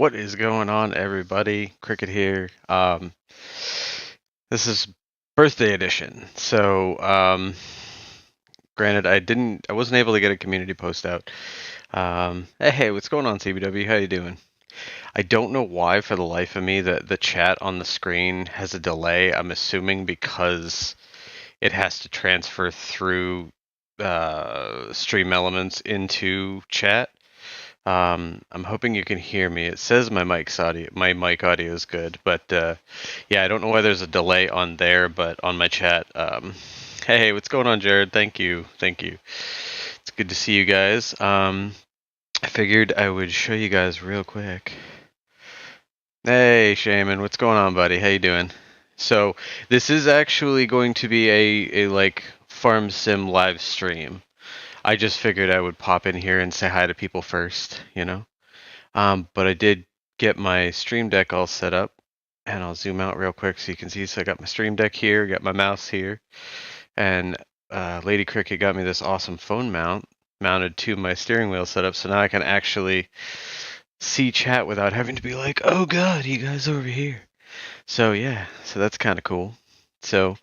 What is going on, everybody? Cricket here. This is birthday edition. Granted, I wasn't able to get a community post out. Hey, what's going on, CBW? How you doing? I don't know why, for the life of me, the chat on the screen has a delay. I'm assuming because it has to transfer through Stream Elements into chat. I'm hoping you can hear me. It says my mic audio is good, but yeah, I don't know why there's a delay on there, but on my chat. Hey, what's going on, Jared? Thank you, thank you. It's good to see you guys. I figured I would show you guys real quick. Hey, Shaman, what's going on, buddy? How you doing? So this is actually going to be a like farm sim live stream. I just figured I would pop in here and say hi to people first, you know. But I did get my Stream Deck all set up, and I'll zoom out real quick so you can see. So I got my Stream Deck here, got my mouse here, and Lady Cricket got me this awesome phone mount mounted to my steering wheel setup. So now I can actually see chat without having to be like, "Oh God, you guys over here." So yeah, so that's kind of cool. So,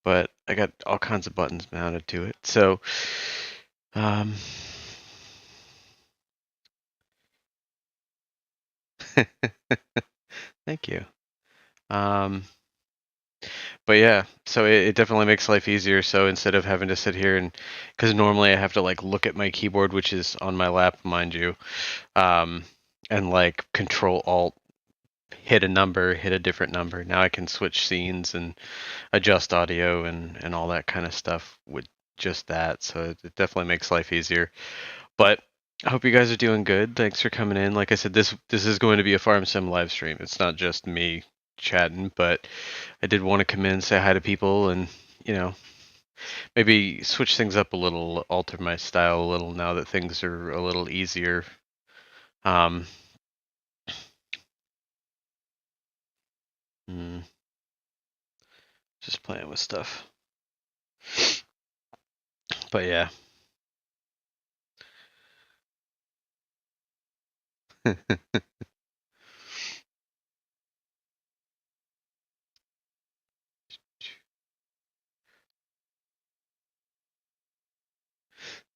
but I got all kinds of buttons mounted to it. So, um. Thank you. Um, but yeah, so it definitely makes life easier. So instead of having to sit here and, because normally I have to like look at my keyboard, which is on my lap, mind you, um, and like Control Alt, hit a number, hit a different number. Now I can switch scenes and adjust audio and all that kind of stuff with just that. So it definitely makes life easier. But I hope you guys are doing good. Thanks for coming in. Like I said, this is going to be a farm sim live stream. It's not just me chatting, but I did want to come in, say hi to people, and you know, maybe switch things up a little, alter my style a little now that things are a little easier. Um, hmm, just playing with stuff. But yeah.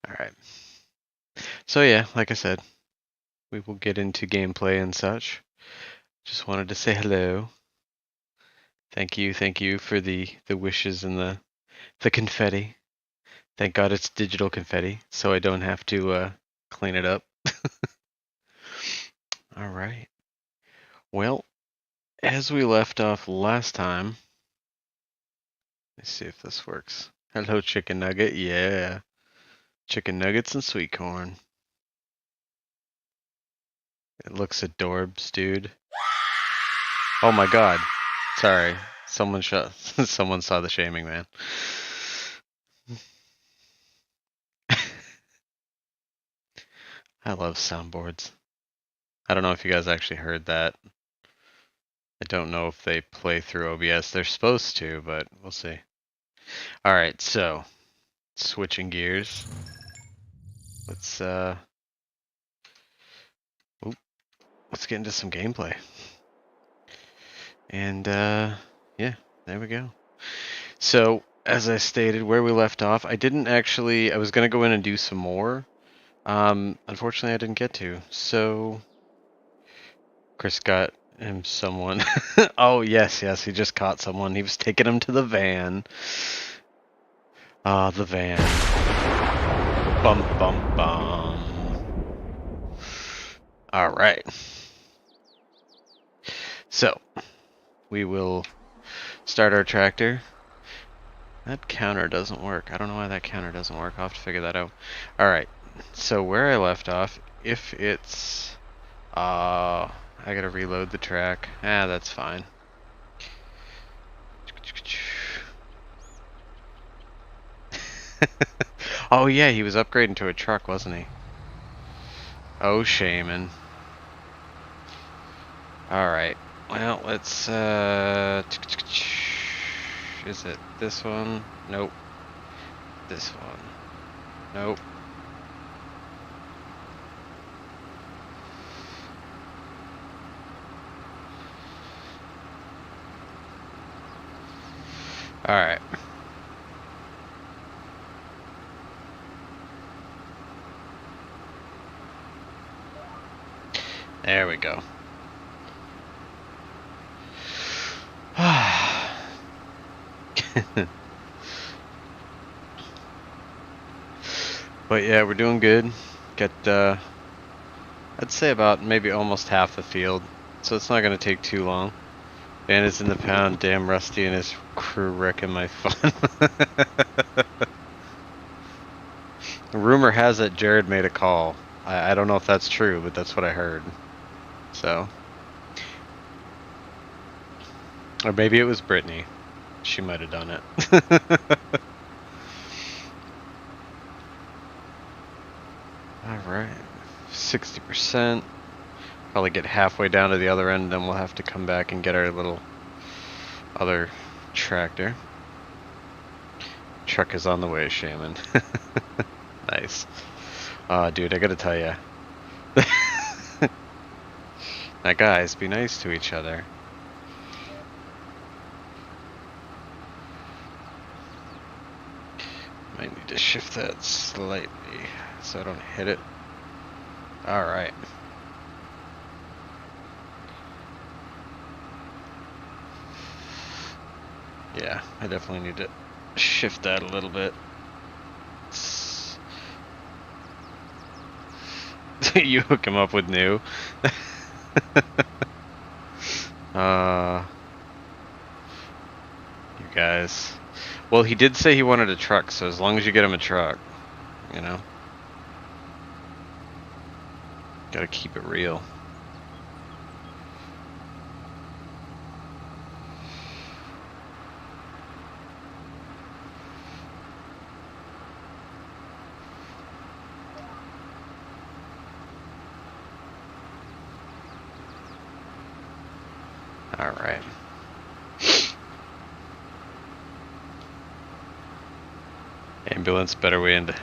All right. So yeah, like I said, we will get into gameplay and such. Just wanted to say hello. Thank you for the wishes and the confetti. Thank God it's digital confetti, so I don't have to clean it up. All right. Well, as we left off last time, let's see if this works. Hello, chicken nugget. Yeah, chicken nuggets and sweet corn. It looks adorbs, dude. Oh my God. Sorry, someone someone saw the shaming, man. I love soundboards. I don't know if you guys actually heard that. I don't know if they play through OBS. They're supposed to, but we'll see. All right, so switching gears. Let's let's get into some gameplay. And yeah, there we go. So as I stated, where we left off, I didn't actually. I was gonna go in and do some more. Unfortunately, I didn't get to. So Chris got him someone. Oh yes, he just caught someone. He was taking him to the van. Ah, the van. Bum bum bum. All right. So we will start our tractor. That counter doesn't work. I don't know why that counter doesn't work. I'll have to figure that out. Alright, so where I left off, if it's... I gotta reload the track. That's fine. Oh yeah, he was upgrading to a truck, wasn't he? Oh, shaman. Alright, well, let's, is it this one? Nope. This one. Nope. All right. There we go. But yeah, we're doing good. Got I'd say about maybe almost half the field, so it's not gonna take too long. Bandits in the pound, damn Rusty and his crew wrecking my fun. Rumor has it Jared made a call. I don't know if that's true, but that's what I heard. So, or maybe it was Brittany. She might have done it. Alright, 60%. Probably get halfway down to the other end, then we'll have to come back and get our little other tractor. Truck is on the way, Shaman. Nice. Dude, I gotta tell ya. Now guys, be nice to each other. Might need to shift that slightly so I don't hit it. Alright. Yeah, I definitely need to shift that a little bit. You hook him up with new. You guys. Well, he did say he wanted a truck, so as long as you get him a truck, you know. Gotta keep it real. Alright. Ambulance, better way into...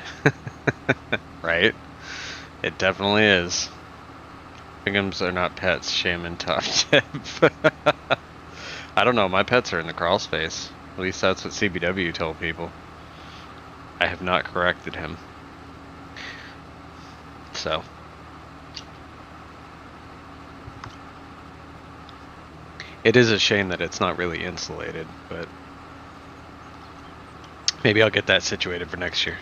Right? It definitely is. Binghams are not pets, Shaman top tip. I don't know, my pets are in the crawl space. At least that's what CBW told people. I have not corrected him. So. It is a shame that it's not really insulated, but maybe I'll get that situated for next year.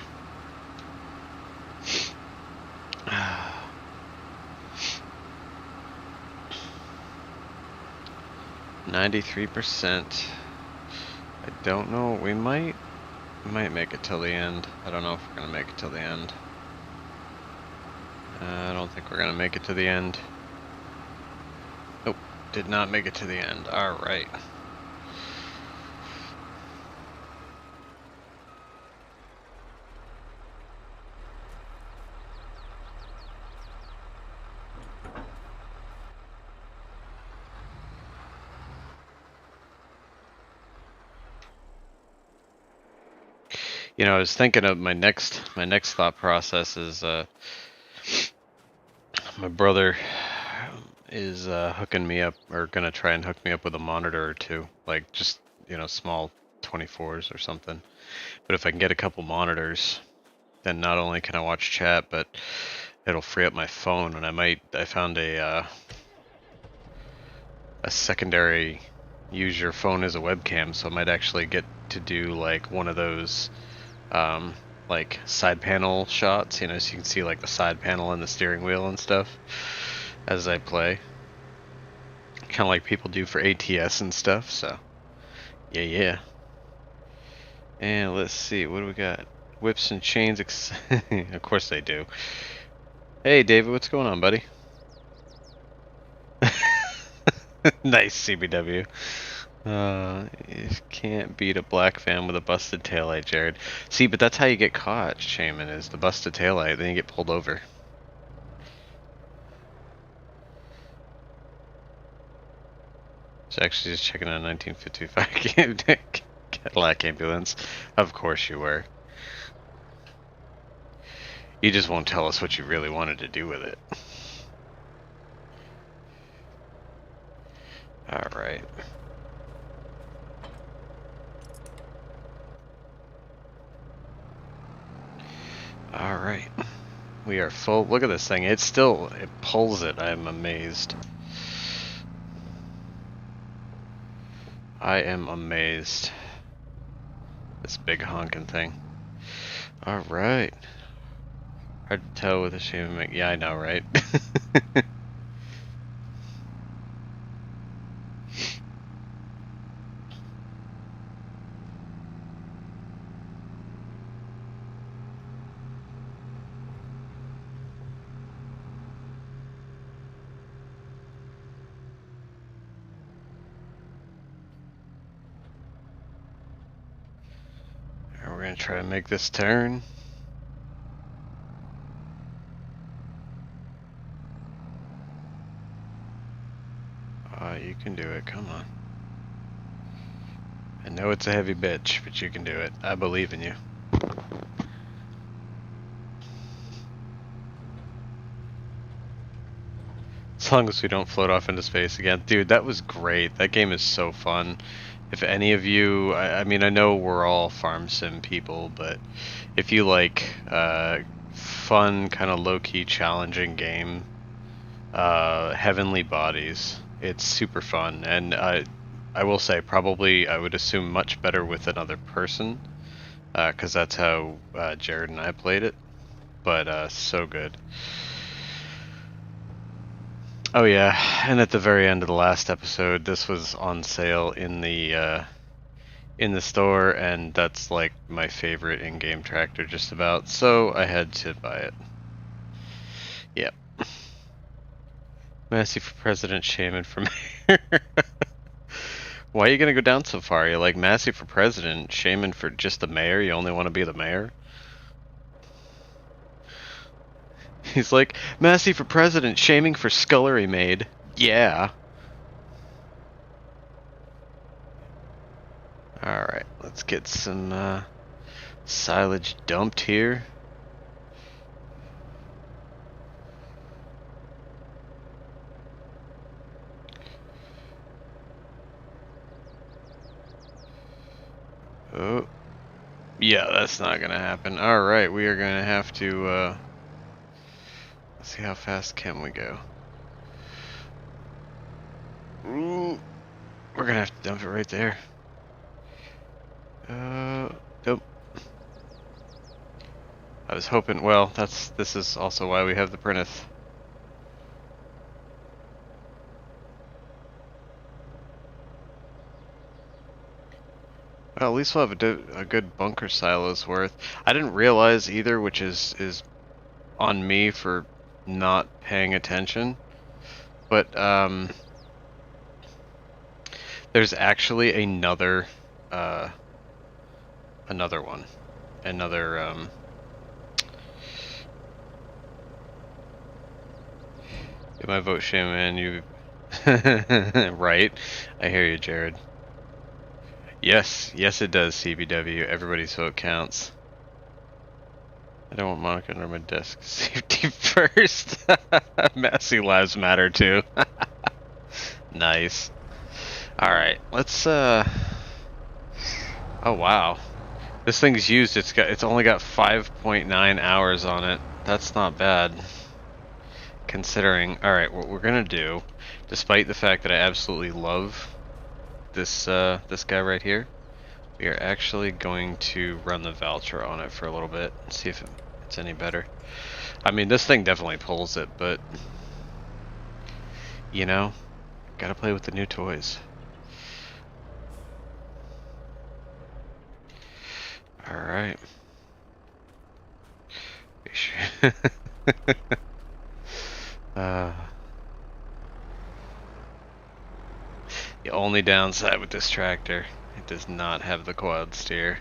93%. I don't know. We might make it till the end. I don't know if we're gonna make it till the end. I don't think we're gonna make it to the end. Nope, did not make it to the end. All right. You know, I was thinking of my next thought process is my brother is hooking me up, or gonna try and hook me up with a monitor or two, like just, you know, small 24s or something. But if I can get a couple monitors, then not only can I watch chat, but it'll free up my phone, and I found a secondary use your phone as a webcam, so I might actually get to do like one of those like side panel shots, you know, so you can see like the side panel and the steering wheel and stuff as I play. Kind of like people do for ATS and stuff, so yeah. And let's see, what do we got? Whips and chains, of course they do. Hey David, what's going on, buddy? Nice, CBW. You can't beat a black fan with a busted taillight, Jared. See, but that's how you get caught, Shaman, is the busted taillight, then you get pulled over. So actually just checking out 1955 Cadillac ambulance. Of course you were. You just won't tell us what you really wanted to do with it. Alright. Alright. We are full. Look at this thing. It pulls it. I'm amazed. I am amazed. This big honking thing. Alright. Hard to tell with a shame. Yeah, I know, right? We're gonna try to make this turn. You can do it, come on. I know it's a heavy bitch, but you can do it. I believe in you. As long as we don't float off into space again. Dude, that was great. That game is so fun. If any of you, I mean, I know we're all farm sim people, but if you like fun, kind of low-key challenging game, Heavenly Bodies, it's super fun. And I will say, probably, I would assume much better with another person, because that's how Jared and I played it. But so good. Oh yeah, and at the very end of the last episode, this was on sale in the store, and that's like my favorite in-game tractor just about, so I had to buy it. Yep. Massey for president, Shaman for mayor. Why are you gonna go down so far? You're like Massey for president, Shaman for just the mayor? You only want to be the mayor? He's like, Massey for president, shaming for scullery maid. Yeah. Alright, let's get some silage dumped here. Oh. Yeah, that's not gonna happen. Alright, we are gonna have to, let's see how fast can we go. Ooh. We're gonna have to dump it right there. Nope. I was hoping, well, this is also why we have the Printeth. Well, at least we'll have a good bunker silo's worth. I didn't realize either, which is on me for not paying attention. But there's actually another one. Get my vote, Shaman. You right? I hear you, Jared. Yes, it does, CBW. Everybody's vote counts. I don't want Monica under my desk. Safety first. Massey lives matter too. Nice. Alright, let's oh wow. This thing's used, it's only got 5.9 hours on it. That's not bad. Considering, alright, what we're gonna do, despite the fact that I absolutely love this this guy right here, we are actually going to run the Valtra on it for a little bit and see if it's any better. I mean, this thing definitely pulls it, but you know, gotta play with the new toys. Alright. The only downside with this tractor, it does not have the quad steer.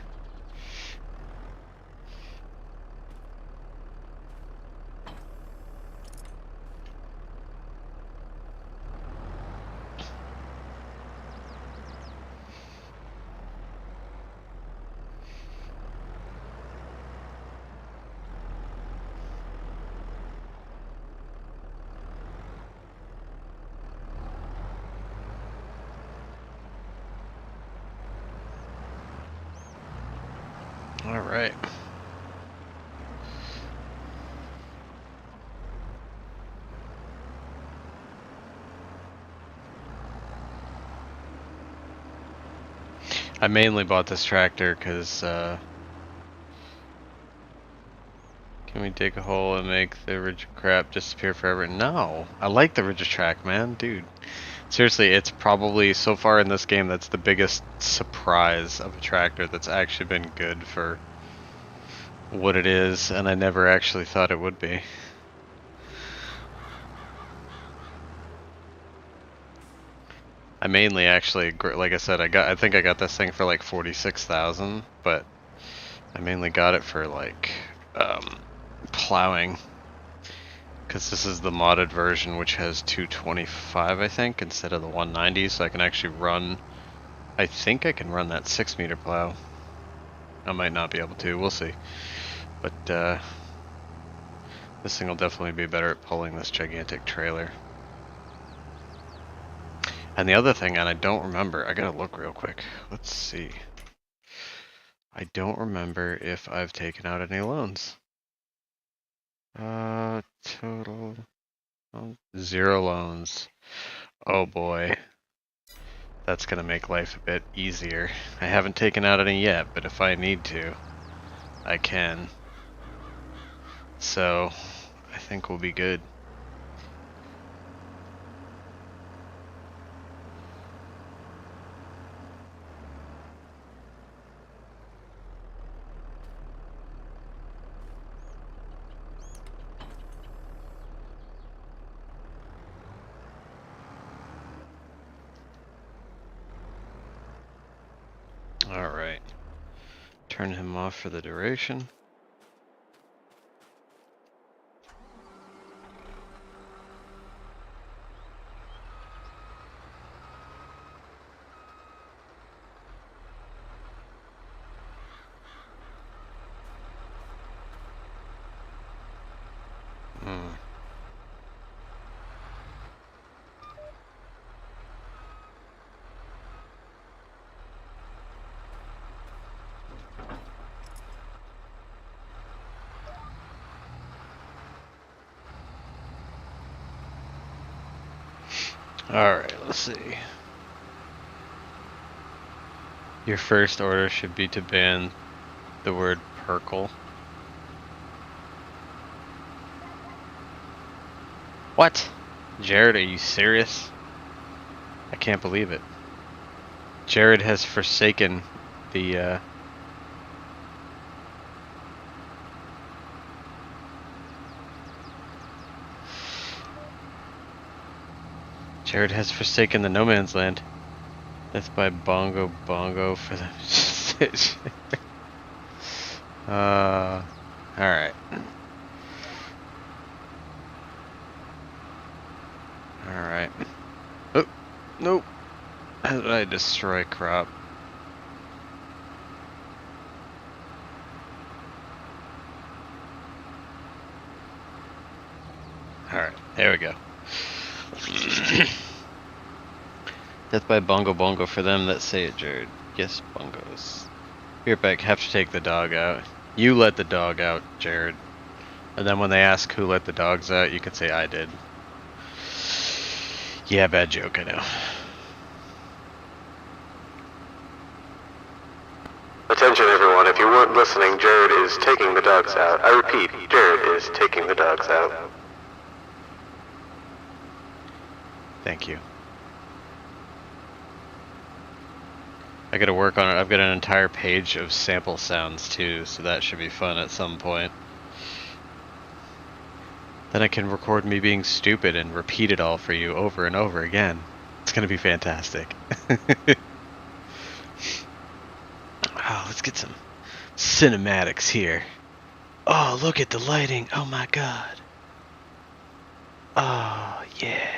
Alright. I mainly bought this tractor because, can we dig a hole and make the ridge crap disappear forever? No! I like the ridge track, man. Dude. Seriously, it's probably, so far in this game, that's the biggest surprise of a tractor that's actually been good for what it is, and I never actually thought it would be. I mainly actually, like I said, I think I got this thing for like 46,000, but I mainly got it for like plowing, because this is the modded version, which has 225, I think, instead of the 190, so I can actually run. I think I can run that 6-meter plow. I might not be able to. We'll see. But this thing will definitely be better at pulling this gigantic trailer. And the other thing, and I don't remember, I gotta look real quick. Let's see. I don't remember if I've taken out any loans. Total 0 loans. Oh boy. That's gonna make life a bit easier. I haven't taken out any yet, but if I need to, I can. So, I think we'll be good. Alright. Turn him off for the duration. Alright, let's see. Your first order should be to ban the word Perkle. What? Jared, are you serious? I can't believe it. Jared has forsaken the, Jared has forsaken the no man's land. Death by Bongo Bongo for the... Alright. Alright. Oh, nope. How did I destroy crop? Alright, there we go. Death by Bongo Bongo for them that say it, Jared. Yes, bongos. Be right back, have to take the dog out. You let the dog out, Jared. And then when they ask who let the dogs out, you can say I did. Yeah, bad joke, I know. Attention everyone, if you weren't listening, Jared is taking the dogs out. I repeat, Jared is taking the dogs out. Thank you. I gotta work on it. I've got an entire page of sample sounds too, so that should be fun at some point. Then I can record me being stupid and repeat it all for you over and over again. It's gonna be fantastic. Oh, let's get some cinematics here. Oh, look at the lighting. Oh my god. Oh, yeah.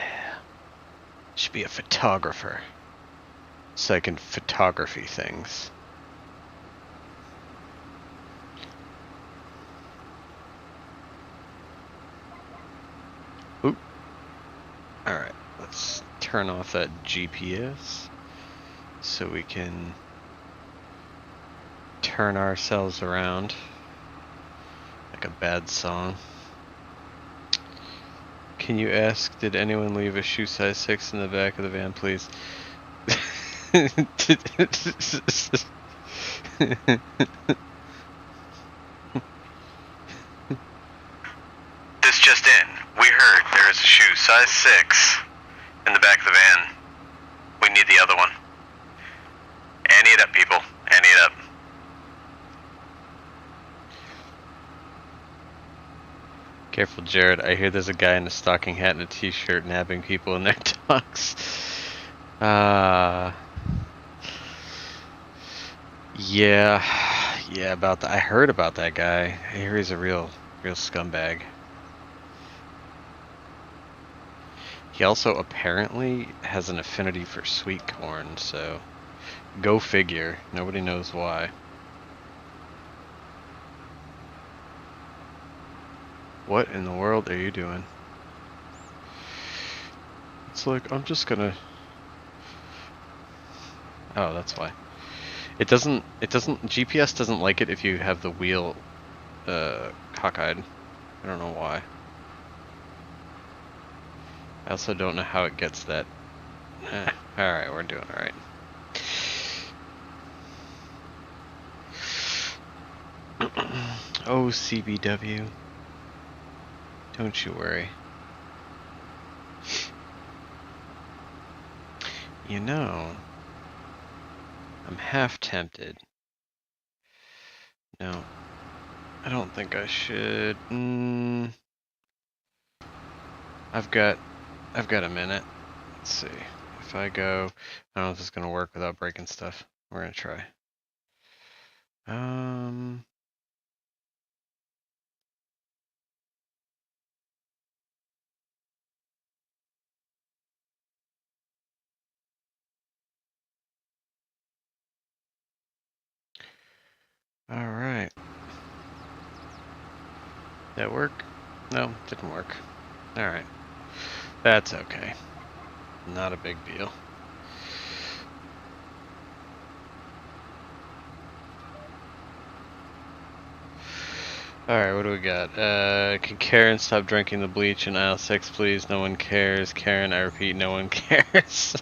Should be a photographer. So I can photography things. Oop. Alright, let's turn off that GPS so we can turn ourselves around like a bad song. Can you ask, did anyone leave a shoe size 6 in the back of the van, please? This just in. We heard there is a shoe size 6 in the back of the van. We need the other one. Ante it up, people. Ante it up. Careful, Jared. I hear there's a guy in a stocking hat and a t-shirt nabbing people in their dogs. Yeah, about that. I heard about that guy. I hear he's a real scumbag. He also apparently has an affinity for sweet corn, so go figure. Nobody knows why. What in the world are you doing? It's like, I'm just gonna... Oh, that's why. GPS doesn't like it if you have the wheel, cockeyed. I don't know why. I also don't know how it gets that. Alright, we're doing alright. Oh, CBW. Don't you worry. You know, I'm half tempted. No, I don't think I should. I've got a minute. Let's see. If I go, I don't know if this is gonna work without breaking stuff. We're gonna try. All right. That work? No, didn't work. All right. That's okay. Not a big deal. Alright, what do we got? Can Karen stop drinking the bleach in aisle 6, please? No one cares. Karen, I repeat, no one cares.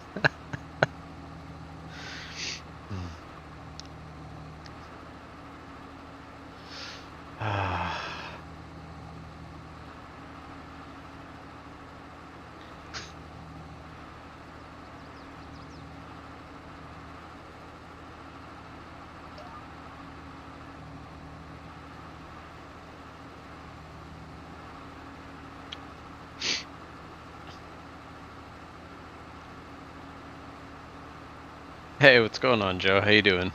Hey, what's going on, Joe? How you doing?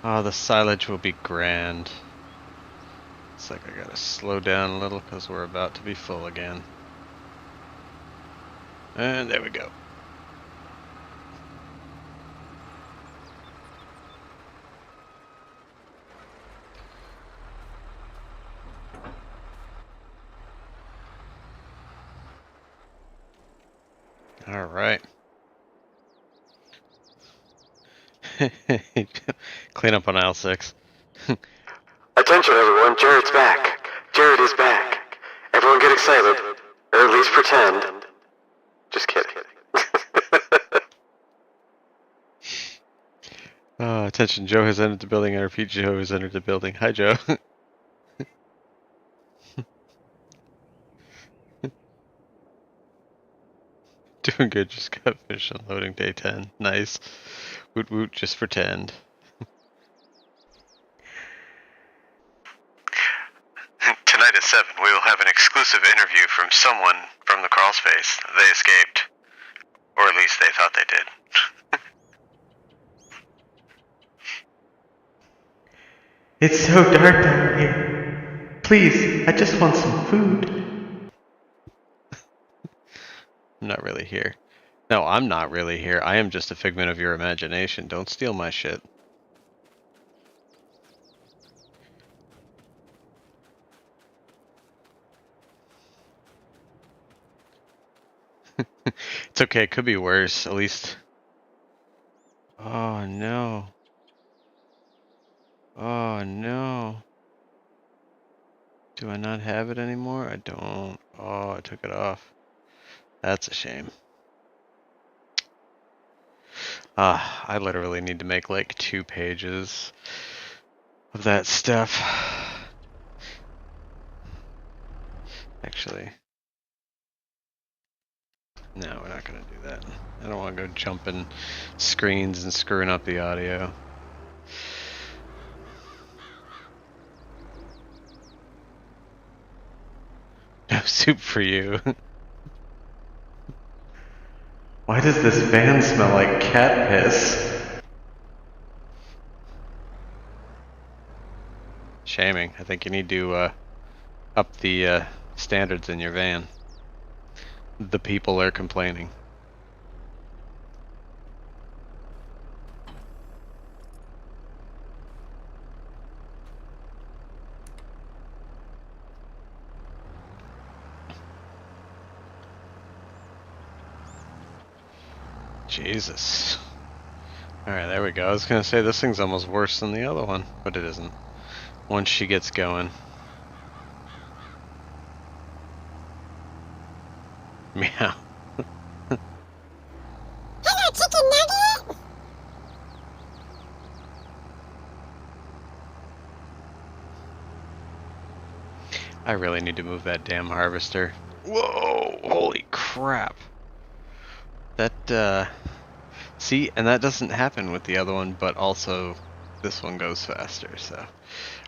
Oh, the silage will be grand. It's like I gotta slow down a little because we're about to be full again. And there we go. All right. Clean up on aisle 6. Attention everyone, Jared's back. Jared is back. Everyone get excited. Or at least pretend. Just kidding. Attention, Joe has entered the building. I repeat, Joe has entered the building. Hi, Joe. Doing good, just got finished unloading day 10. Nice. Woot woot, just pretend. Tonight at 7, we will have an exclusive interview from someone from the crawl space. They escaped. Or at least they thought they did. It's so dark down here. Please, I just want some food. I'm not really here. No, I'm not really here. I am just a figment of your imagination. Don't steal my shit. It's okay, it could be worse, at least. Oh no. Oh no. Do I not have it anymore? I don't. Oh, I took it off. That's a shame. I literally need to make like 2 pages of that stuff. Actually, no, we're not gonna do that. I don't want to go jumping screens and screwing up the audio. No soup for you. Why does this van smell like cat piss? Shaming. I think you need to up the standards in your van. The people are complaining. Jesus. Alright, there we go. I was gonna say this thing's almost worse than the other one, but it isn't. Once she gets going. Meow. Hello, chicken nugget! I really need to move that damn harvester. Whoa! Holy crap. That, see, and that doesn't happen with the other one, but also this one goes faster, so.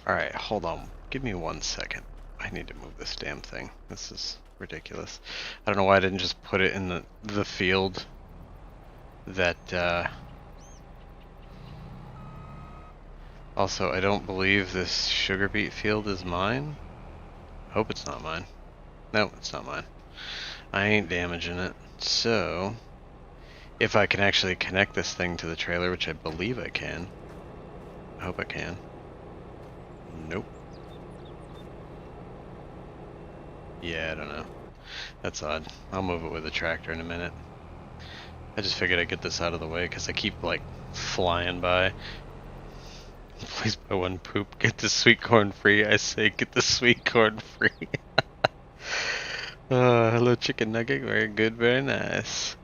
Alright, hold on. Give me 1 second. I need to move this damn thing. This is ridiculous. I don't know why I didn't just put it in the field that, Also, I don't believe this sugar beet field is mine. Hope it's not mine. No, it's not mine. I ain't damaging it. So, if I can actually connect this thing to the trailer, which I believe I can. I hope I can. Nope. Yeah, I don't know. That's odd. I'll move it with a tractor in a minute. I just figured I'd get this out of the way because I keep like flying by. Please buy one poop. Get the sweet corn free. I say get the sweet corn free. Hello chicken nugget. Very good, very nice.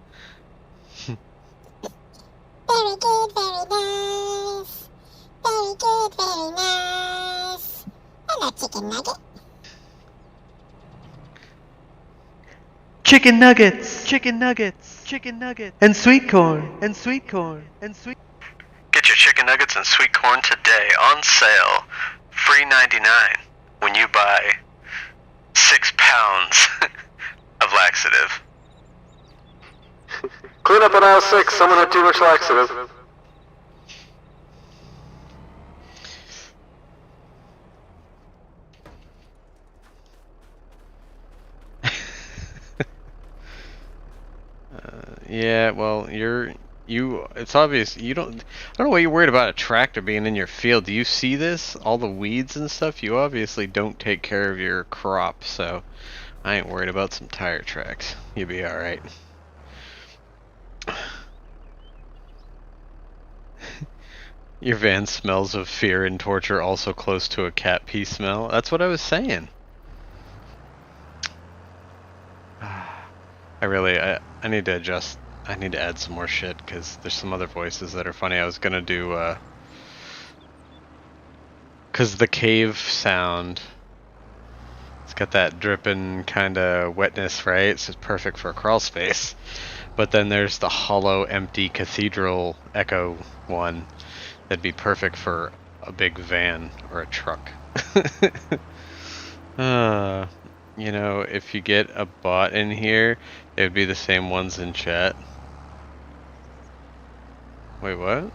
Very good, very nice. Very good, very nice. Hello, chicken nugget. Chicken nuggets! Chicken nuggets! Chicken nuggets! And sweet corn! And sweet corn! And sweet. Get your chicken nuggets and sweet corn today on sale. Free 99 when you buy 6 pounds of laxative. Clean up in aisle 6. Someone had too much laxative. Yeah, well, it's obvious I don't know why you're worried about a tractor being in your field. Do you see this? All the weeds and stuff? You obviously don't take care of your crop, so I ain't worried about some tire tracks. You'll be alright. Your van smells of fear and torture, also close to a cat pee smell. That's what I was saying. I need to adjust. I need to add some more shit because there's some other voices that are funny. I was gonna do because the cave sound, it's got that dripping kind of wetness, right? So it's perfect for a crawl space. But then there's the hollow, empty cathedral echo one that'd be perfect for a big van or a truck. You know, if you get a bot in here, it would be the same ones in chat. Wait, what?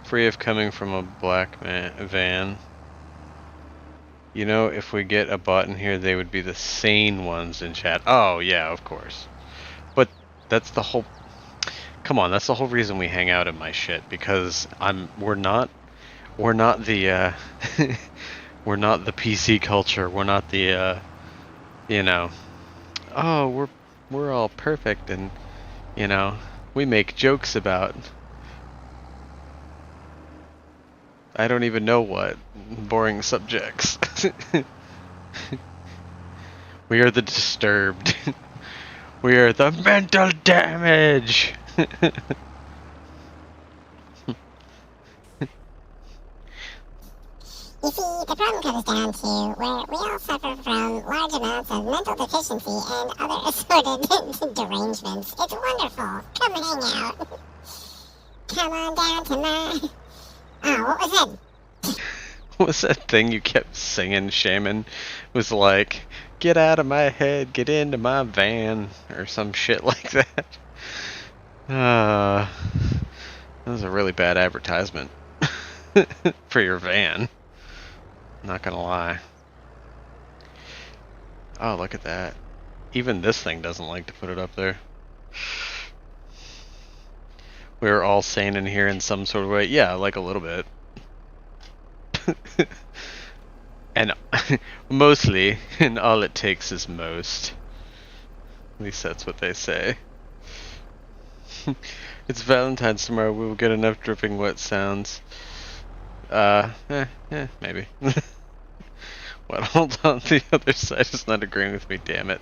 Free of coming from a black van. You know, if we get a bot in here, they would be the sane ones in chat. Oh, yeah, of course. But that's the whole... Come on, that's the whole reason we hang out in my shit, because we're not the, we're not the PC culture. We're not the, you know, oh, we're all perfect and, you know, we make jokes about I don't even know what boring subjects. We are the disturbed. We are the mental damage. You see, the problem comes down to where we all suffer from large amounts of mental deficiency and other assorted derangements. It's wonderful. Come hang out. Come on down to my... Oh, what was it? What was that thing you kept singing, Shaman? It was like, get out of my head, get into my van, or some shit like that. That was a really bad advertisement for your van. Not gonna lie. Oh, look at that. Even this thing doesn't like to put it up there. We were all sane in here in some sort of way. Yeah, like a little bit. And mostly, and all it takes is most. At least that's what they say. It's Valentine's tomorrow. We will get enough dripping wet sounds. Maybe. What? Hold on. The other side is not agreeing with me. Damn it.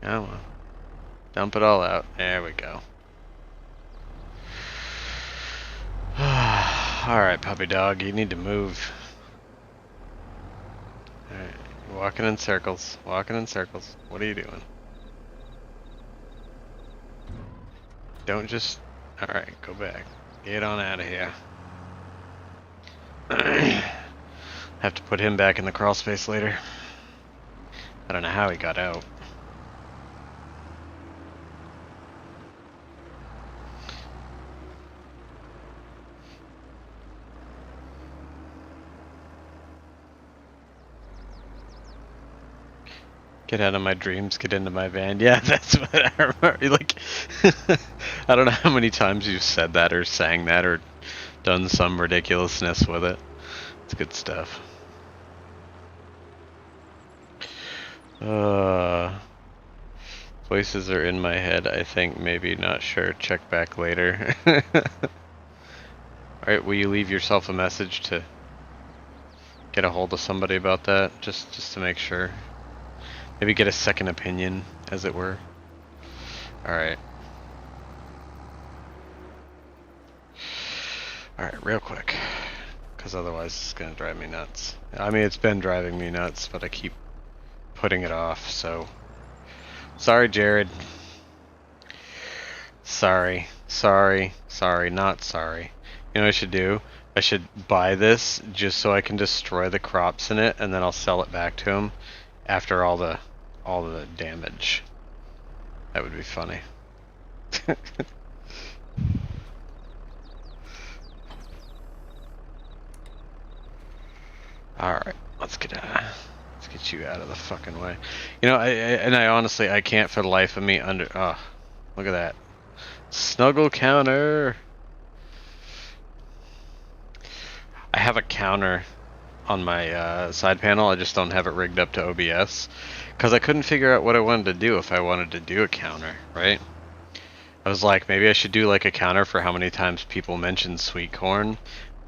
Oh well. Dump it all out. There we go. Alright, puppy dog, you need to move. Alright, you're walking in circles. Walking in circles. What are you doing? Don't just... Alright, go back. Get on out of here. Have to put him back in the crawl space later. I don't know how he got out. Get out of my dreams, get into my van. Yeah, that's what I remember. Like, I don't know how many times you've said that or sang that or done some ridiculousness with it. It's good stuff. Voices are in my head, I think, maybe, not sure. Check back later. Alright, will you leave yourself a message to get a hold of somebody about that? Just to make sure. Maybe get a second opinion, as it were. Alright. Alright, real quick. Because otherwise it's gonna drive me nuts. I mean, it's been driving me nuts, but I keep putting it off, so... Sorry, Jared. Sorry. Sorry. Sorry. Not sorry. You know what I should do? I should buy this just so I can destroy the crops in it, and then I'll sell it back to him after all the damage. That would be funny. Alright, let's get you out of the fucking way. You know, I honestly, I can't for the life of me oh, look at that. Snuggle counter! I have a counter on my side panel, I just don't have it rigged up to OBS. Because I couldn't figure out what I wanted to do if I wanted to do a counter, right? I was like, maybe I should do like a counter for how many times people mention sweet corn.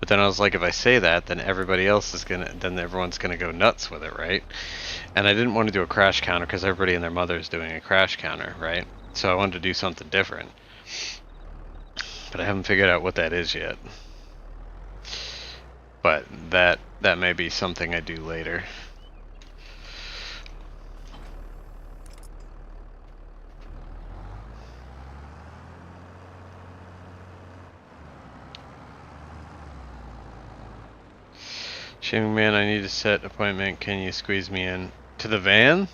But then I was like, if I say that, then everyone's gonna go nuts with it, right? And I didn't want to do a crash counter because everybody and their mother is doing a crash counter, right? So I wanted to do something different. But I haven't figured out what that is yet. But that may be something I do later. Shaming man, I need a set appointment. Can you squeeze me in? To the van?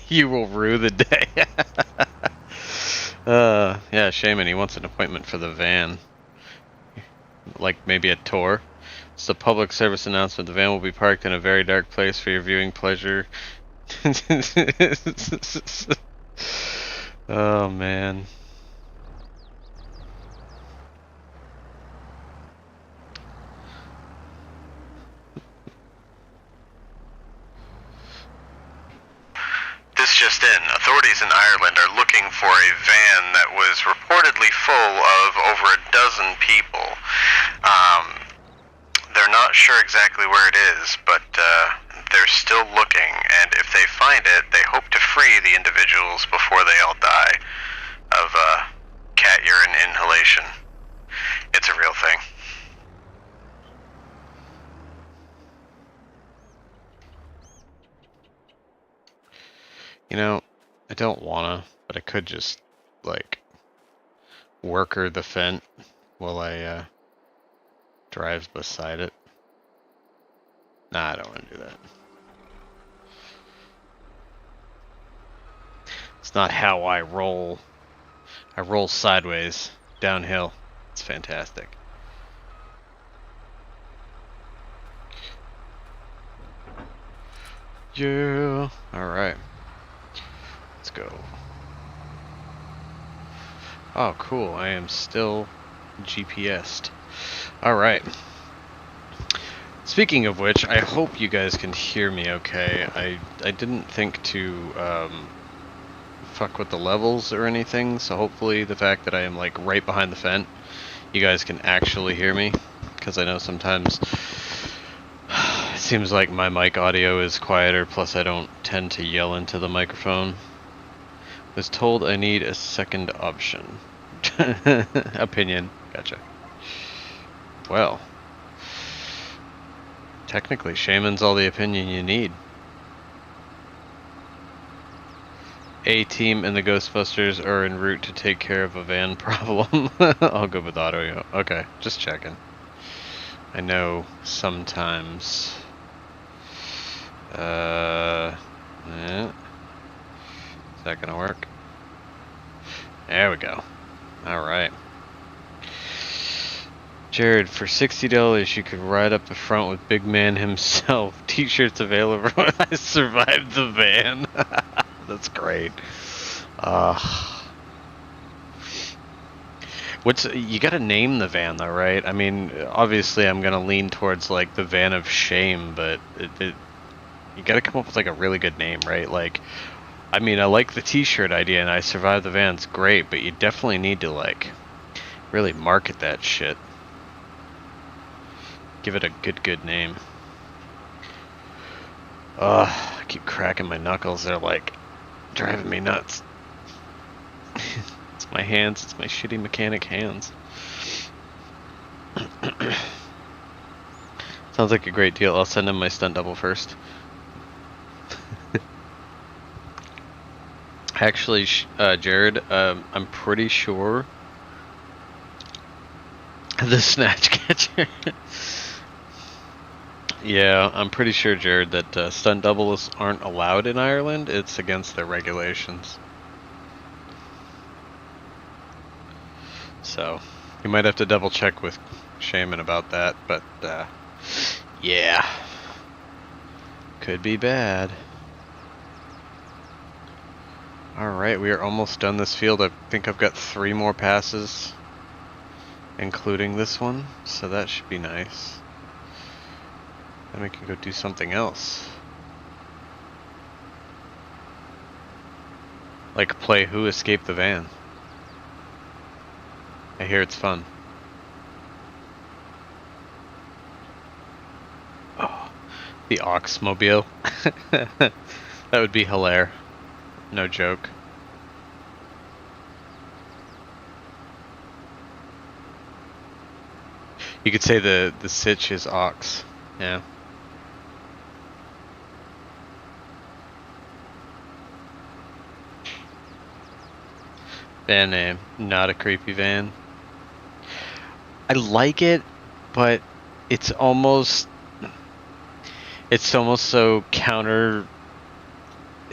You will rue the day. Yeah, Shaman, he wants an appointment for the van. Like maybe a tour. It's a public service announcement. The van will be parked in a very dark place for your viewing pleasure. Oh man. just in. Authorities in Ireland are looking for a van that was reportedly full of over a dozen people. They're not sure exactly where it is, but they're still looking, and if they find it, they hope to free the individuals before they all die of cat urine inhalation. It's a real thing. You know, I don't wanna, but I could just, like, worker the Fent while I drive beside it. Nah, I don't want to do that. It's not how I roll. I roll sideways, downhill. It's fantastic. Yeah. Alright. Let's go. Oh, cool. I am still GPS'd. Alright. Speaking of which, I hope you guys can hear me okay. I didn't think to fuck with the levels or anything, so hopefully the fact that I am like right behind the Fent, you guys can actually hear me, because I know sometimes it seems like my mic audio is quieter, plus I don't tend to yell into the microphone. Was told I need a second option. Opinion. Gotcha. Well, technically, Shaman's all the opinion you need. A-Team and the Ghostbusters are en route to take care of a van problem. I'll go with auto. Okay, just checking. I know sometimes... Is that gonna work? There we go. Alright. Jared, for $60 you could ride up the front with Big Man himself. T-shirts available when I survived the van. That's great. You gotta name the van though, right? I mean, obviously I'm gonna lean towards like the Van of Shame, but you gotta come up with like a really good name, right? Like, I mean, I like the t-shirt idea and I survived the van's great, but you definitely need to like really market that shit. Give it a good name. I keep cracking my knuckles. They're like driving me nuts. It's my hands. It's my shitty mechanic hands. Sounds like a great deal. I'll send him my stunt double first. Actually, Jared, I'm pretty sure the Snatch Catcher. Yeah, I'm pretty sure, Jared, that stunt doubles aren't allowed in Ireland. It's against their regulations. So, you might have to double check with Shaman about that, but yeah. Could be bad. Alright, we are almost done this field. I think I've got 3 more passes, including this one, so that should be nice. Then we can go do something else. Like play Who Escaped the Van. I hear it's fun. Oh, the Oxmobile. That would be hilarious. No joke. You could say the sitch is ox. Yeah. Van name, not a creepy van. I like it, but it's almost so counter.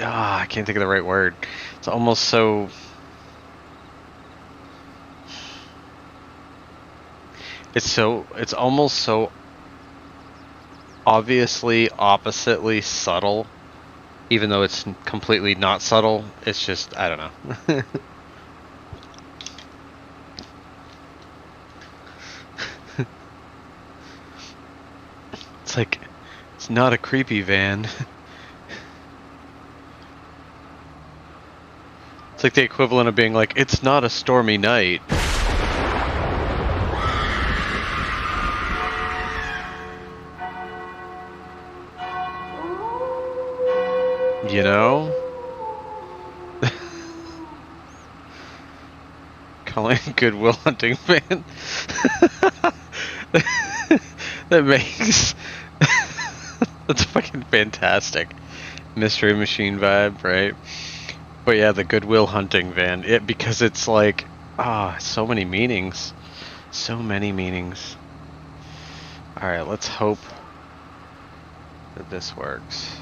I can't think of the right word. It's almost so. It's almost so obviously oppositely subtle, even though it's completely not subtle. It's just, I don't know. It's like, it's not a creepy van. It's like the equivalent of being like, it's not a stormy night. You know? Calling Goodwill Hunting Van. That makes... That's fucking fantastic. Mystery Machine vibe, right? But yeah, the Goodwill Hunting Van. Because it's like, so many meanings. So many meanings. Alright, let's hope that this works.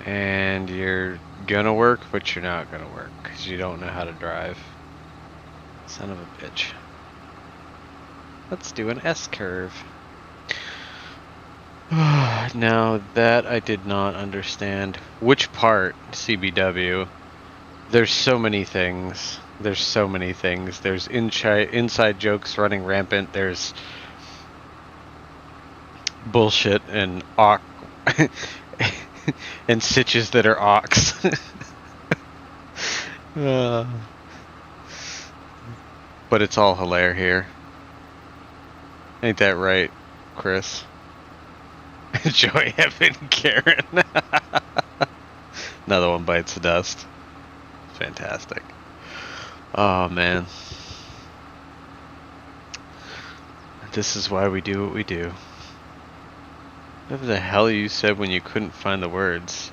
And you're gonna work, but you're not gonna work, because you don't know how to drive. Son of a bitch. Let's do an S-curve. Now that I did not understand. Which part, CBW? There's so many things. There's so many things. There's inside jokes running rampant. There's bullshit and and sitches that are ox. But it's all hilarious here. Ain't that right, Chris? Joy Evan Karen. Another one bites the dust. Fantastic. Oh man. This is why we do what we do. What the hell you said when you couldn't find the words?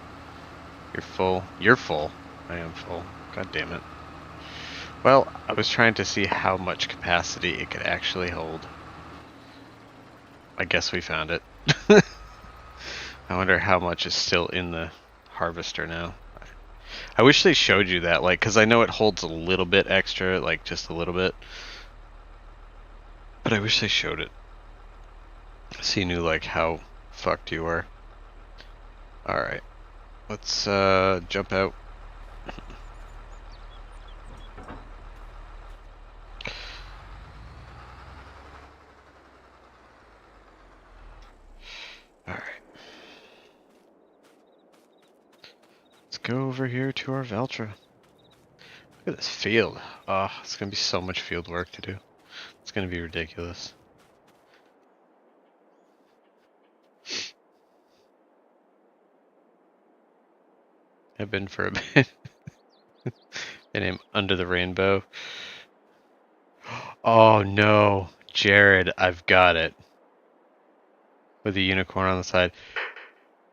You're full. You're full. I am full. God damn it. Well, I was trying to see how much capacity it could actually hold. I guess we found it. I wonder how much is still in the harvester now. I wish they showed you that, like, because I know it holds a little bit extra, like, just a little bit. But I wish they showed it. So you knew, like, how fucked you were. Alright. Let's, jump out. Alright. Let's go over here to our Veltra. Look at this field. It's gonna be so much field work to do. It's gonna be ridiculous. I've been for a bit. And I'm under the rainbow. Oh no, Jared, I've got it. With a unicorn on the side.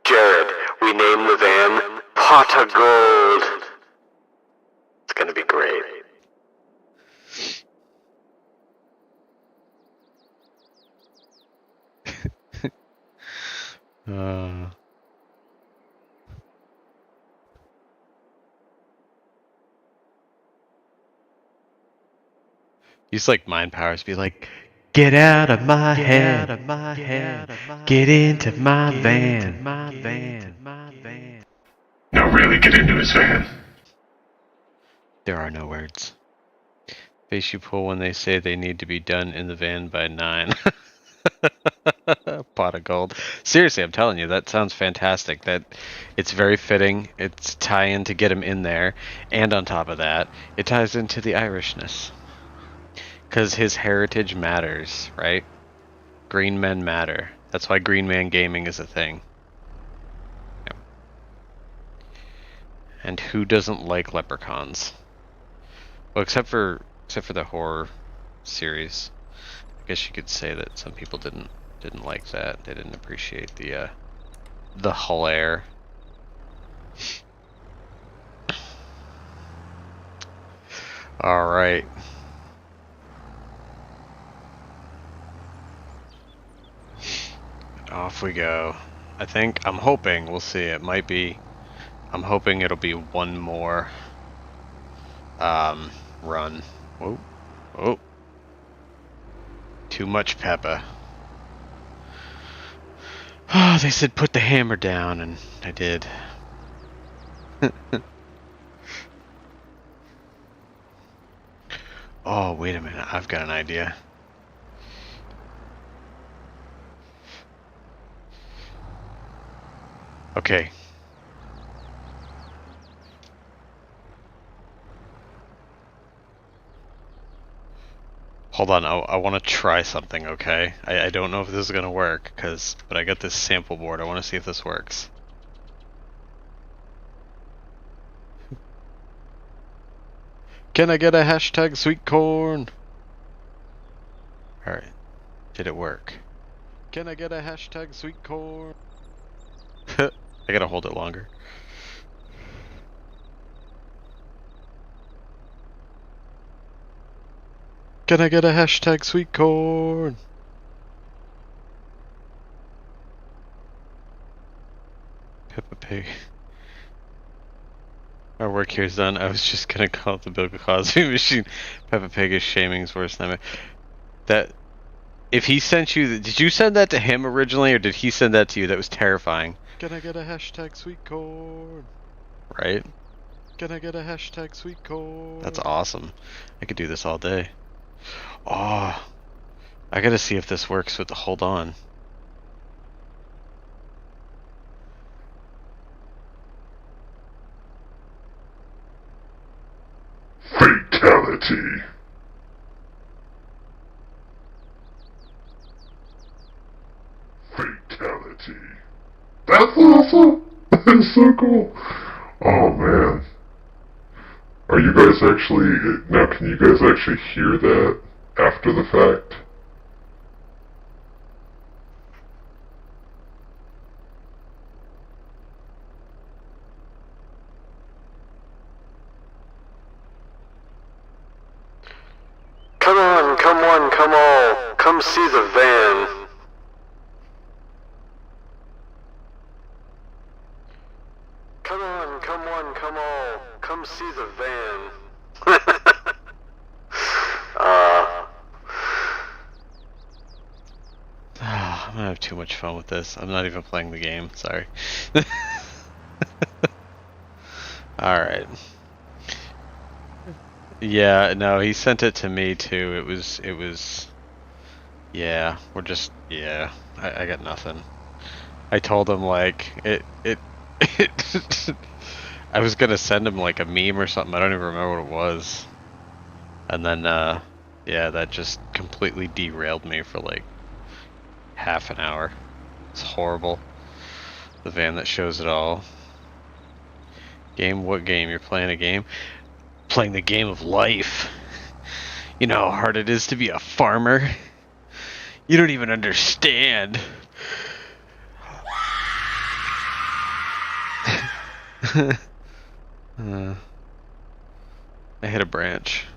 Jared, we named the van Pot of Gold. It's gonna be great. Use like mind powers, be like, Get out of my head. Get into my van. Now really get into his van. there are no words. Face you pull when they say they need to be done in the van by 9. Pot of gold. Seriously, I'm telling you, that sounds fantastic. That it's very fitting. It's tie-in to get him in there, and on top of that, it ties into the Irishness. Because his heritage matters, right? Green men matter. That's why Green Man Gaming is a thing. Yep. And who doesn't like leprechauns? Well, except for the horror series. I guess you could say that some people didn't like that. They didn't appreciate the hilaire. All right. Off we go. I'm hoping, we'll see, it might be, I'm hoping it'll be one more run. Whoa. Oh. Too much pepper. Oh, they said put the hammer down, and I did. Oh, wait a minute, I've got an idea. Okay. Hold on, I want to try something, okay? I don't know if this is gonna work, but I got this sample board. I want to see if this works. Can I get a hashtag sweet corn? Alright. Did it work? Can I get a hashtag sweet corn? I gotta hold it longer. Can I get a hashtag sweet corn? Peppa Pig. Our work here is done. I was just gonna call it the Bill Cosby machine. Peppa Pig is shaming's worst nightmare. That, if he sent you, did you send that to him originally, or did he send that to you? That was terrifying. Can I get a hashtag sweet corn? Right? Can I get a hashtag sweet corn? That's awesome. I could do this all day. Oh, I gotta see if this works with the hold on. Fatality. Fatality. That's awesome. That's so cool. Oh man. Are you guys actually, now can you guys actually hear that after the fact? Come on, come one, come all, come see the van. Come on, come one, come all, come see the van. I'm gonna have too much fun with this. I'm not even playing the game, sorry. Alright. Yeah, no, he sent it to me too. It was, yeah, I got nothing. I told him like, I was gonna send him like a meme or something, I don't even remember what it was. And then, yeah, that just completely derailed me for like half an hour. It's horrible. The van that shows it all. Game? What game? You're playing a game? Playing the game of life. You know how hard it is to be a farmer? You don't even understand. I hit a branch.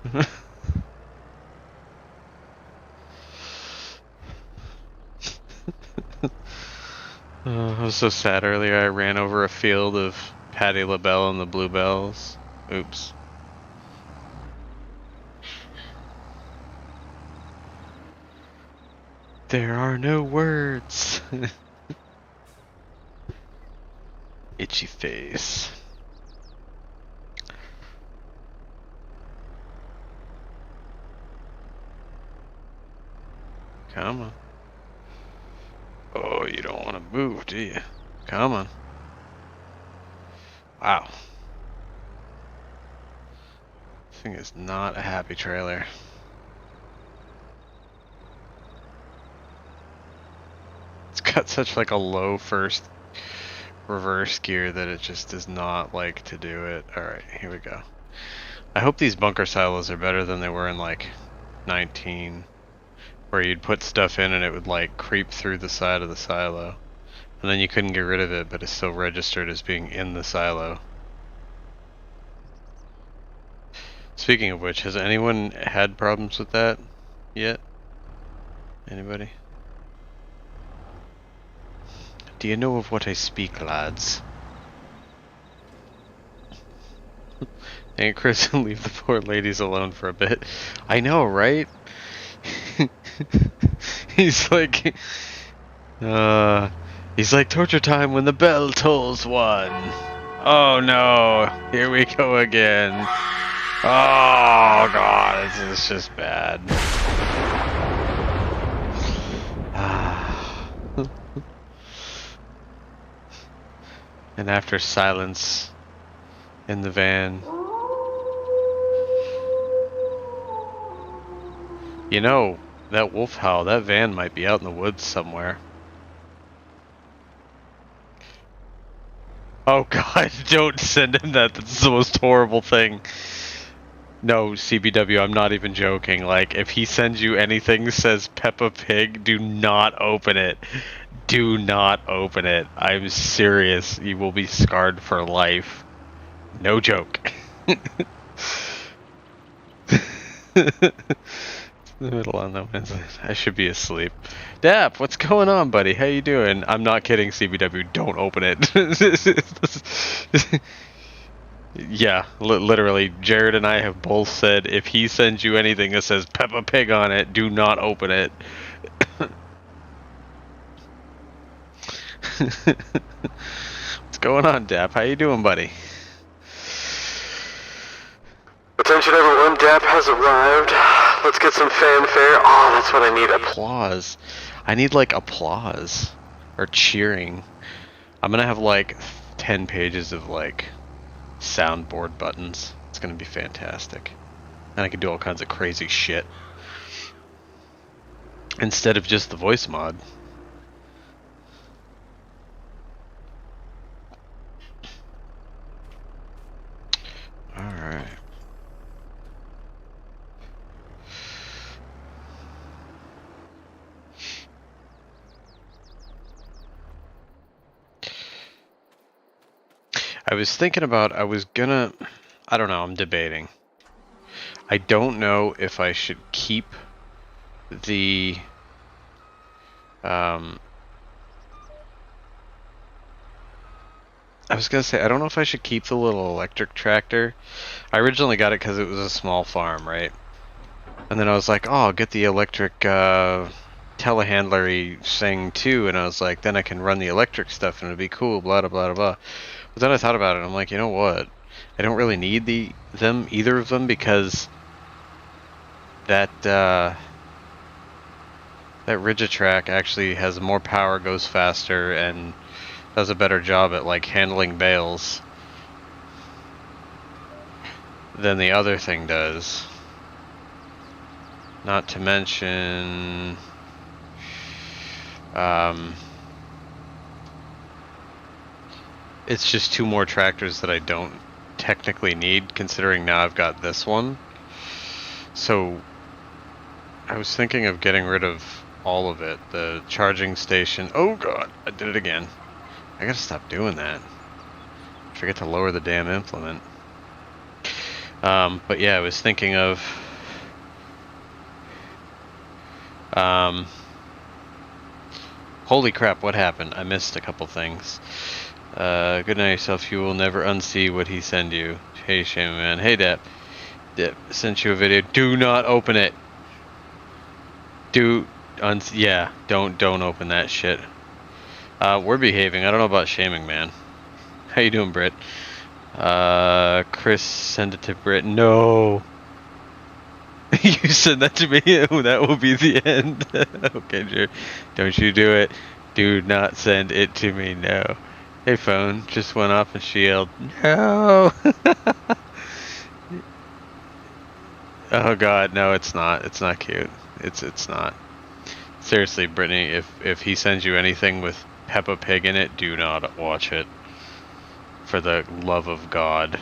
I was so sad earlier. I ran over a field of Patti LaBelle and the Bluebells. Oops. There are no words. Itchy face. Come on. Oh, you don't want to move, do you? Come on. Wow. This thing is not a happy trailer. It's got such like a low first reverse gear that it just does not like to do it. Alright, here we go. I hope these bunker silos are better than they were in like 19, where you'd put stuff in and it would like creep through the side of the silo, and then you couldn't get rid of it, but it's still registered as being in the silo. Speaking of which, has anyone had problems with that yet? Anybody? Do you know of what I speak, lads? Dang it, Chris, leave the poor ladies alone for a bit. I know, right? He's like, torture time when the bell tolls one. Oh no, here we go again. Oh god, this is just bad. And after silence in the van, You know, that wolf howl, that van might be out in the woods somewhere. Oh god, don't send him that. That's the most horrible thing. No, CBW, I'm not even joking. Like, if he sends you anything that says Peppa Pig, do not open it. Do not open it. I'm serious. You will be scarred for life. No joke. The middle on the Wednesday. I should be asleep. Dap, what's going on, buddy? How you doing? I'm not kidding, CBW. Don't open it. Yeah, literally, Jared and I have both said if he sends you anything that says Peppa Pig on it, do not open it. What's going on, Dap? How you doing, buddy? Attention everyone, DAP has arrived. Let's get some fanfare. Oh, that's what I need. Applause. I need like applause or cheering. I'm gonna have like 10 pages of like soundboard buttons. It's gonna be fantastic. And I can do all kinds of crazy shit. Instead of just the voice mod. Alright. I was thinking about, I don't know, I'm debating. I don't know if I should keep the, I was gonna say, I don't know if I should keep the little electric tractor. I originally got it because it was a small farm, right? And then I was like, oh, I'll get the electric, telehandler-y thing too, and I was like, then I can run the electric stuff and it'll be cool, blah, blah, blah, blah. But then I thought about it, and I'm like, you know what? I don't really need either of them, because that Rigitrack actually has more power, goes faster, and does a better job at like handling bales than the other thing does. Not to mention, it's just two more tractors that I don't technically need, considering now I've got this one. So I was thinking of getting rid of all of it. The charging station. Oh god, I did it again. I gotta stop doing that. I forget to lower the damn implement. But yeah, I was thinking of holy crap, what happened? I missed a couple things. Good night yourself, you will never unsee what he send you. Hey Shame Man. Hey Dap. Dap sent you a video. Do not open it. Yeah, don't open that shit. We're behaving. I don't know about Shaming Man. How you doing, Britt? Chris, send it to Britt. No. You send that to me. Oh, that will be the end. Okay, Drew. Don't you do it. Do not send it to me. No. Hey, phone. Just went off and she yelled, no. Oh god, no, it's not. It's not cute. It's not. Seriously, Brittany, if he sends you anything with Peppa Pig in it, do not watch it. For the love of God.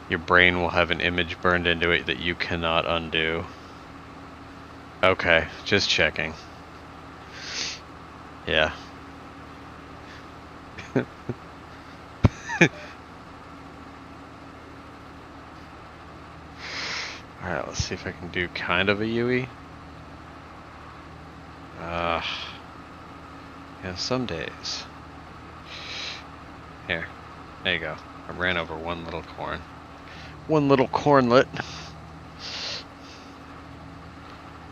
Your brain will have an image burned into it that you cannot undo. Okay, just checking. Yeah. Alright, let's see if I can do kind of a Yui. Yeah, some days. Here. There you go. I ran over one little corn. One little cornlet.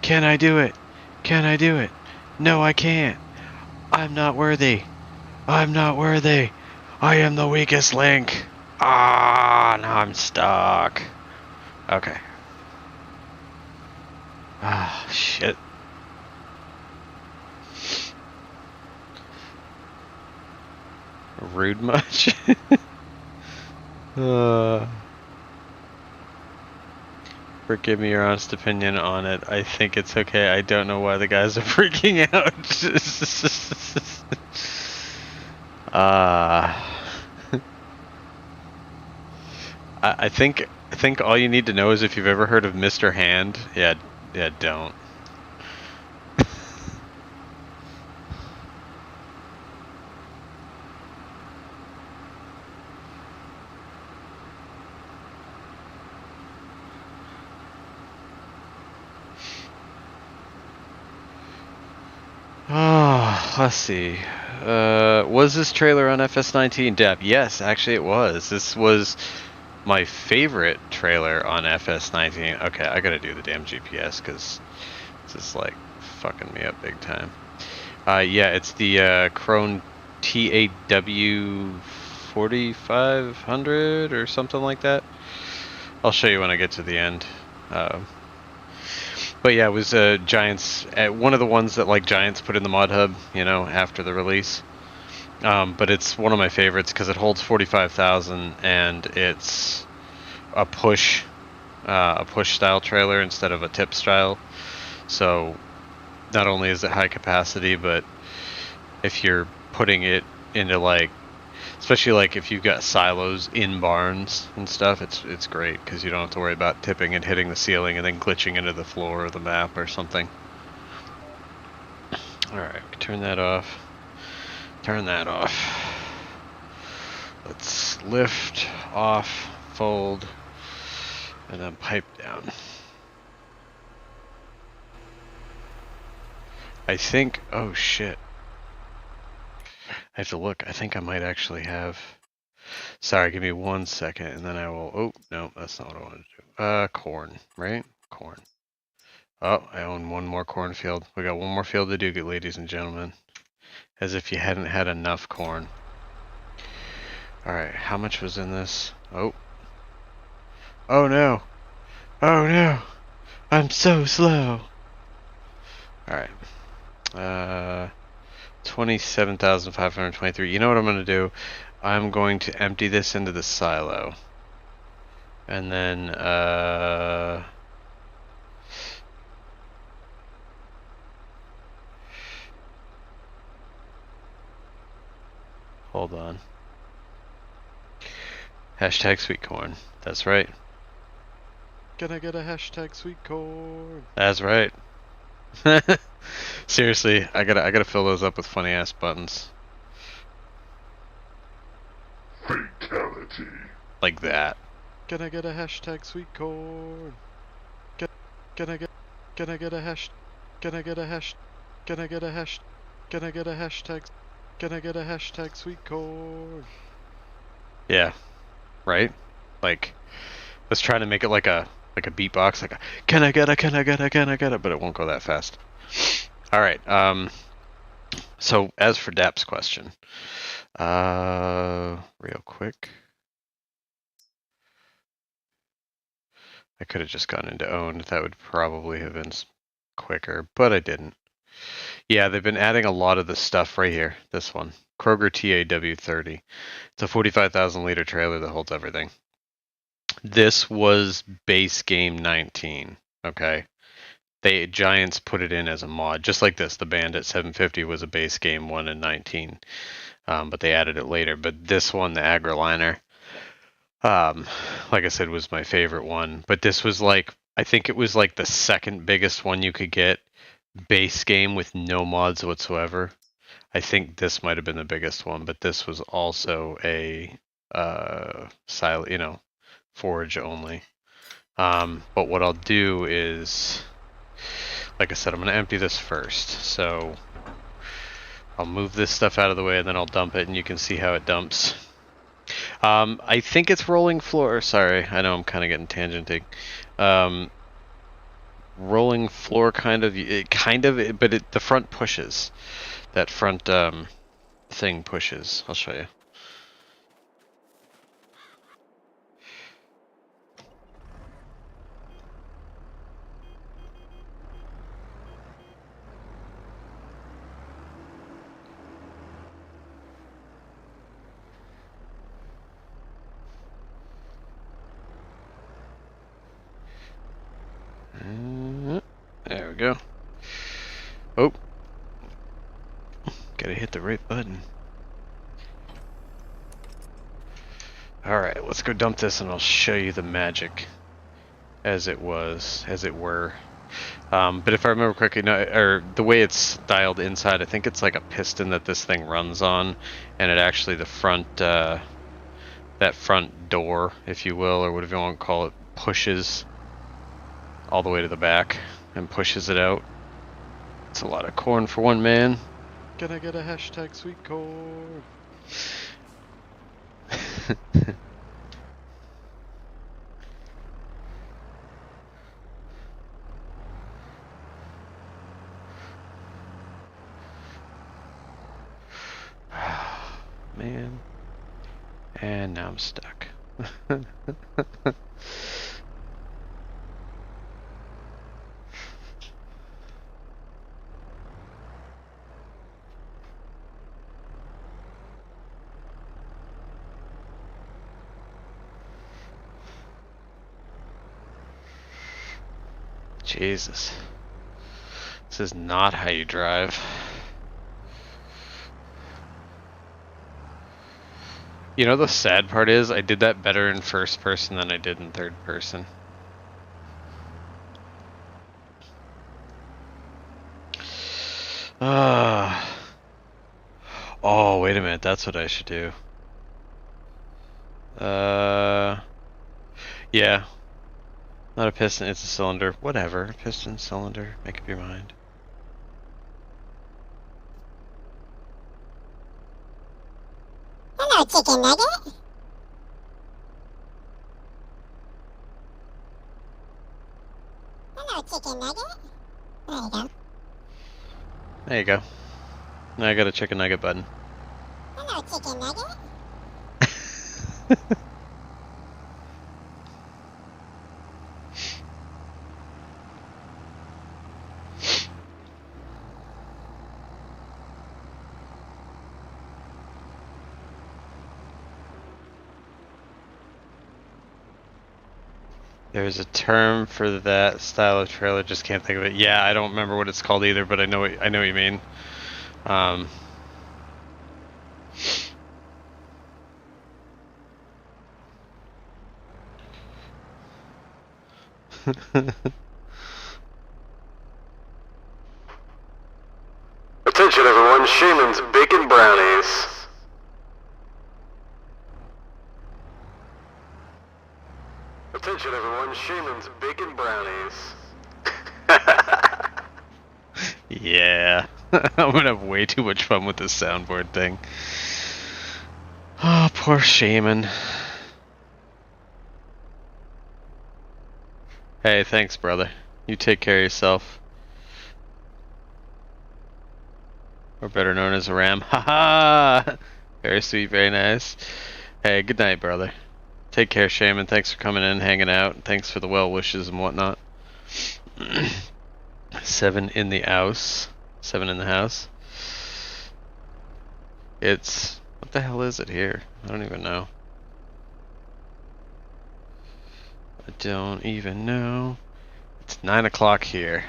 Can I do it? Can I do it? No, I can't. I'm not worthy. I'm not worthy. I am the weakest link. Ah, now I'm stuck. Okay. Ah, shit. Rude much? Rick, give me your honest opinion on it. I think it's okay. I don't know why the guys are freaking out. I think all you need to know is if you've ever heard of Mr. Hand. Yeah, don't. Oh, let's see. Was this trailer on FS19 Dep? Yes, actually it was. This was my favorite trailer on FS19. Okay, I gotta do the damn GPS because this is like fucking me up big time. Yeah, it's the Krone TAW 4500 or something like that. I'll show you when I get to the end. But yeah, it was Giants, one of the ones that like Giants put in the mod hub, you know, after the release. But it's one of my favorites because it holds 45,000 and it's a push style trailer instead of a tip style. So not only is it high capacity, but if you're putting it into like, especially like if you've got silos in barns and stuff, it's great because you don't have to worry about tipping and hitting the ceiling and then glitching into the floor of the map or something. Alright, turn that off. Turn that off. Let's lift, off, fold, and then pipe down. I think, oh shit. I have to look. I think I might actually have. Sorry, give me 1 second and then I will. Oh, no, that's not what I want to do. Corn, right? Corn. Oh, I own one more cornfield. We got one more field to do, ladies and gentlemen. As if you hadn't had enough corn. Alright, how much was in this? Oh. Oh no. Oh no. I'm so slow. Alright. 27,523. You know what I'm going to do? I'm going to empty this into the silo. And then, hold on. Hashtag sweet corn. That's right. Can I get a hashtag sweet corn? That's right. Seriously, I gotta fill those up with funny ass buttons. Fatality. Like that. Can I get a hashtag sweet corn? Can I get a hash? Can I get a hash? Can I get a hash? Can I get a hashtag? Can I get a hashtag sweet corn? Yeah, right? Like, let's try to make it like a beatbox, like a can I get a, but it won't go that fast. Alright, so as for Dap's question, real quick. I could have just gone into owned. That would probably have been quicker, but I didn't. Yeah, they've been adding a lot of the stuff right here. This one, Kroger TAW30. It's a 45,000 liter trailer that holds everything. This was base game 19. Okay, Giants put it in as a mod, just like this. The Bandit 750 was a base game 1 in 19, but they added it later. But this one, the Agriliner, like I said, was my favorite one. But this was like, I think it was like the second biggest one you could get, base game with no mods whatsoever. I think this might have been the biggest one, but this was also a forage only. But what I'll do is, like I said, I'm going to empty this first. So I'll move this stuff out of the way and then I'll dump it and you can see how it dumps. I think it's rolling floor. Sorry, I know I'm kind of getting tangenting. Rolling floor kind of, but the front pushes. That front thing pushes. I'll show you. we go. Oh. Gotta hit the right button. Alright, let's go dump this and I'll show you the magic as it were. But if I remember correctly, no, or the way it's dialed inside, I think it's like a piston that this thing runs on, and it actually, the front, that front door, if you will, or whatever you want to call it, pushes all the way to the back and pushes it out. It's a lot of corn for one man. Can I get a hashtag sweet corn? Man. And now I'm stuck. Jesus. This is not how you drive. You know, the sad part is I did that better in first person than I did in third person. Oh, wait a minute. That's what I should do. Yeah. Not a piston, it's a cylinder. Whatever. Piston, cylinder. Make up your mind. Hello, chicken nugget. Hello, chicken nugget. There you go. There you go. Now I got a chicken nugget button. Hello, chicken nugget. There's a term for that style of trailer, just can't think of it. Yeah, I don't remember what it's called either, but I know what you mean. Attention everyone, Shaman's Bacon Brownies. Attention everyone, Shaman's Bacon Brownies. Yeah. I'm gonna have way too much fun with this soundboard thing. Oh, poor Shaman. Hey, thanks, brother. You take care of yourself. Or better known as a ram. Haha! Very sweet, very nice. Hey, good night, brother. Take care, Shaman. Thanks for coming in, hanging out. Thanks for the well wishes and whatnot. 7 in the house. 7 in the house. It's... what the hell is it here? I don't even know. I don't even know. It's 9 o'clock here.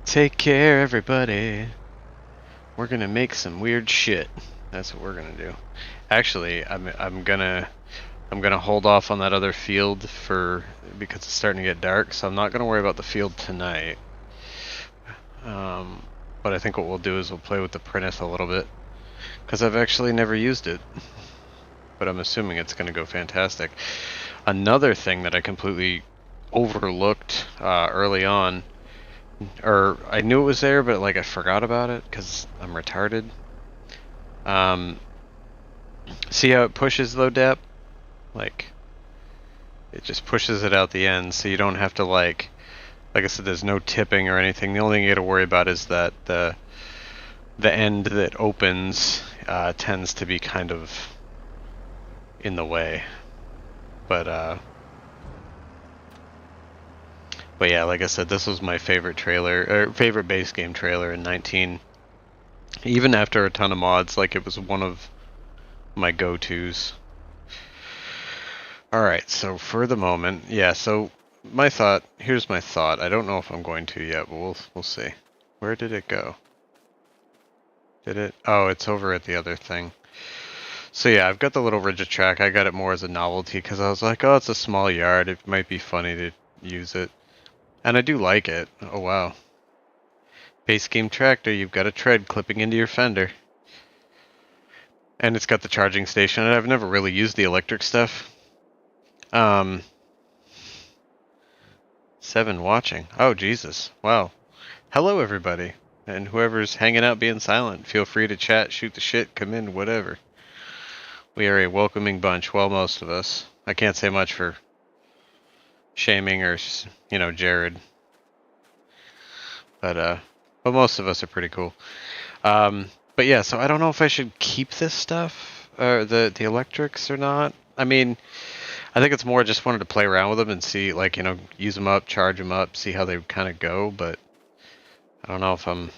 Take care, everybody. We're gonna make some weird shit. That's what we're gonna do. Actually, I'm gonna hold off on that other field because it's starting to get dark. So I'm not gonna worry about the field tonight. But I think what we'll do is we'll play with the Prinith a little bit, because I've actually never used it. But I'm assuming it's gonna go fantastic. Another thing that I completely overlooked early on. Or I knew it was there, but like I forgot about it because I'm retarded. See how it pushes though, Dap? Like it just pushes it out the end, so you don't have to like I said, there's no tipping or anything. The only thing you got to worry about is that the end that opens tends to be kind of in the way. But yeah, like I said, this was my favorite trailer, or favorite base game trailer in 19. Even after a ton of mods, like it was one of my go-tos. Alright, so for the moment, yeah, so here's my thought. I don't know if I'm going to yet, but we'll see. Where did it go? Did it? Oh, it's over at the other thing. So yeah, I've got the little rigid track. I got it more as a novelty because I was like, oh, it's a small yard. It might be funny to use it. And I do like it. Oh, wow. Base game tractor, you've got a tread clipping into your fender. And it's got the charging station. And I've never really used the electric stuff. 7 watching. Oh, Jesus. Wow. Hello, everybody. And whoever's hanging out being silent, feel free to chat, shoot the shit, come in, whatever. We are a welcoming bunch. Well, most of us. I can't say much for shaming or, Jared. But most of us are pretty cool. But yeah, so I don't know if I should keep this stuff, or the electrics or not. I mean, I think it's more just wanted to play around with them and see, like, use them up, charge them up, see how they kind of go, but I don't know if I'm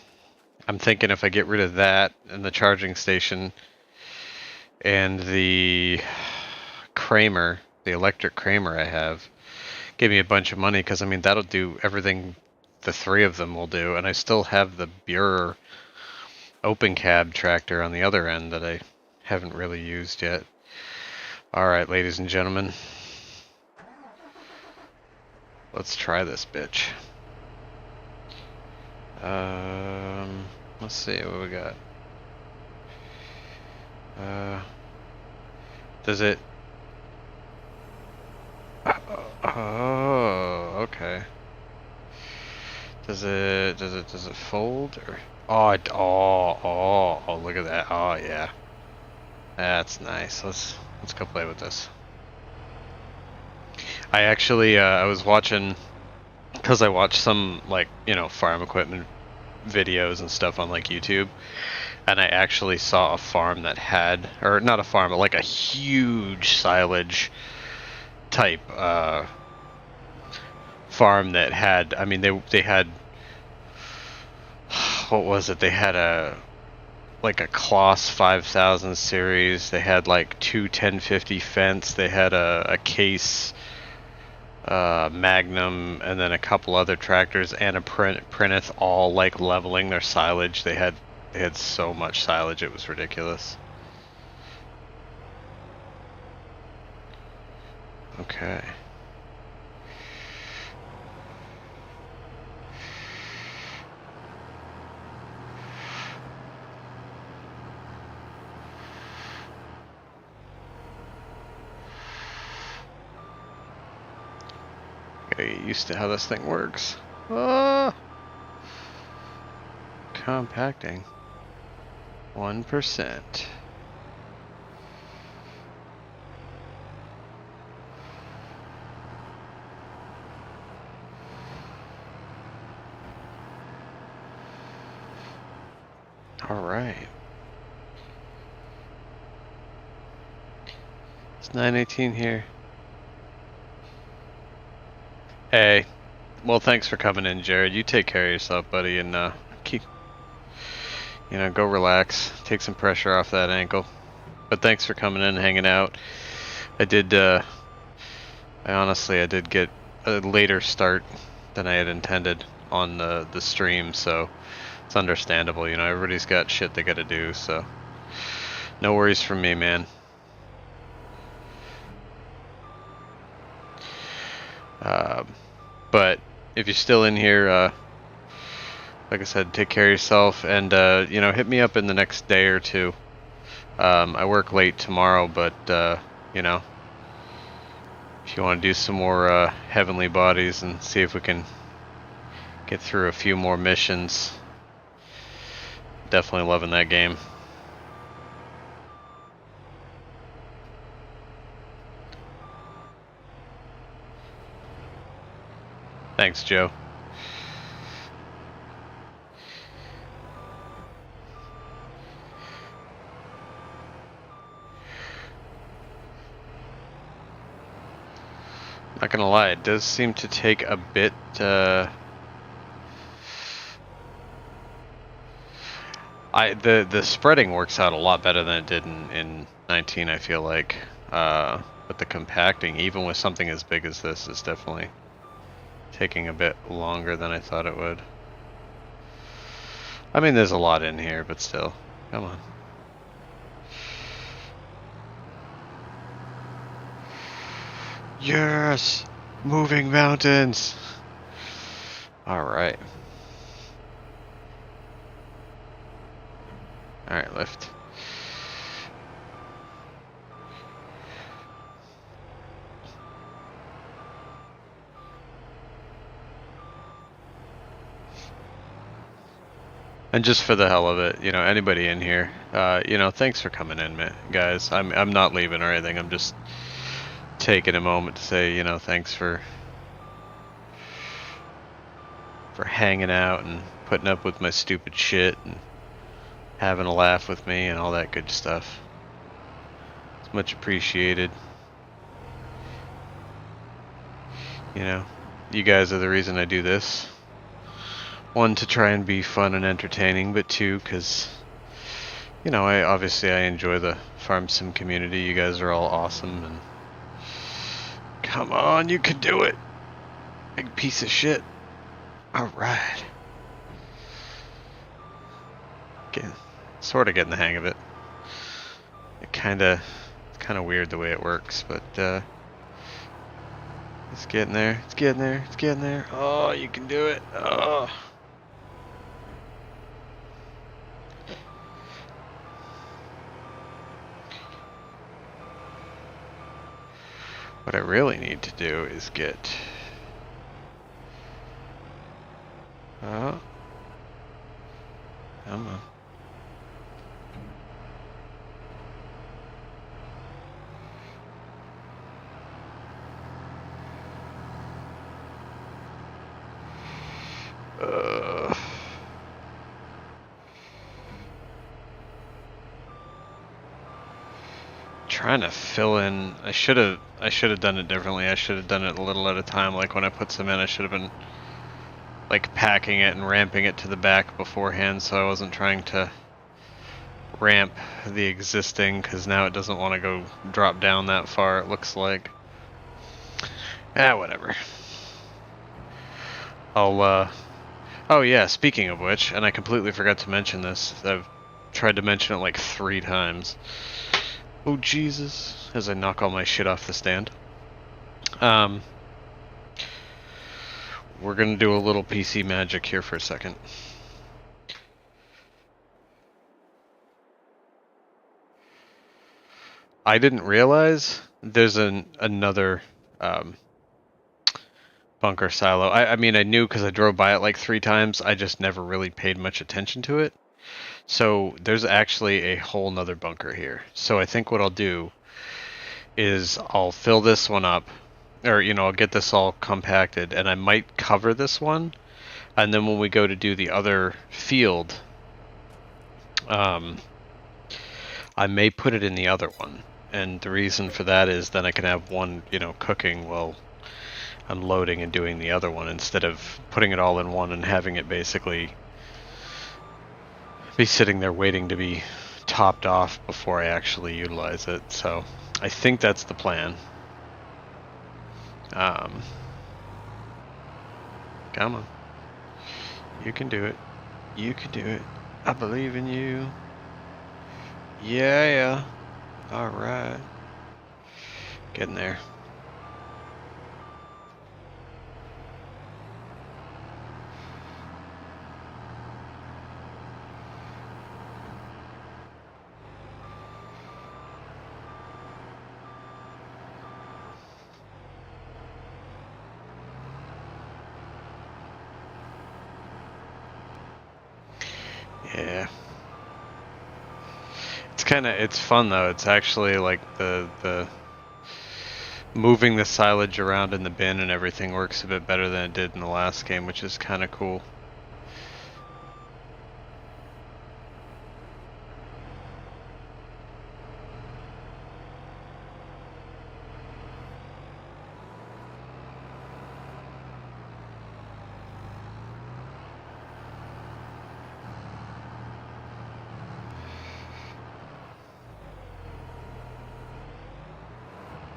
thinking if I get rid of that and the charging station and the Kramer, the electric Kramer I have, give me a bunch of money, because I mean that'll do everything the 3 of them will do, and I still have the Burer open cab tractor on the other end that I haven't really used yet. Alright, ladies and gentlemen, let's try this bitch. Let's see what we got. Does it... Oh, okay. Does it fold or... Oh, look at that. Oh, yeah. That's nice. Let's go play with this. I actually, I was watching, because I watched some, like, farm equipment videos and stuff on, like, YouTube, and I actually saw a farm that had, or not a farm, but like a huge silage type, farm that had, I mean, they had, what was it? They had a Kloss 5000 series. They had like 2 1050 fence. They had a Case Magnum, and then a couple other tractors and a Printith, all like leveling their silage. They had so much silage, it was ridiculous. Okay. Gotta get used to how this thing works. Compacting. 1%. Alright. It's 9:18 here. Hey. Well, thanks for coming in, Jared. You take care of yourself, buddy, and go relax. Take some pressure off that ankle. But thanks for coming in and hanging out. I did get a later start than I had intended on the stream, so it's understandable. Everybody's got shit they gotta do, so no worries from me, man. But if you're still in here, like I said, take care of yourself, and hit me up in the next day or two. I work late tomorrow, but if you want to do some more Heavenly Bodies and see if we can get through a few more missions, definitely loving that game. Thanks, Joe. Not gonna lie, it does seem to take a bit, the spreading works out a lot better than it did in 19, I feel like. But the compacting, even with something as big as this, is definitely taking a bit longer than I thought it would. I mean, there's a lot in here, but still. Come on. Yes! Moving mountains! Alright. Alright, lift. And just for the hell of it, you know, anybody in here, you know, thanks for coming in, guys. I'm not leaving or anything. I'm just taking a moment to say, you know, thanks for hanging out and putting up with my stupid shit and having a laugh with me and all that good stuff. It's much appreciated. You know, you guys are the reason I do this. One, to try and be fun and entertaining, but two, because, you know, I enjoy the farm sim community. You guys are all awesome, and come on, you can do it, big piece of shit. All right, sort of getting the hang of it. It's kind of weird the way it works, but it's getting there. It's getting there. It's getting there. Oh, you can do it. Oh. What I really need to do is get... Oh. Come on. Trying to fill in. I should have done it differently. I should have done it a little at a time. Like when I put some in, I should have been like packing it and ramping it to the back beforehand, so I wasn't trying to ramp the existing, because now it doesn't want to go drop down that far, it looks like. Whatever. I'll oh yeah, speaking of which, and I completely forgot to mention this, I've tried to mention it like 3 times. Oh Jesus, as I knock all my shit off the stand. We're gonna do a little PC magic here for a second. I didn't realize there's another bunker silo. I mean, I knew because I drove by it like 3 times. I just never really paid much attention to it. So there's actually a whole nother bunker here. So I think what I'll do is I'll fill this one up, or, you know, I'll get this all compacted, and I might cover this one, and then when we go to do the other field, I may put it in the other one. And the reason for that is then I can have one, you know, cooking while I'm loading and doing the other one, instead of putting it all in one and having it basically be sitting there waiting to be topped off before I actually utilize it. So I think that's the plan. Come on. You can do it. You can do it. I believe in you. Yeah. Alright. Getting there. Yeah. It's fun though. It's actually like the moving the silage around in the bin and everything works a bit better than it did in the last game, which is kind of cool.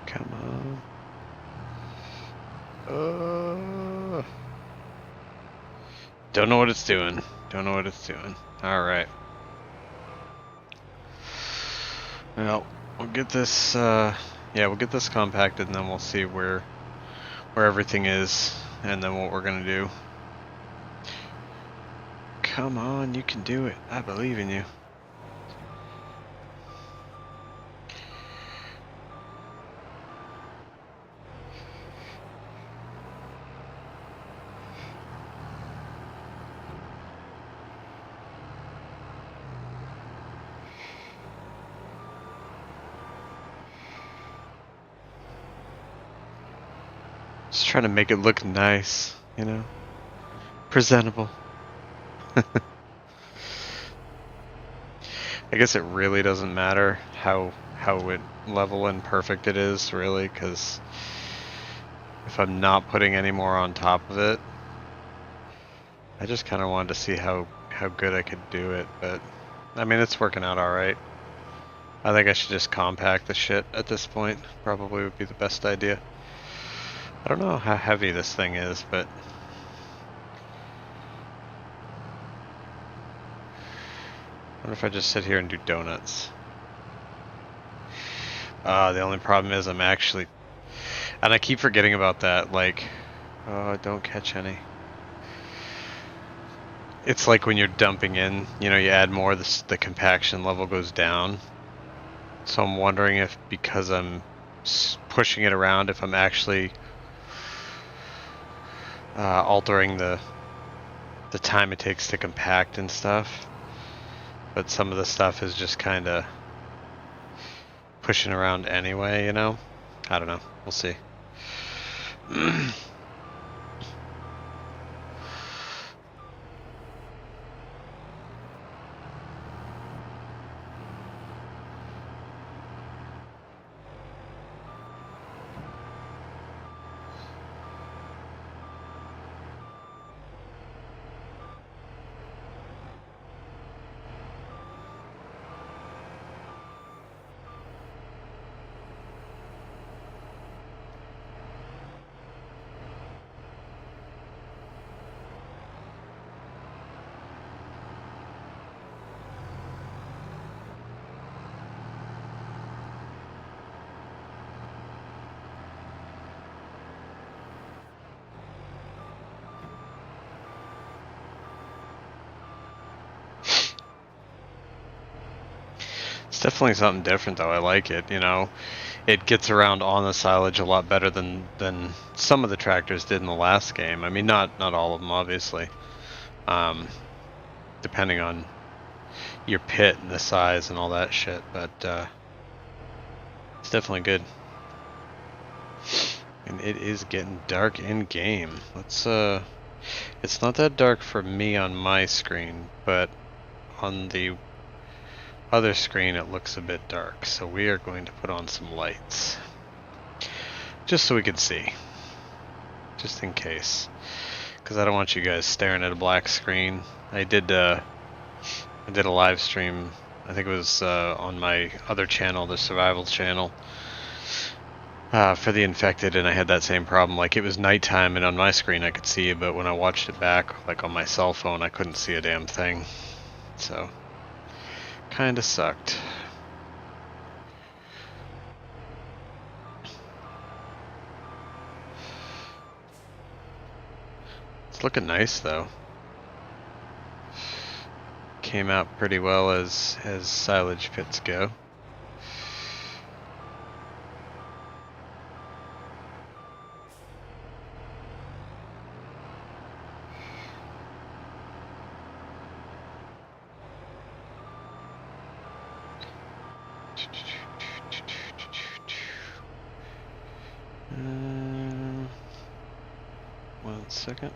Come Don't know what it's doing. Don't know what it's doing. Alright. Well, we'll get this, yeah, we'll get this compacted and then we'll see where everything is and then what we're gonna do. Come on, you can do it. I believe in you. Just trying to make it look nice, you know? Presentable. I guess it really doesn't matter how it level and perfect it is, really, because if I'm not putting any more on top of it, I just kind of wanted to see how good I could do it, but I mean, it's working out alright. I think I should just compact the shit at this point. Probably would be the best idea. I don't know how heavy this thing is, but I wonder if I just sit here and do donuts. The only problem is I'm actually, and I keep forgetting about that, like, oh, don't catch any. It's like when you're dumping in, you know, you add more, the compaction level goes down. So I'm wondering if, because I'm pushing it around, if I'm actually altering the time it takes to compact and stuff. But some of the stuff is just kind of pushing around anyway, you know? I don't know. We'll see. It's definitely something different, though. I like it, you know. It gets around on the silage a lot better than some of the tractors did in the last game. I mean, not all of them, obviously. Depending on your pit and the size and all that shit, but it's definitely good. And it is getting dark in game. Let's it's not that dark for me on my screen, but on the other screen it looks a bit dark, so we are going to put on some lights just so we can see, just in case, because I don't want you guys staring at a black screen. I did a live stream, I think it was on my other channel, the survival channel, for the infected, and I had that same problem. Like, it was nighttime and on my screen I could see it, but when I watched it back, like on my cell phone, I couldn't see a damn thing. So kinda sucked. It's looking nice though. Came out pretty well as silage pits go. One second.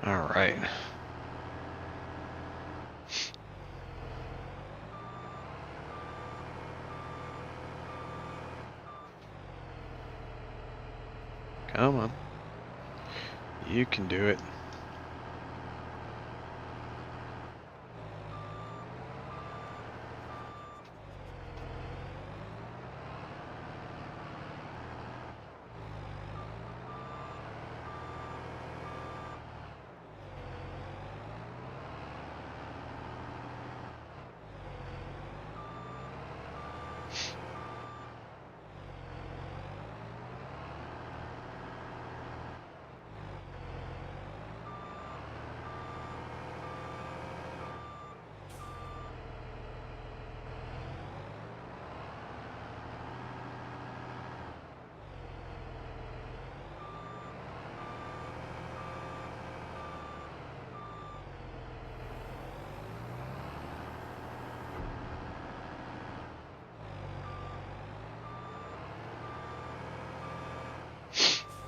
All right. Come on. You can do it.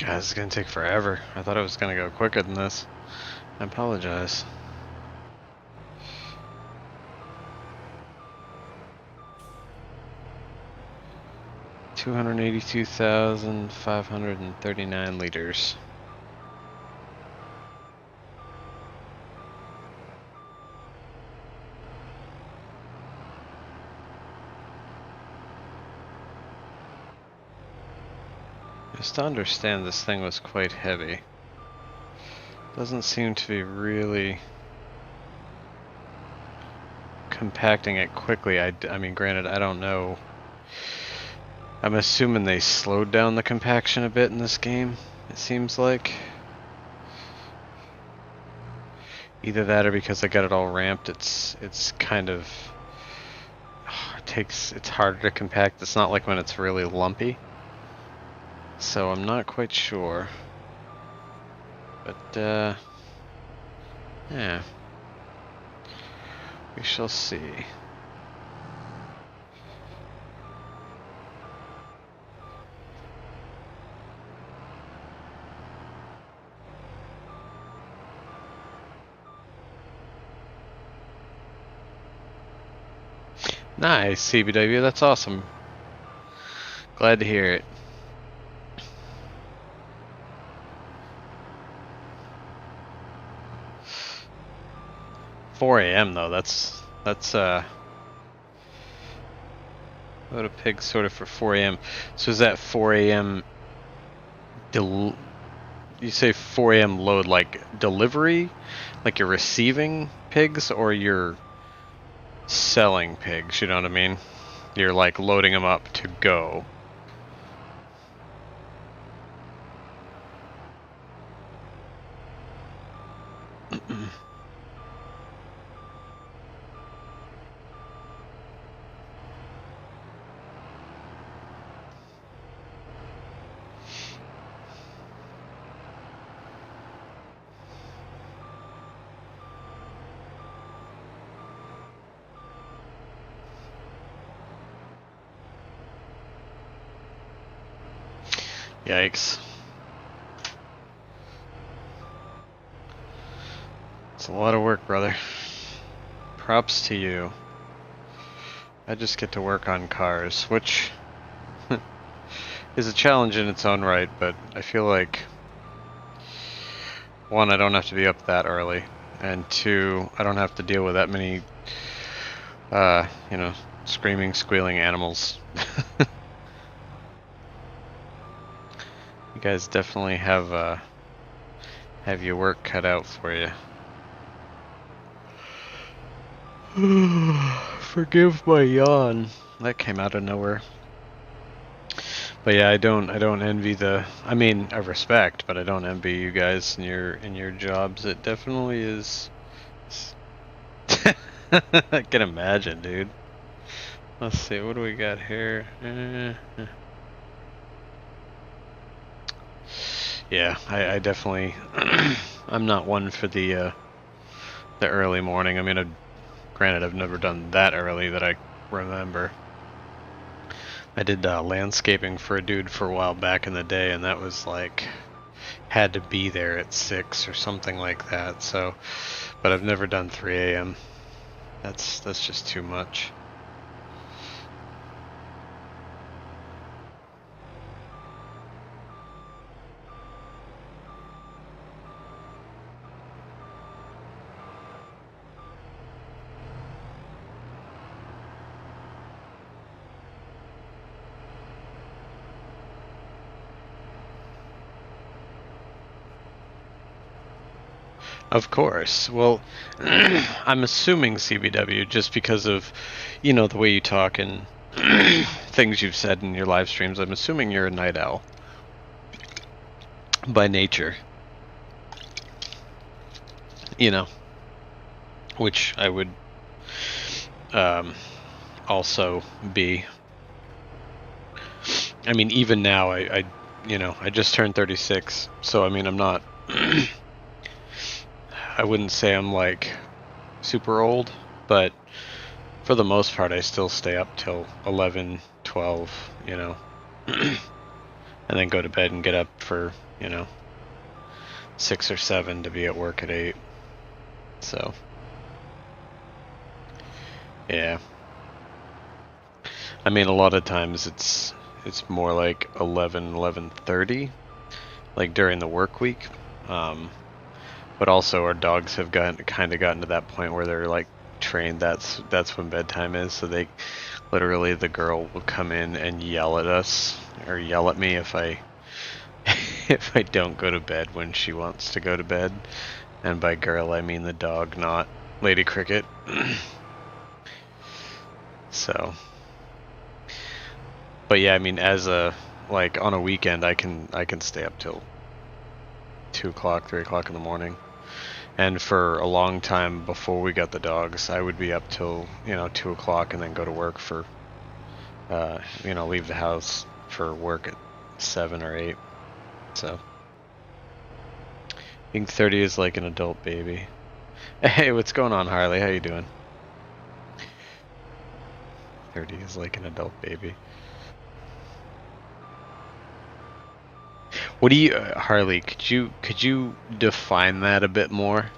God, this is gonna take forever. I thought it was gonna go quicker than this. I apologize. $282,539 liters. Just to understand, this thing was quite heavy. Doesn't seem to be really compacting it quickly. I mean, granted, I don't know. I'm assuming they slowed down the compaction a bit in this game, it seems like. Either that or because I got it all ramped, it's kind of... it's harder to compact. It's not like when it's really lumpy. So I'm not quite sure. But, yeah. We shall see. Nice, CBW, that's awesome. Glad to hear it. $4 a.m. though, that's what a pig sort of for 4 a.m. So is that 4 a.m. You say 4 a.m. load like delivery? Like you're receiving pigs or you're selling pigs, you know what I mean? You're like loading them up to go. Yikes. It's a lot of work, brother. Props to you. I just get to work on cars, which is a challenge in its own right, but I feel like, one, I don't have to be up that early, and two, I don't have to deal with that many, you know, screaming, squealing animals. You guys definitely have your work cut out for you. Forgive my yawn. That came out of nowhere. But yeah, I don't envy the. I mean, I respect, but I don't envy you guys in your jobs. It definitely is. I can imagine, dude. Let's see, what do we got here? Yeah, I definitely. I'm not one for the early morning. I mean, granted, I've never done that early that I remember. I did landscaping for a dude for a while back in the day, and that was like had to be there at 6 or something like that. So, but I've never done 3 a.m. That's just too much. Of course. Well, I'm assuming CBW just because of, you know, the way you talk and things you've said in your live streams. I'm assuming you're a night owl by nature. You know, which I would also be. I mean, even now, I you know, I just turned 36, so I mean, I'm not. I wouldn't say I'm like super old, but for the most part I still stay up till 11, 12, you know. and then go to bed and get up for 6 or 7 to be at work at 8. So yeah, I mean a lot of times it's more like 11:30, like during the work week. But also our dogs have gotten to that point where they're like trained that's when bedtime is, so they literally, the girl will come in and yell at us or yell at me if I if I don't go to bed when she wants to go to bed. And by girl I mean the dog, not Lady Cricket. So, but yeah, I mean, as a on a weekend I can stay up till 2 o'clock, 3 o'clock in the morning. And for a long time before we got the dogs, I would be up till 2 o'clock and then go to work for leave the house for work at 7 or 8. So I think 30 is like an adult baby. Hey, what's going on, Harley? How you doing? 30 is like an adult baby. What do you, Harley? Could you define that a bit more?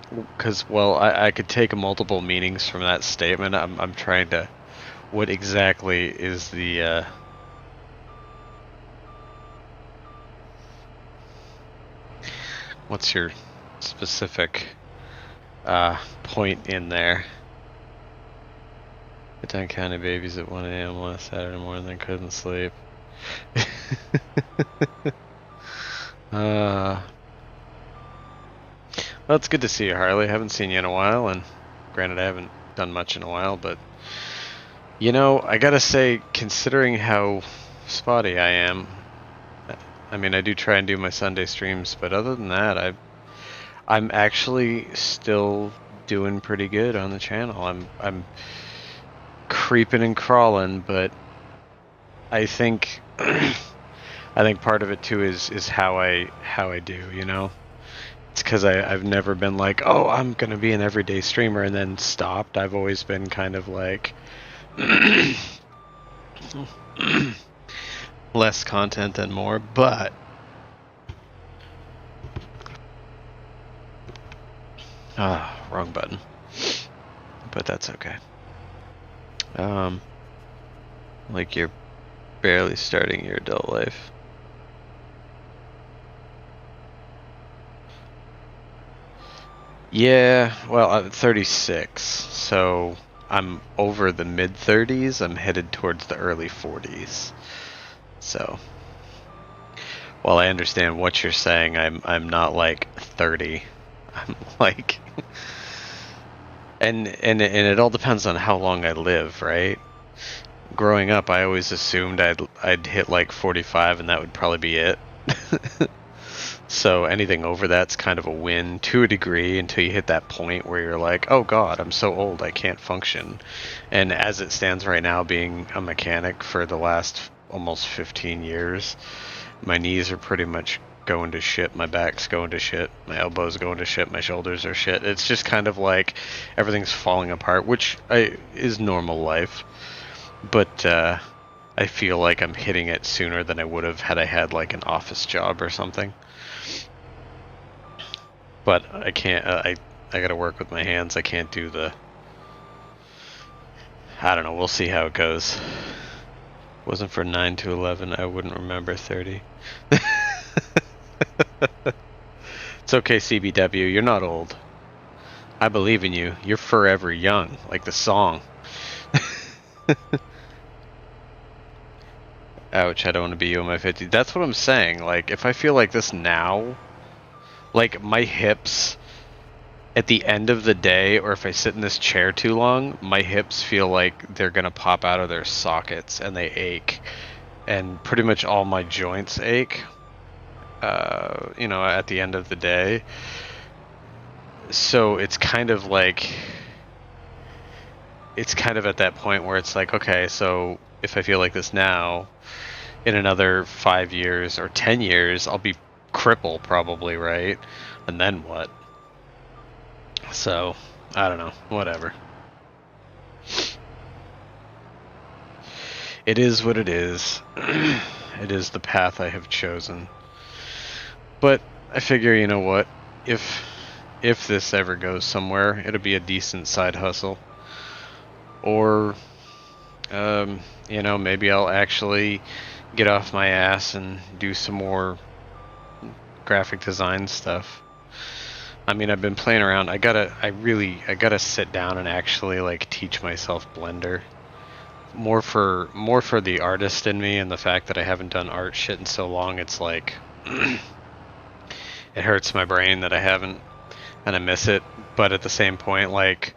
Because I could take multiple meanings from that statement. I'm trying to. What exactly is the? What's your specific point in there? The time counting babies at 1 a.m. last Saturday morning, then couldn't sleep. Well, it's good to see you, Harley. I haven't seen you in a while, and granted, I haven't done much in a while, but I gotta say, considering how spotty I am, I mean, I do try and do my Sunday streams, but other than that, I'm actually still doing pretty good on the channel. I'm creeping and crawling, but I think part of it too is how I do. It's because I've never been like, oh, I'm gonna be an everyday streamer and then stopped. I've always been kind of like less content and more, but wrong button. But that's okay. Like you're barely starting your adult life. Yeah, well, I'm 36, so I'm over the mid-30s. I'm headed towards the early 40s. So, while I understand what you're saying, I'm not like 30. I'm like, and it all depends on how long I live, right? Growing up, I always assumed I'd hit like 45 and that would probably be it. So anything over that's kind of a win to a degree until you hit that point where you're like, oh god, I'm so old, I can't function. And as it stands right now, being a mechanic for the last almost 15 years, my knees are pretty much going to shit, my back's going to shit, my elbows going to shit, my shoulders are shit. It's just kind of like everything's falling apart, which is normal life. But I feel like I'm hitting it sooner than I would have had I had like an office job or something. But I can't, I gotta work with my hands. I can't do I don't know, we'll see how it goes. Wasn't for 9 to 11, I wouldn't remember 30. It's okay, CBW, you're not old. I believe in you. You're forever young, like the song. Ouch, I don't want to be you in my 50s. That's what I'm saying. Like, if I feel like this now, like my hips at the end of the day, or if I sit in this chair too long, my hips feel like they're gonna pop out of their sockets and they ache. And pretty much all my joints ache, at the end of the day. So it's kind of like, it's kind of at that point where it's like, okay, so if I feel like this now, in another 5 years or 10 years, I'll be crippled probably, right? And then what? So, I don't know, whatever. It is what it is. It is the path I have chosen. But I figure, you know what? If this ever goes somewhere, it'll be a decent side hustle. Or, you know, maybe I'll actually get off my ass and do some more graphic design stuff. I mean, I've been playing around. I gotta sit down and actually like teach myself Blender. More for the artist in me and the fact that I haven't done art shit in so long. It's like it hurts my brain that I haven't, and I miss it. But at the same point, like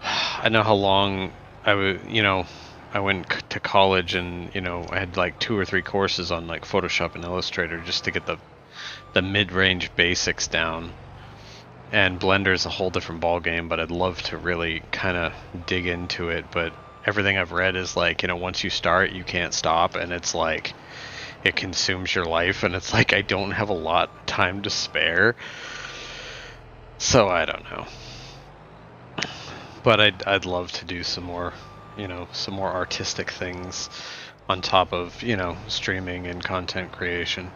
I know how long I would, you know, I went to college and you know I had like 2 or 3 courses on like Photoshop and Illustrator just to get the mid-range basics down. And Blender's a whole different ballgame, but I'd love to really kind of dig into it. But everything I've read is like, you know, once you start, you can't stop, and it's like it consumes your life, and it's like I don't have a lot of time to spare. So I don't know. But I'd love to do some more, you know, some more artistic things on top of, you know, streaming and content creation.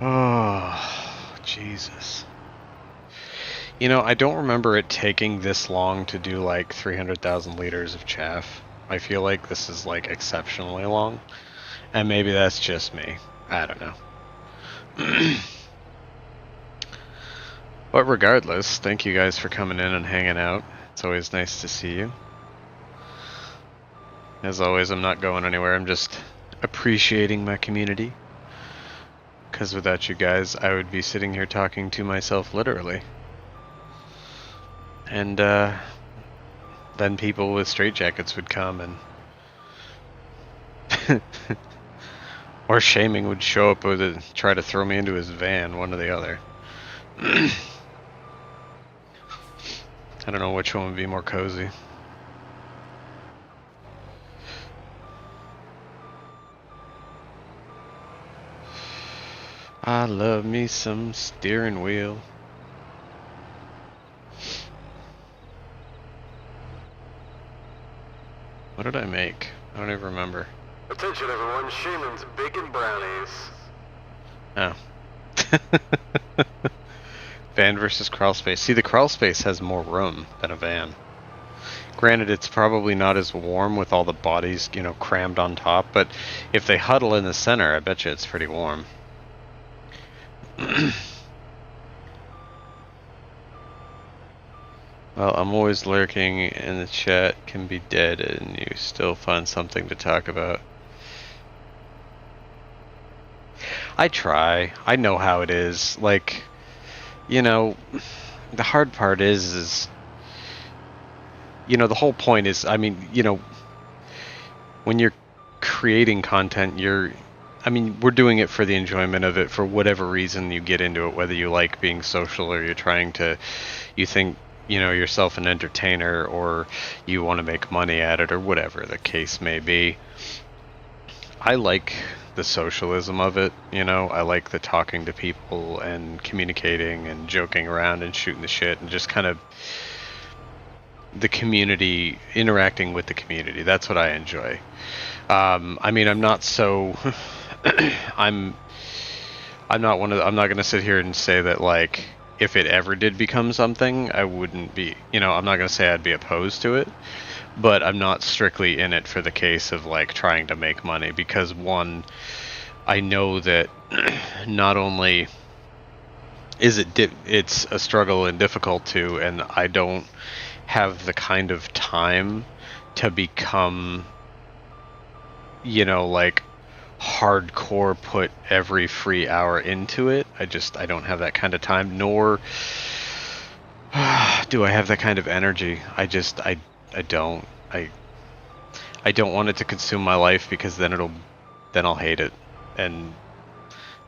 Oh, Jesus. You know, I don't remember it taking this long to do like 300,000 liters of chaff. I feel like this is like exceptionally long. And maybe that's just me. I don't know. But regardless, thank you guys for coming in and hanging out. It's always nice to see you. As always, I'm not going anywhere. I'm just appreciating my community. Because without you guys, I would be sitting here talking to myself literally. And then people with straitjackets would come and... or Shaming would show up with try to throw me into his van, one or the other. I don't know which one would be more cozy. I love me some steering wheel. What did I make? I don't even remember. Attention everyone, Shaman's Bacon Brownies. Oh. Van versus crawl space. See, the crawl space has more room than a van. Granted, it's probably not as warm with all the bodies, you know, crammed on top, but if they huddle in the center, I bet you it's pretty warm. Well, I'm always lurking and the chat can be dead and you still find something to talk about. I try. I know how it is. Like, you know, the hard part is, you know, the whole point is, I mean, you know, when you're creating content, I mean, we're doing it for the enjoyment of it for whatever reason you get into it, whether you like being social or you think, you know, yourself an entertainer or you want to make money at it or whatever the case may be. I like the socialism of it, you know, I like the talking to people and communicating and joking around and shooting the shit and just kind of the community, interacting with the community. That's what I enjoy. I mean, I'm not so... I'm not gonna sit here and say that, like, if it ever did become something, I wouldn't be, you know, I'm not gonna say I'd be opposed to it, but I'm not strictly in it for the case of, like, trying to make money, because one, I know that not only is it's a struggle and difficult to, and I don't have the kind of time to become, you know, like, hardcore put every free hour into it. I don't have that kind of time, nor do I have that kind of energy. I don't. I don't want it to consume my life, because then I'll hate it, and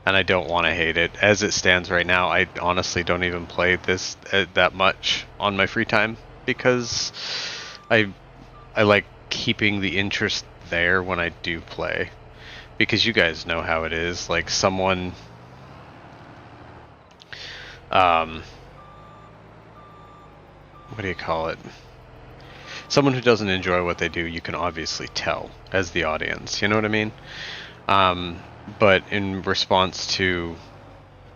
I don't want to hate it. As it stands right now, I honestly don't even play this that much on my free time, because I like keeping the interest there when I do play. Because you guys know how it is, like what do you call it? Someone who doesn't enjoy what they do, you can obviously tell as the audience. You know what I mean? But in response to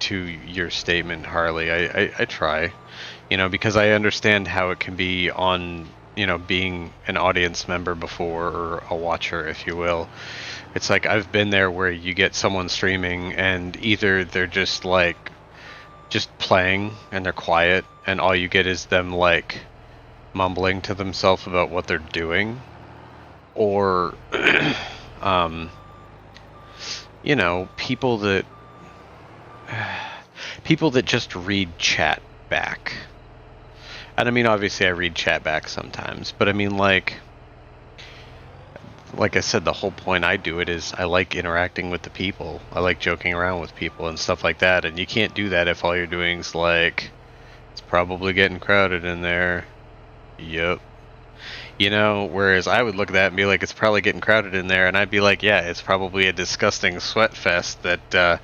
your statement, Harley, I try, because I understand how it can be on, being an audience member before, or a watcher, if you will. It's like I've been there where you get someone streaming and either they're just playing and they're quiet and all you get is them like mumbling to themselves about what they're doing, or people that just read chat back. And I mean, obviously I read chat back sometimes, but I mean, like I said, the whole point I do it is I like interacting with the people. I like joking around with people and stuff like that, and you can't do that if all you're doing is like, it's probably getting crowded in there. Yep. Whereas I would look at that and be like, it's probably getting crowded in there, and I'd be like, yeah, it's probably a disgusting sweat fest that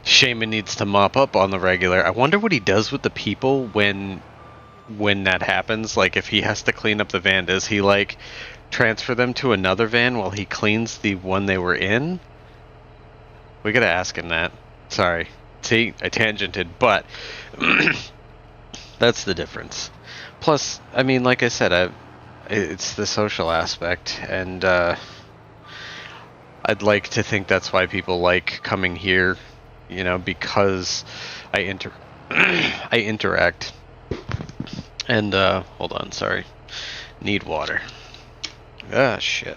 Shaman needs to mop up on the regular. I wonder what he does with the people when that happens. Like, if he has to clean up the van, does he like transfer them to another van while he cleans the one they were in? We gotta ask him that. Sorry. See, I tangented, but that's the difference. Plus, I mean, like I said, it's the social aspect, and I'd like to think that's why people like coming here, because I I interact. And hold on, sorry. Need water. Ah, shit.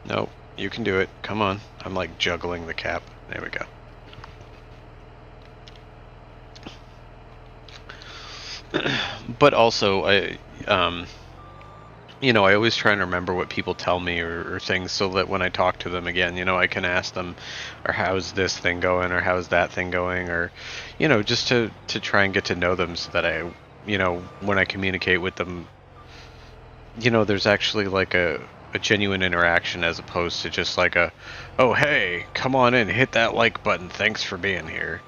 Nope, you can do it. Come on. I'm like juggling the cap. There we go. But also, I always try and remember what people tell me or things, so that when I talk to them again, I can ask them, or how's this thing going, or how's that thing going, or, just to try and get to know them, so that I, when I communicate with them, there's actually like a genuine interaction, as opposed to just like oh, hey, come on in, hit that like button, thanks for being here.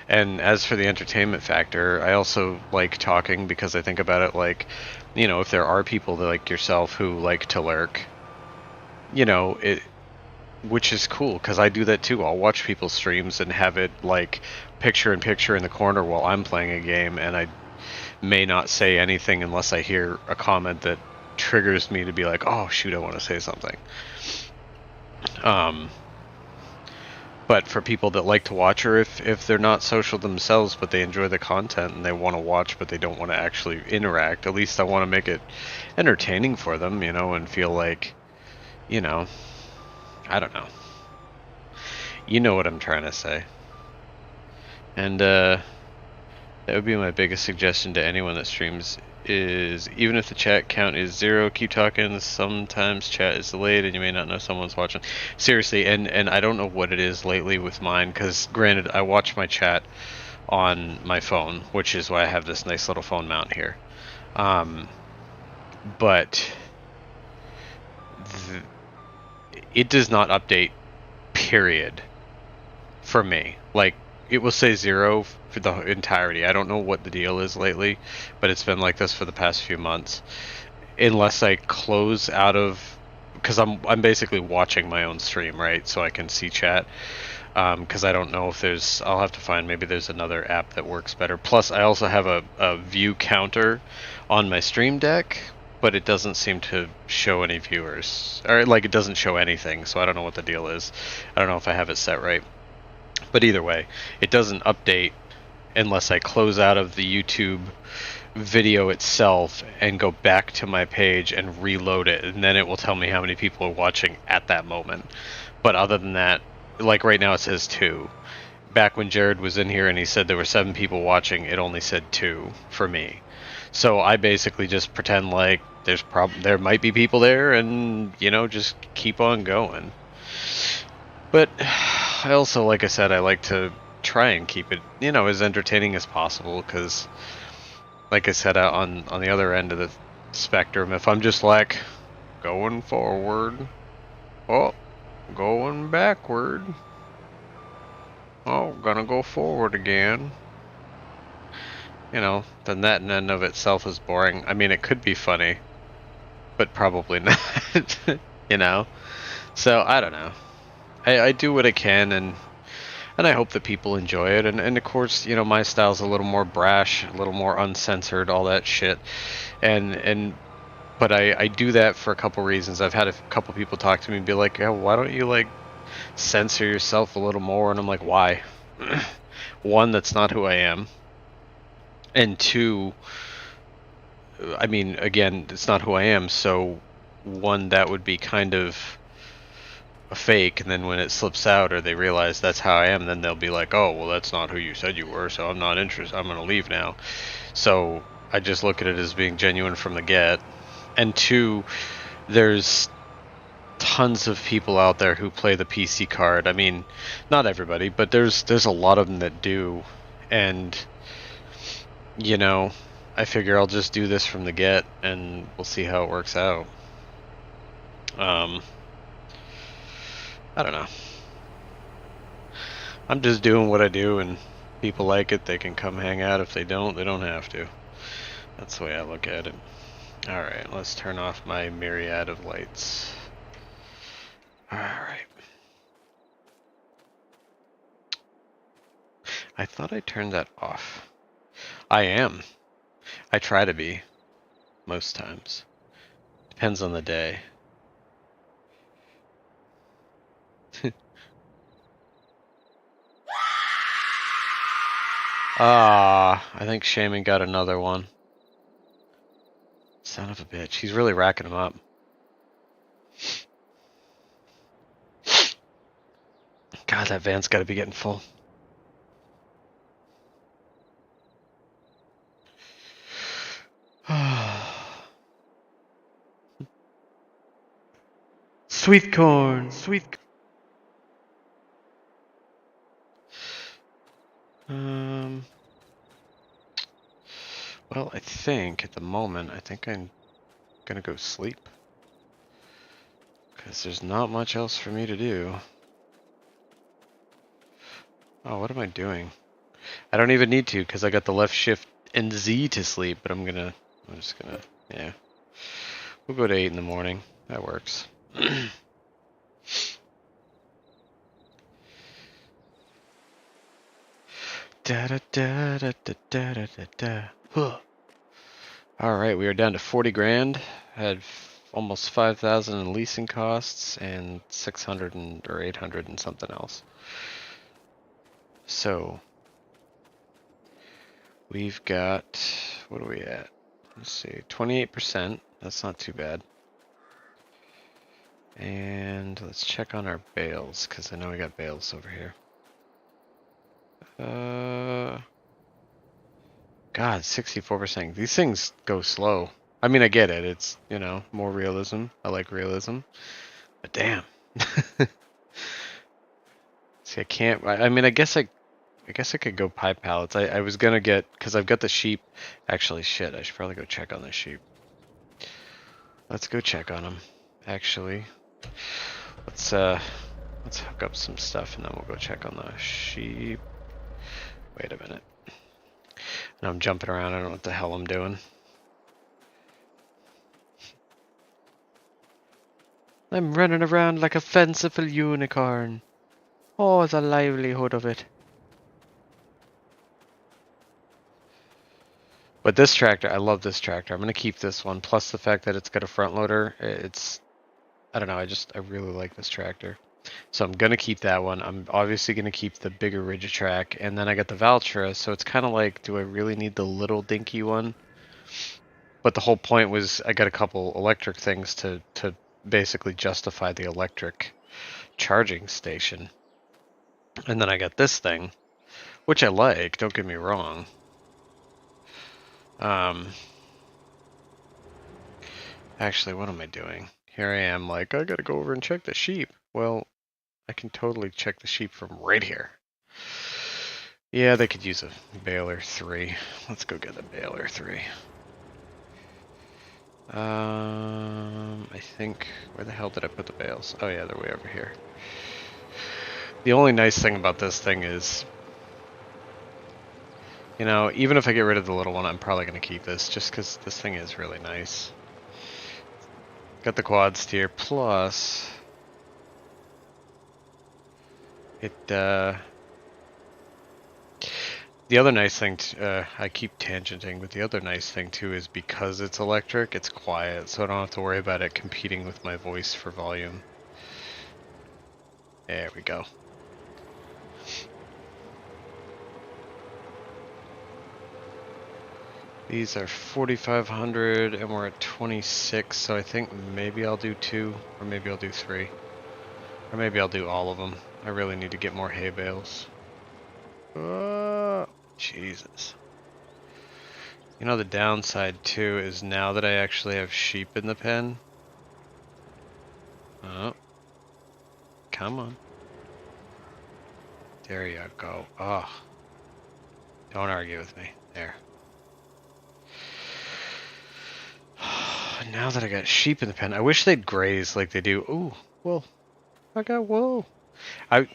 And as for the entertainment factor, I also like talking, because I think about it like, if there are people that, like yourself, who like to lurk, which is cool, because I do that too. I'll watch people's streams and have it like picture in picture in the corner while I'm playing a game, and I may not say anything unless I hear a comment that triggers me to be like, oh shoot, I want to say something. But for people that like to watch, or if they're not social themselves but they enjoy the content and they want to watch but they don't want to actually interact, at least I want to make it entertaining for them, and feel like, I don't know. You know what I'm trying to say. And that would be my biggest suggestion to anyone that streams, is even if the chat count is 0, keep talking. Sometimes chat is delayed and you may not know someone's watching. Seriously, and I don't know what it is lately with mine, because granted, I watch my chat on my phone, which is why I have this nice little phone mount here. But it does not update, period, for me. Like, it will say 0 for the entirety. I don't know what the deal is lately, but it's been like this for the past few months. Unless I close out of, because I'm basically watching my own stream, right? So I can see chat. Because I don't know if I'll have to find, maybe there's another app that works better. Plus, I also have a view counter on my Stream Deck, but it doesn't seem to show any viewers. Or, like, it doesn't show anything, so I don't know what the deal is. I don't know if I have it set right. But either way, it doesn't update unless I close out of the YouTube video itself and go back to my page and reload it, and then it will tell me how many people are watching at that moment. But other than that, like right now it says 2. Back when Jared was in here and he said there were 7 people watching, it only said 2 for me. So I basically just pretend like there might be people there, and just keep on going. But I also, like I said, I like to try and keep it, as entertaining as possible, because, like I said, on the other end of the spectrum, if I'm just like, going forward, oh, going backward, oh, gonna go forward again, you know, then that in and of itself is boring. I mean, it could be funny, but probably not, you know? So, I don't know. I do what I can, and I hope that people enjoy it. And of course, you know, my style's a little more brash, a little more uncensored, all that shit. But I do that for a couple reasons. I've had a couple people talk to me and be like, "Yeah, why don't you like censor yourself a little more?" And I'm like, "Why?" One, that's not who I am. And two, I mean, again, it's not who I am. So one, that would be kind of a fake, and then when it slips out or they realize that's how I am, then they'll be like, "Oh, well, that's not who you said you were, so I'm not interested. I'm gonna leave now." So I just look at it as being genuine from the get. And two, there's tons of people out there who play the PC card. I mean, not everybody, but there's a lot of them that do. And you know, I figure I'll just do this from the get and we'll see how it works out. I don't know. I'm just doing what I do, and people like it, they can come hang out. If they don't have to. That's the way I look at it. Alright, let's turn off my myriad of lights. Alright. I thought I turned that off. I am. I try to be. Most times. Depends on the day. Ah, I think Shaman got another one. Son of a bitch. He's really racking them up. God, that van's got to be getting full. Sweet corn, sweet. Well, I think at the moment, I think I'm gonna go sleep. Because there's not much else for me to do. Oh, what am I doing? I don't even need to because I got the left shift and Z to sleep, but I'm just gonna, yeah. We'll go to 8 in the morning. That works. Da da da da da da da da da. Huh. All right, we are down to 40 grand. Had almost 5,000 in leasing costs and 600 or 800 and something else. So we've got, what are we at? Let's see, 28%. That's not too bad. And let's check on our bales, because I know we got bales over here. God, 64%. These things go slow. I mean, I get it. It's, you know, more realism. I like realism. But damn. See, I can't. I mean, I guess I could go pie pallets. I was gonna get, because I've got the sheep. Actually, shit. I should probably go check on the sheep. Let's go check on them. Actually, let's hook up some stuff and then we'll go check on the sheep. Wait a minute. No, I'm jumping around. I don't know what the hell I'm doing. I'm running around like a fanciful unicorn. Oh, the livelihood of it. But this tractor, I love this tractor. I'm going to keep this one. Plus the fact that it's got a front loader. I don't know. I really like this tractor. So I'm going to keep that one. I'm obviously going to keep the bigger Rigitrack. And then I got the Valtra. So it's kind of like, do I really need the little dinky one? But the whole point was I got a couple electric things to basically justify the electric charging station. And then I got this thing, which I like, don't get me wrong. Actually, what am I doing? Here I am, like, I gotta go over and check the sheep. Well, I can totally check the sheep from right here. Yeah, they could use a baler 3. Let's go get a baler 3. I think, where the hell did I put the bales? Oh yeah, they're way over here. The only nice thing about this thing is You know, even if I get rid of the little one, I'm probably going to keep this just because this thing is really nice. Got the quad steer, plus it, the other nice thing, I keep tangenting, but the other nice thing too is because it's electric, it's quiet, so I don't have to worry about it competing with my voice for volume. There we go. These are 4,500 and we're at 26, so I think maybe I'll do 2, or maybe I'll do 3. Or maybe I'll do all of them. I really need to get more hay bales. Oh, Jesus. You know, the downside too is now that I actually have sheep in the pen. Oh, come on. There you go. Oh, don't argue with me. There. Now that I got sheep in the pen, I wish they'd graze like they do. Ooh, wool. I got wool. I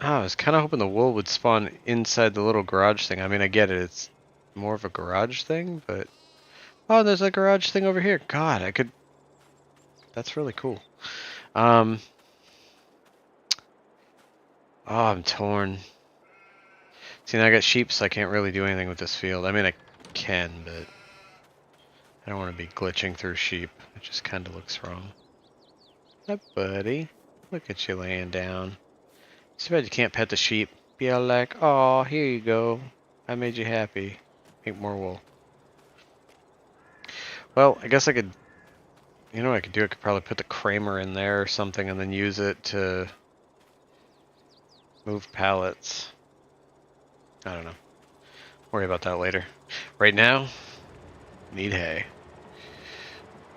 was kind of hoping the wool would spawn inside the little garage thing. I mean, I get it. It's more of a garage thing, but... Oh, there's a garage thing over here. God, I could... That's really cool. Oh, I'm torn. See, now I got sheep, so I can't really do anything with this field. I mean, I can, but... I don't want to be glitching through sheep. It just kind of looks wrong. Hi, buddy. Look at you laying down. Too bad you can't pet the sheep. Be all like, oh, here you go. I made you happy. Make more wool. Well, I guess I could... You know what I could do? I could probably put the Kramer in there or something and then use it to move pallets. I don't know. Worry about that later. Right now, need hay.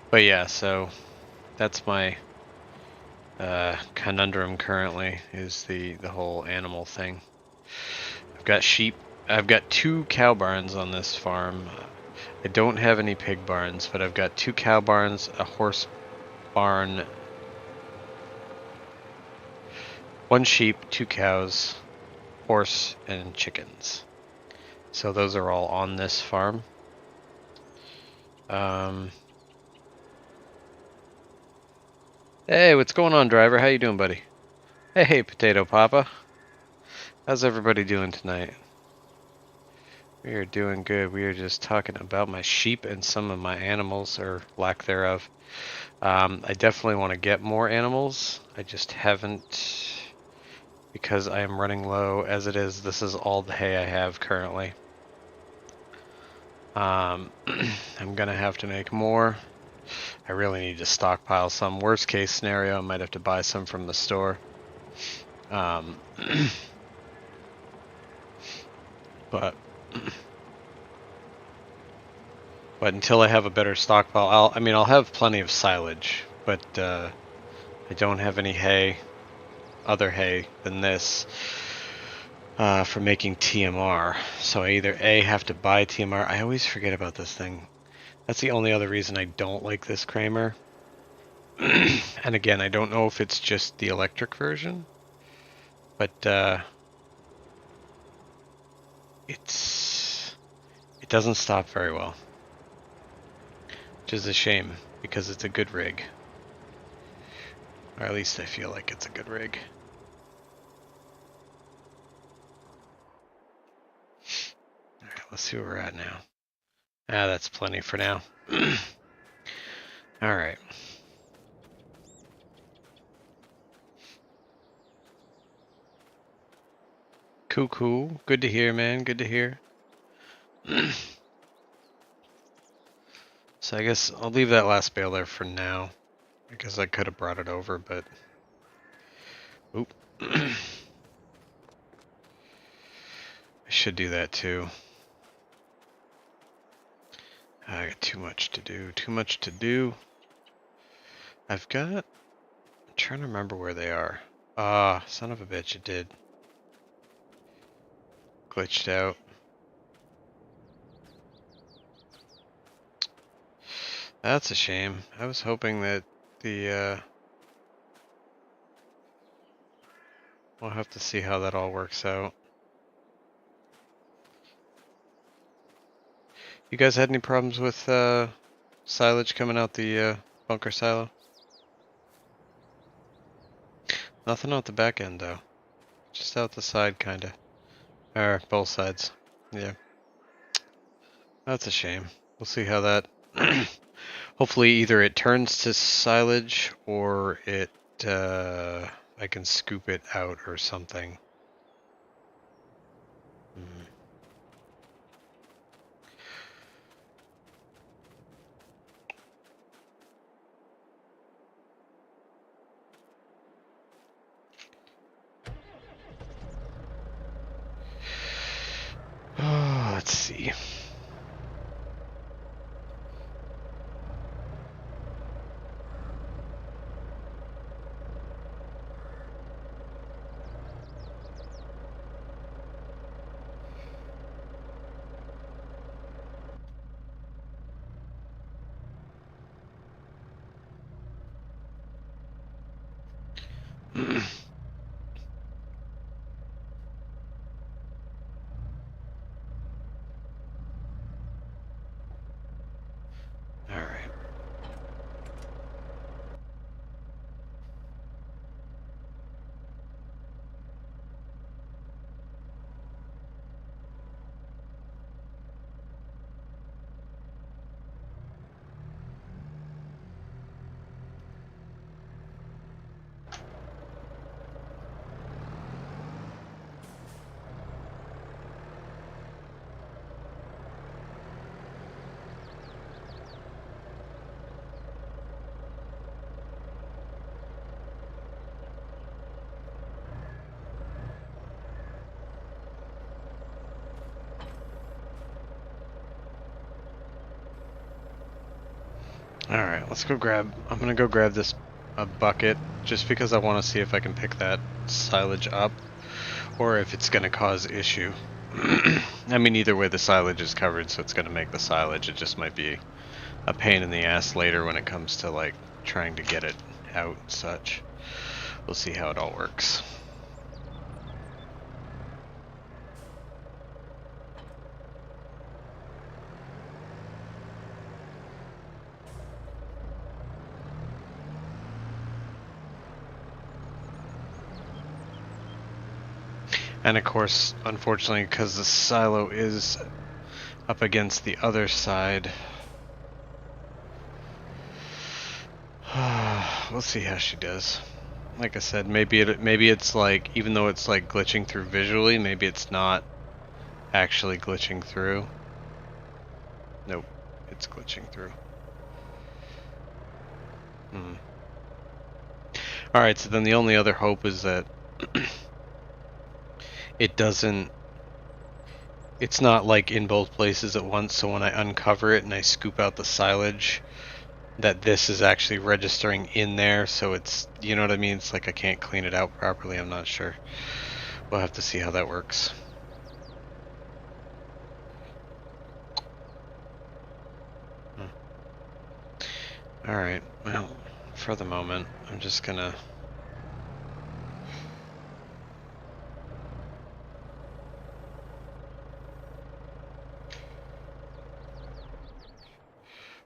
But yeah, so that's my conundrum currently, is the whole animal thing. I've got sheep. I've got 2 cow barns on this farm. I don't have any pig barns, but I've got 2 cow barns, a horse barn, 1 sheep, 2 cows, horse, and chickens. So those are all on this farm. Hey, what's going on, driver? How you doing, buddy? Hey, Potato Papa. How's everybody doing tonight? We are doing good. We are just talking about my sheep and some of my animals, or lack thereof. I definitely want to get more animals. I just haven't, because I am running low as it is. This is all the hay I have currently. I'm gonna have to make more. I really need to stockpile some. Worst case scenario, I might have to buy some from the store. But until I have a better stockpile, I'll have plenty of silage, but I don't have any hay, other hay than this, for making TMR. So I either A, have to buy TMR. I always forget about this thing. That's the only other reason I don't like this Kramer. And again, I don't know if it's just the electric version, but it doesn't stop very well, which is a shame because it's a good rig, or at least I feel like it's a good rig. All right, let's see where we're at now. That's plenty for now. All right. Cool. Good to hear, man. Good to hear. So I guess I'll leave that last bale there for now. I guess I could have brought it over, but... Oop. I should do that too. I got too much to do. I've got... I'm trying to remember where they are. Ah, son of a bitch, it did. Glitched out. That's a shame. I was hoping that the, we'll have to see how that all works out. You guys had any problems with silage coming out the bunker silo? Nothing out the back end though. Just out the side kinda. Or both sides. Yeah. That's a shame. We'll see how that hopefully either it turns to silage or it I can scoop it out or something. Hmm. Oh, let's see. All right. All right, let's go grab. I'm gonna go grab this bucket just because I want to see if I can pick that silage up, or if it's gonna cause issue. I mean, either way, the silage is covered, so it's gonna make the silage. It just might be a pain in the ass later when it comes to like trying to get it out and such. We'll see how it all works. And of course, unfortunately, because the silo is up against the other side, we'll see how she does. Like I said, maybe it's like, even though it's like glitching through visually, maybe it's not actually glitching through. Nope, it's glitching through. Alright, so then the only other hope is that it doesn't, it's not like in both places at once, so when I uncover it and I scoop out the silage, that this is actually registering in there, so it's, you know what I mean? It's like I can't clean it out properly, I'm not sure. We'll have to see how that works. Alright, well, for the moment, I'm just gonna...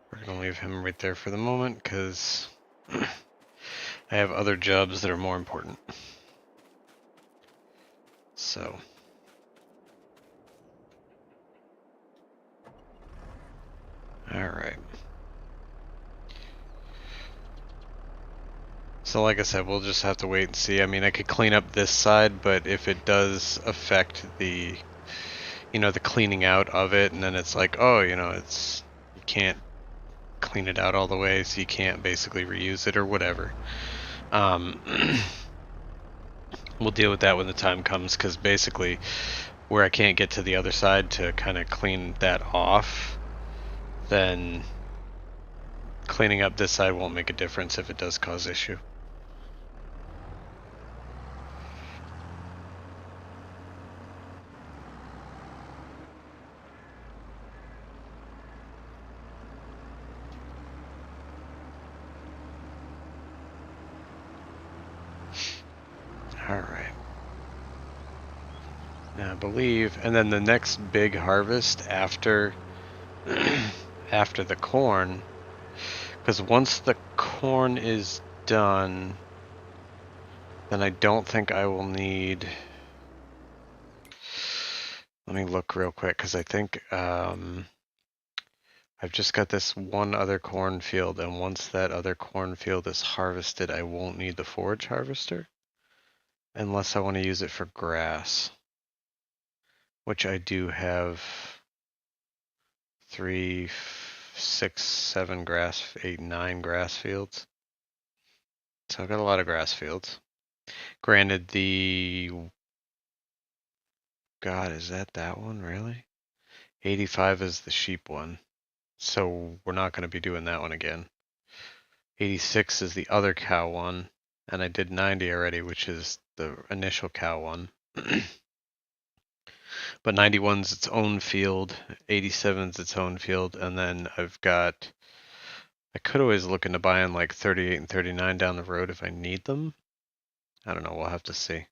We're gonna leave him right there for the moment, because I have other jobs that are more important. So... Alright. So like I said, we'll just have to wait and see. I mean, I could clean up this side, but if it does affect the, you know, the cleaning out of it, and then it's like, oh, you know, it's, you can't clean it out all the way, so you can't basically reuse it or whatever. We'll deal with that when the time comes, because basically where I can't get to the other side to kind of clean that off, then cleaning up this side won't make a difference if it does cause issue. Alright. Now I believe, and then the next big harvest after after the corn, because once the corn is done, then I don't think I will need. Let me look real quick, because I think I've just got this one other cornfield, and once that other cornfield is harvested, I won't need the forage harvester, unless I want to use it for grass, which I do have 3, 6, 7 grass, 8, 9 grass fields. So I've got a lot of grass fields. Granted, God, is that one really? 85 is the sheep one. So we're not going to be doing that one again. 86 is the other cow one, and I did 90 already, which is the initial cow one. But 91's its own field, 87's its own field, and then I could always look into buying like 38 and 39 down the road if I need them. I don't know, we'll have to see.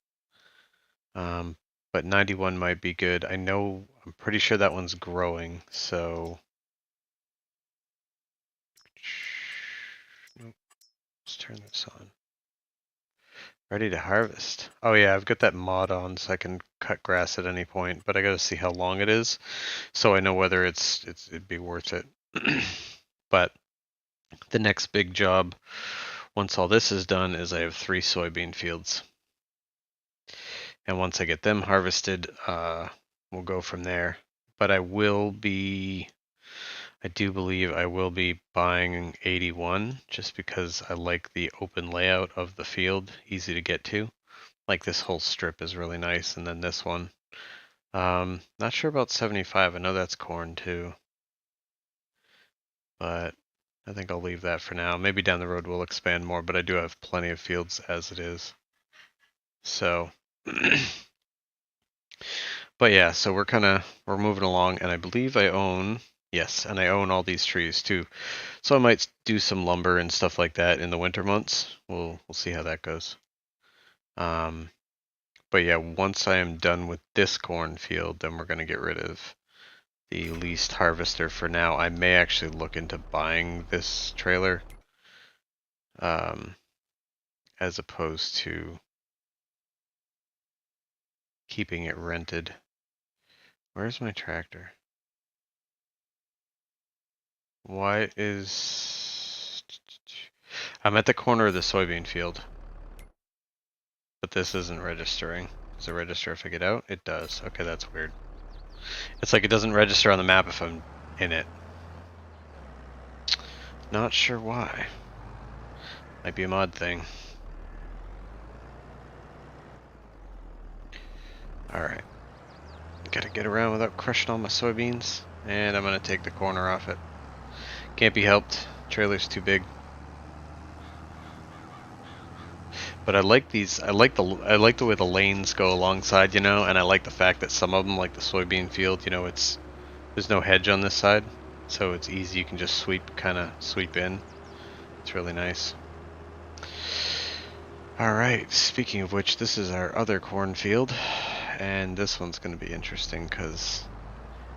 But 91 might be good. I'm pretty sure that one's growing, so. Nope. Let's turn this on. Ready to harvest. Oh yeah, I've got that mod on so I can cut grass at any point, but I gotta see how long it is, so I know whether it'd be worth it. But the next big job, once all this is done, is I have 3 soybean fields. And once I get them harvested, we'll go from there. But I do believe I will be buying 81 just because I like the open layout of the field, easy to get to. Like this whole strip is really nice, and then this one. Not sure about 75. I know that's corn too. But I think I'll leave that for now. Maybe down the road we'll expand more, but I do have plenty of fields as it is. So, but yeah, so we're moving along, and I believe I own. Yes, and I own all these trees too. So I might do some lumber and stuff like that in the winter months. We'll see how that goes. But yeah, once I am done with this cornfield, then we're going to get rid of the least harvester for now. I may actually look into buying this trailer as opposed to keeping it rented. Where's my tractor? Why is... I'm at the corner of the soybean field. But this isn't registering. Does it register if I get out? It does. Okay, that's weird. It's like it doesn't register on the map if I'm in it. Not sure why. Might be a mod thing. Alright. Gotta get around without crushing all my soybeans. And I'm gonna take the corner off it. Can't be helped. Trailer's too big. But I like these. I like the way the lanes go alongside, you know, and I like the fact that some of them, like the soybean field, you know, there's no hedge on this side, so it's easy. You can just kind of sweep in. It's really nice. All right. Speaking of which, this is our other cornfield, and this one's going to be interesting because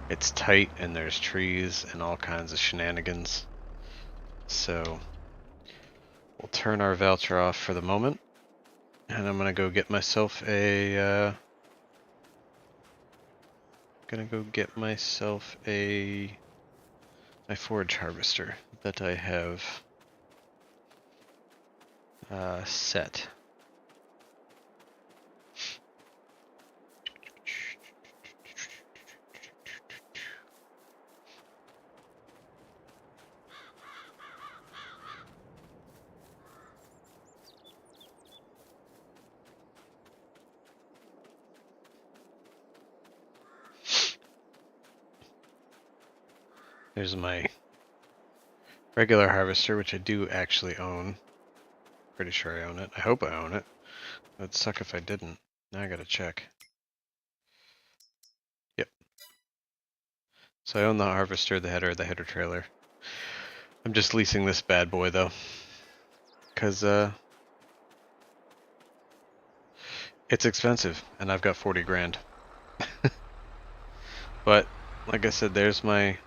it's tight and there's trees and all kinds of shenanigans. So we'll turn our voucher off for the moment. And I'm gonna go get myself my forage harvester that I have set. There's my regular harvester, which I do actually own. Pretty sure I own it. I hope I own it. It'd suck if I didn't. Now I gotta check. Yep. So I own the harvester, the header trailer. I'm just leasing this bad boy though. Cause it's expensive and I've got 40 grand. But like I said, there's my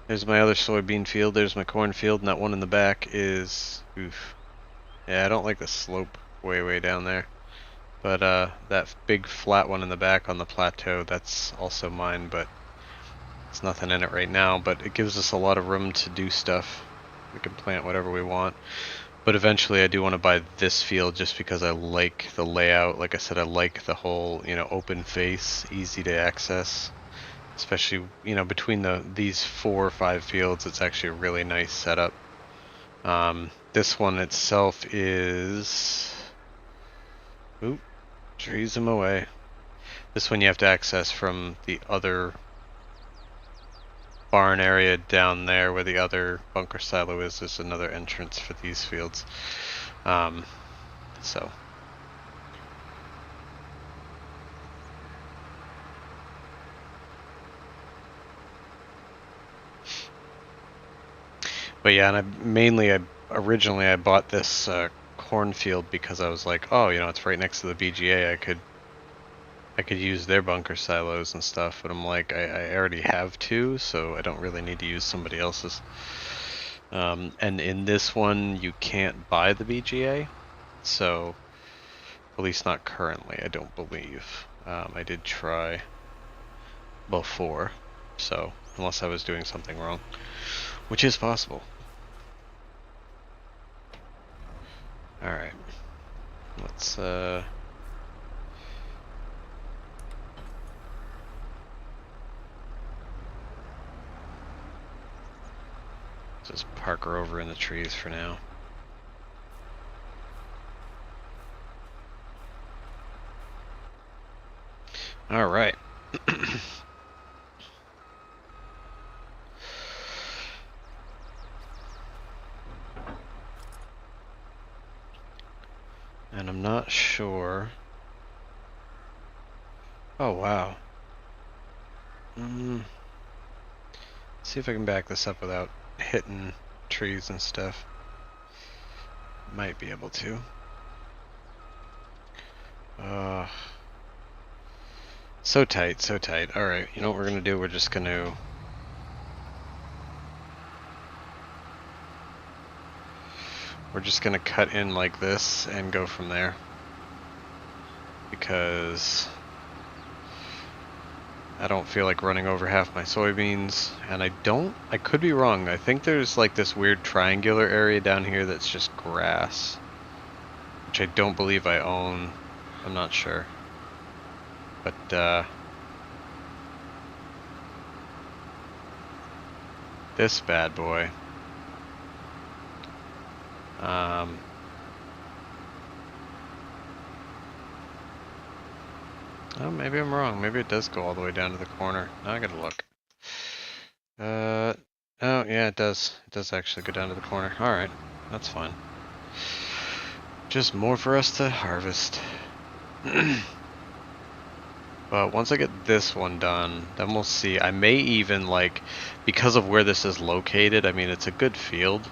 There's my other soybean field. There's my cornfield, and that one in the back is oof. Yeah, I don't like the slope way down there. But that big flat one in the back on the plateau, that's also mine, but there's nothing in it right now. But it gives us a lot of room to do stuff. We can plant whatever we want. But eventually I do want to buy this field just because I like the layout. Like I said, I like the whole, open face, easy to access. Especially, between these 4 or 5 fields, it's actually a really nice setup. This one itself is... Oop, trees them away. This one you have to access from the other barn area down there where the other bunker silo is. There's another entrance for these fields. So... But yeah, and I originally bought this cornfield because I was like, oh, it's right next to the BGA. I could use their bunker silos and stuff. But I'm like, I already have 2, so I don't really need to use somebody else's. And in this one, you can't buy the BGA, so at least not currently. I don't believe. I did try before, so unless I was doing something wrong, which is possible. Alright, let's just park her over in the trees for now. Alright. And I'm not sure. Oh, wow. See if I can back this up without hitting trees and stuff. Might be able to. So tight, so tight. Alright, you know what we're gonna do? We're just gonna... cut in like this and go from there. Because I don't feel like running over half my soybeans, and I could be wrong. I think there's like this weird triangular area down here that's just grass, which I don't believe I own. I'm not sure. But this bad boy. Oh, maybe I'm wrong. Maybe it does go all the way down to the corner. Now I gotta look. Oh, yeah, it does. It does actually go down to the corner. Alright, that's fine. Just more for us to harvest. But once I get this one done, then we'll see. I may even, because of where this is located, I mean, it's a good field,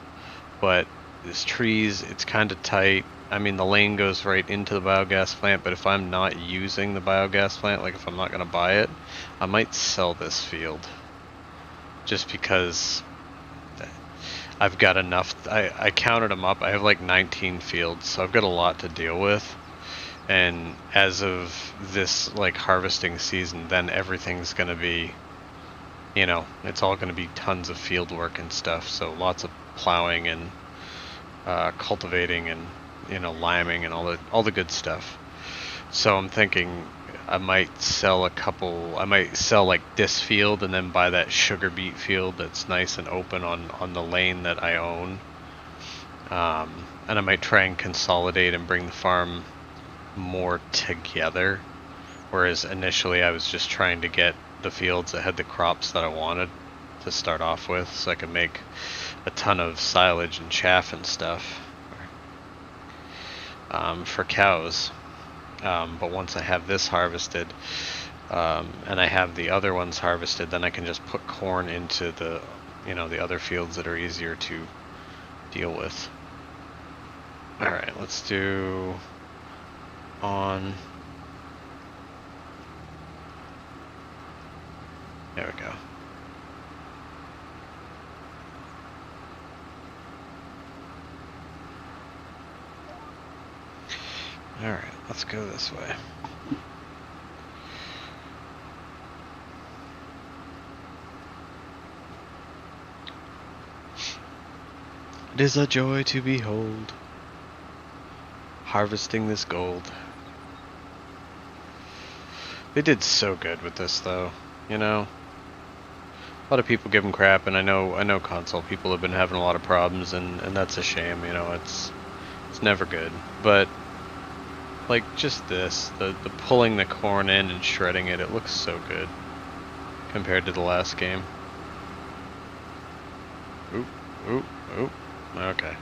but this trees, it's kind of tight. I mean, the lane goes right into the biogas plant, but if I'm not using the biogas plant, like if I'm not going to buy it, I might sell this field. Just because I've got enough. I counted them up. I have like 19 fields, so I've got a lot to deal with. And as of this harvesting season, then everything's going to be, it's all going to be tons of field work and stuff. So lots of plowing and cultivating and liming and all the good stuff. So I'm thinking I might sell I might sell this field and then buy that sugar beet field that's nice and open on the lane that I own. And I might try and consolidate and bring the farm more together, whereas initially I was just trying to get the fields that had the crops that I wanted to start off with, so I could make a ton of silage and chaff and stuff for cows. But once I have this harvested and I have the other ones harvested, then I can just put corn into the the other fields that are easier to deal with. Alright, let's do on. There we go. Alright, let's go this way. It is a joy to behold, harvesting this gold. They did so good with this, though. You know, a lot of people give them crap, and I know console people have been having a lot of problems, and that's a shame. You know, it's never good. But like just this, the pulling the corn in and shredding it, it looks so good compared to the last game. Oop, oop, oop. Okay.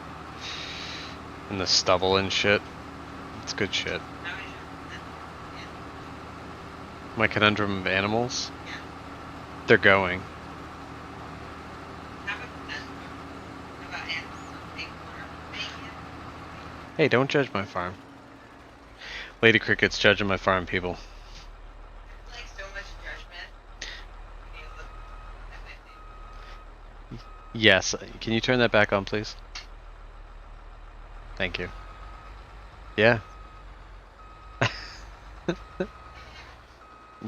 And the stubble and shit. It's good shit. My conundrum of animals? They're going. Hey, don't judge my farm. Lady Cricket's judging my farm, people. Like so much judgment. Yes, can you turn that back on, please? Thank you. Yeah.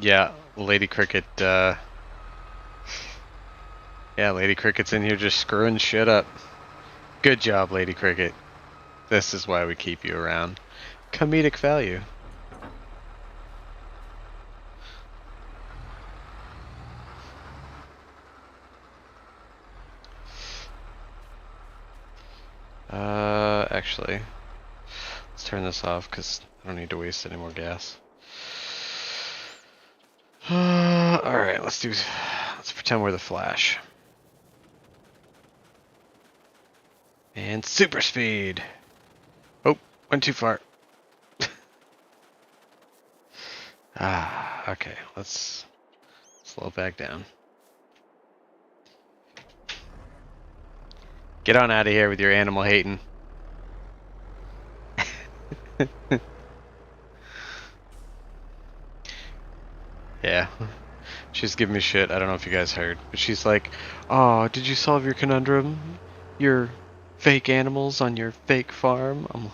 Yeah, Lady Cricket, yeah, Lady Cricket's in here just screwing shit up. Good job, Lady Cricket. This is why we keep you around. Comedic value. Actually, let's turn this off because I don't need to waste any more gas. Alright, let's pretend we're the Flash. And super speed! Oh, went too far. Okay, let's slow back down. Get on out of here with your animal hating. Yeah. She's giving me shit. I don't know if you guys heard, but she's like, "Oh, did you solve your conundrum? Your fake animals on your fake farm?"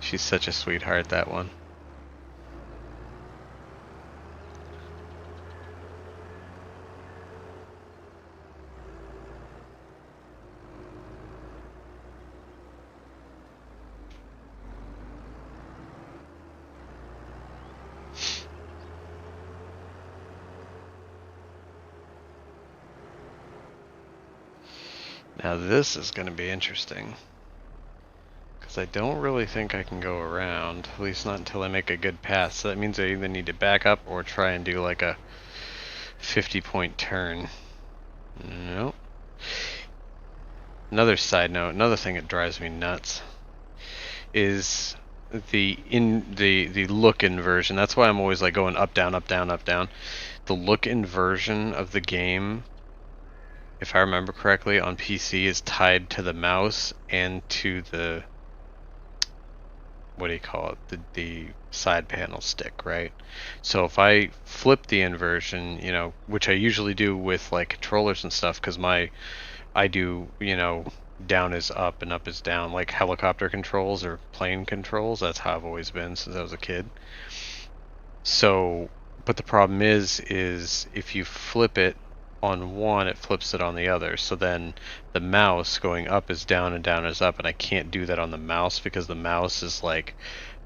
She's such a sweetheart, that one. Now this is going to be interesting, because I don't really think I can go around, at least not until I make a good pass. So that means I either need to back up or try and do like a 50-point turn. Nope. Another side note, another thing that drives me nuts is the look inversion. That's why I'm always like going up, down, up, down, up, down. The look inversion of the game, if I remember correctly, on PC is tied to the mouse and to the, what do you call it, the side panel stick, right? So if I flip the inversion, you know, which I usually do with like controllers and stuff, because I do, you know, down is up and up is down, like helicopter controls or plane controls. That's how I've always been since I was a kid. So, but the problem is if you flip it on one, it flips it on the other. So then the mouse going up is down and down is up, and I can't do that on the mouse because the mouse is like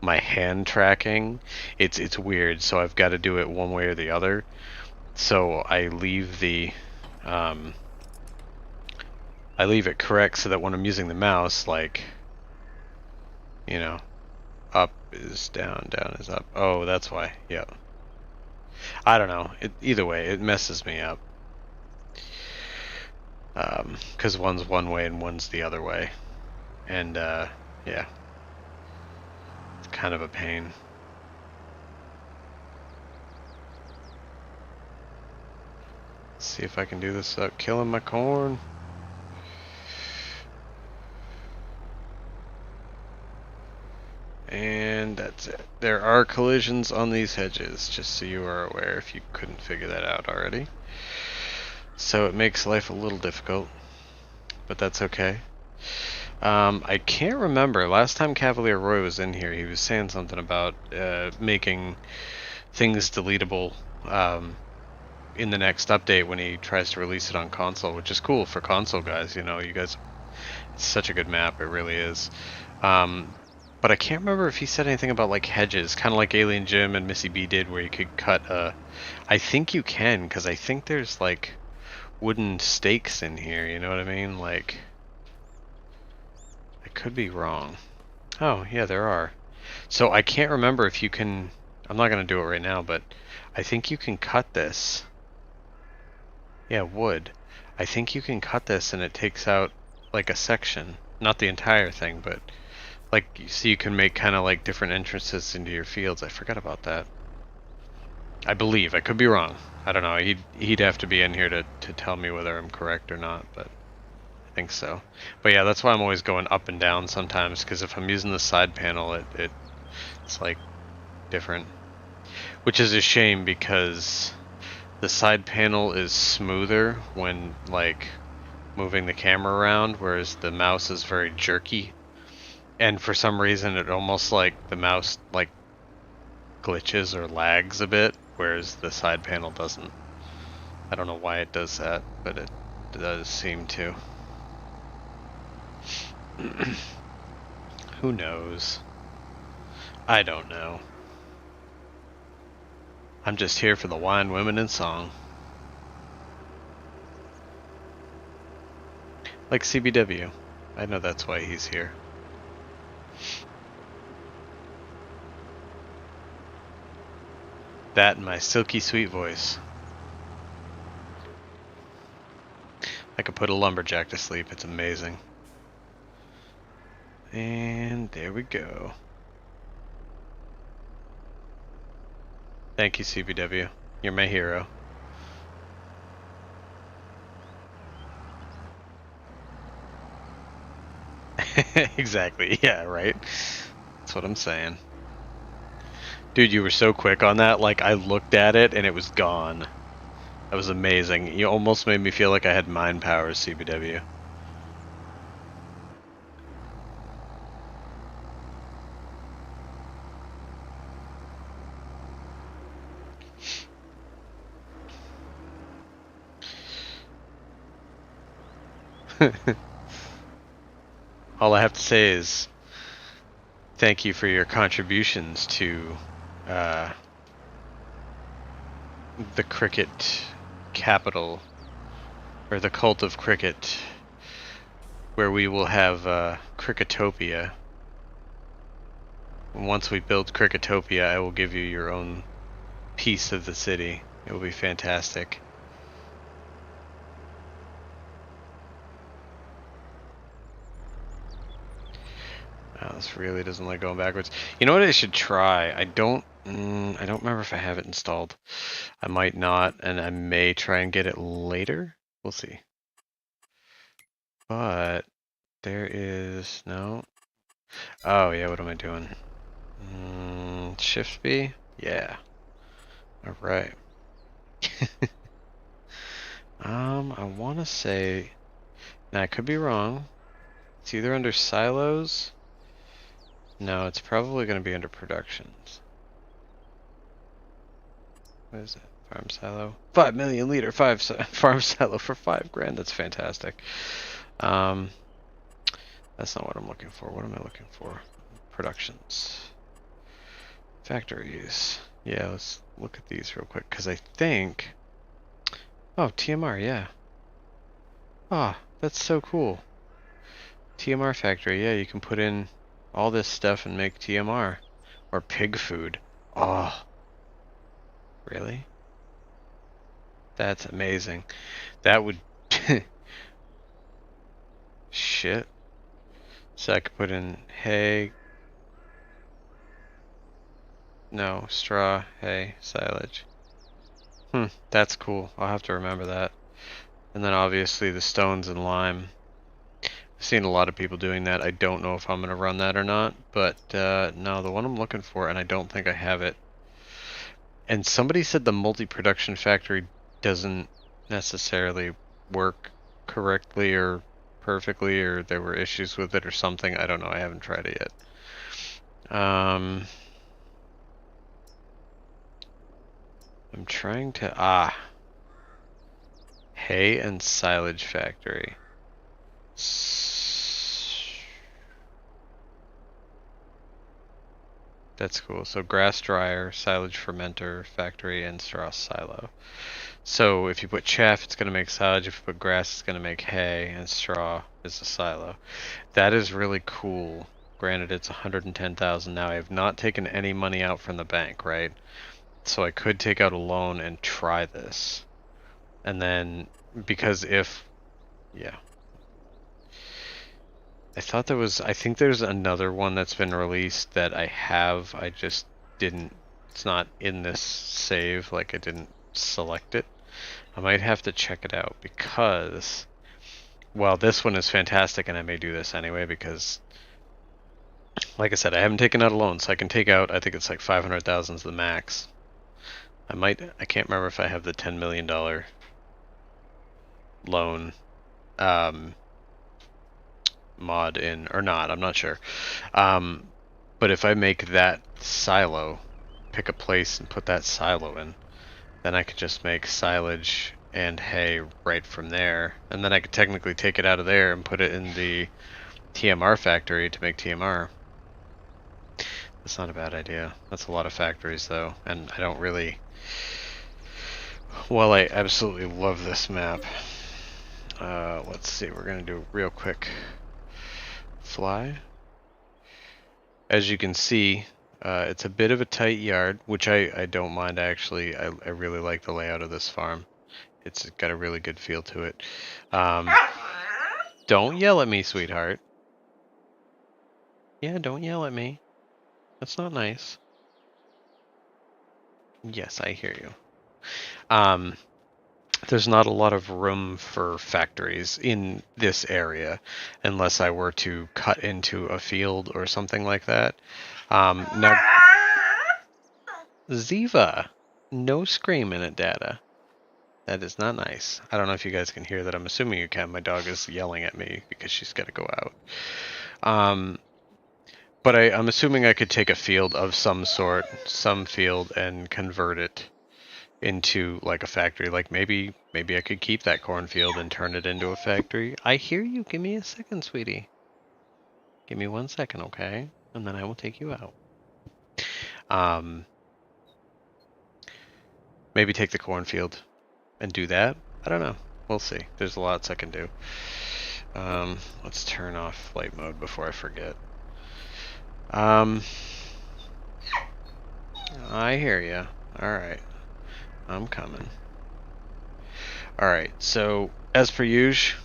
my hand tracking. It's weird. So I've got to do it one way or the other. So I leave it correct so that when I'm using the mouse, like, you know, up is down, down is up. Oh, that's why. Yeah. I don't know. Either way, it messes me up. Because one's one way and one's the other way. And, yeah. It's kind of a pain. Let's see if I can do this without killing my corn. And that's it. There are collisions on these hedges, just so you are aware if you couldn't figure that out already. So it makes life a little difficult, but that's okay. I can't remember. Last time Cavalier Roy was in here, he was saying something about making things deletable in the next update when he tries to release it on console, which is cool for console guys. You know, you guys, it's such a good map. It really is. But I can't remember if he said anything about like hedges, kind of like Alien Jim and Missy B did, where you could cut. I think you can, because I think there's like wooden stakes in here. You know what I mean? Like, I could be wrong. Oh, yeah, there are. So I can't remember if you can. I'm not gonna do it right now, but I think you can cut this. Yeah, wood. I think you can cut this and it takes out like a section. Not the entire thing, but like so you can make kind of like different entrances into your fields. I forgot about that. I believe. I could be wrong. I don't know. He'd have to be in here to tell me whether I'm correct or not, but I think so. But yeah, that's why I'm always going up and down sometimes, because if I'm using the side panel, it's like different. Which is a shame because the side panel is smoother when like moving the camera around, whereas the mouse is very jerky. And for some reason it almost like the mouse like glitches or lags a bit, whereas the side panel doesn't. I don't know why it does that, but it does seem to. Who knows? I don't know. I'm just here for the wine, women, and song. Like CBW. I know that's why he's here. That and my silky sweet voice. I could put a lumberjack to sleep. It's amazing. And there we go. Thank you, CBW. You're my hero. Exactly. Yeah, right. That's what I'm saying. Dude, you were so quick on that. Like, I looked at it and it was gone. That was amazing. You almost made me feel like I had mind powers, CBW. All I have to say is thank you for your contributions to the cricket capital, or the cult of cricket, where we will have Cricketopia. And once we build Cricketopia, I will give you your own piece of the city. It will be fantastic. Wow, this really doesn't like going backwards. You know what I should try? I don't remember if I have it installed. I might not, and I may try and get it later. We'll see. But there is no. Oh yeah, what am I doing? Shift B? Yeah. All right. I want to say. Now I could be wrong. It's either under silos. No, it's probably going to be under productions. What is it? Farm silo? 5 million liter farm silo for 5 grand. That's fantastic. That's not what I'm looking for. What am I looking for? Productions. Factories. Yeah, let's look at these real quick, because I think... Oh, TMR, yeah. Ah, that's so cool. TMR factory, yeah, you can put in all this stuff and make TMR. Or pig food. Oh. Really? That's amazing. That would... Shit. So I could put in hay. No, straw, hay, silage. That's cool. I'll have to remember that. And then obviously the stones and lime. I've seen a lot of people doing that. I don't know if I'm going to run that or not. But no, the one I'm looking for, and I don't think I have it. And somebody said the multi-production factory doesn't necessarily work correctly or perfectly or there were issues with it or something. I don't know. I haven't tried it yet. I'm trying to hay and silage factory. That's cool. So grass dryer, silage fermenter, factory, and straw silo. So if you put chaff, it's going to make silage. If you put grass, it's going to make hay, and straw is a silo. That is really cool. Granted, it's 110,000 now. I have not taken any money out from the bank, right? So I could take out a loan and try this. And then, because yeah. I think there's another one that's been released that I just didn't, it's not in this save, like I didn't select it. I might have to check it out because, well, this one is fantastic and I may do this anyway because, like I said, I haven't taken out a loan, so I can take out, I think it's like 500,000 is the max. I can't remember if I have the $10 million loan mod in or not, I'm not sure. But if I make that silo, pick a place and put that silo in, then I could just make silage and hay right from there. And then I could technically take it out of there and put it in the TMR factory to make TMR. That's not a bad idea. That's a lot of factories though, and I don't really... Well, I absolutely love this map. Let's see, we're gonna do a real quick fly. As you can see, it's a bit of a tight yard, which I don't mind actually. I really like the layout of this farm. It's got a really good feel to it. Don't yell at me, sweetheart. Yeah, don't yell at me. That's not nice. Yes, I hear you. There's not a lot of room for factories in this area unless I were to cut into a field or something like that. Now, Ziva, no scream in it, Dada. That is not nice. I don't know if you guys can hear that. I'm assuming you can. My dog is yelling at me because she's got to go out. But I'm assuming I could take a field of some sort, some field, and convert it into like a factory. Like maybe I could keep that cornfield and turn it into a factory. I hear you. Give me a second, sweetie. Give me 1 second, okay? And then I will take you out. Maybe take the cornfield and do that. I don't know. We'll see. There's lots I can do. Let's turn off flight mode before I forget. I hear ya. Alright. I'm coming. Alright, so as per usual,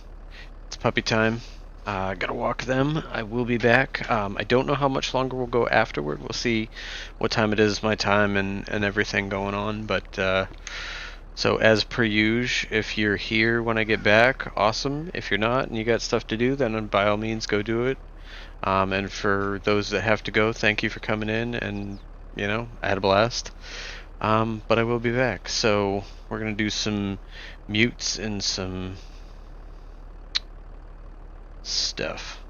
it's puppy time. Gotta walk them. I will be back. I don't know how much longer we'll go afterward. We'll see what time it is, my time, and everything going on. But, so as per usual, if you're here when I get back, awesome. If you're not and you got stuff to do, then by all means go do it. And for those that have to go, thank you for coming in and, you know, I had a blast. But I will be back. So we're going to do some mutes and some stuff.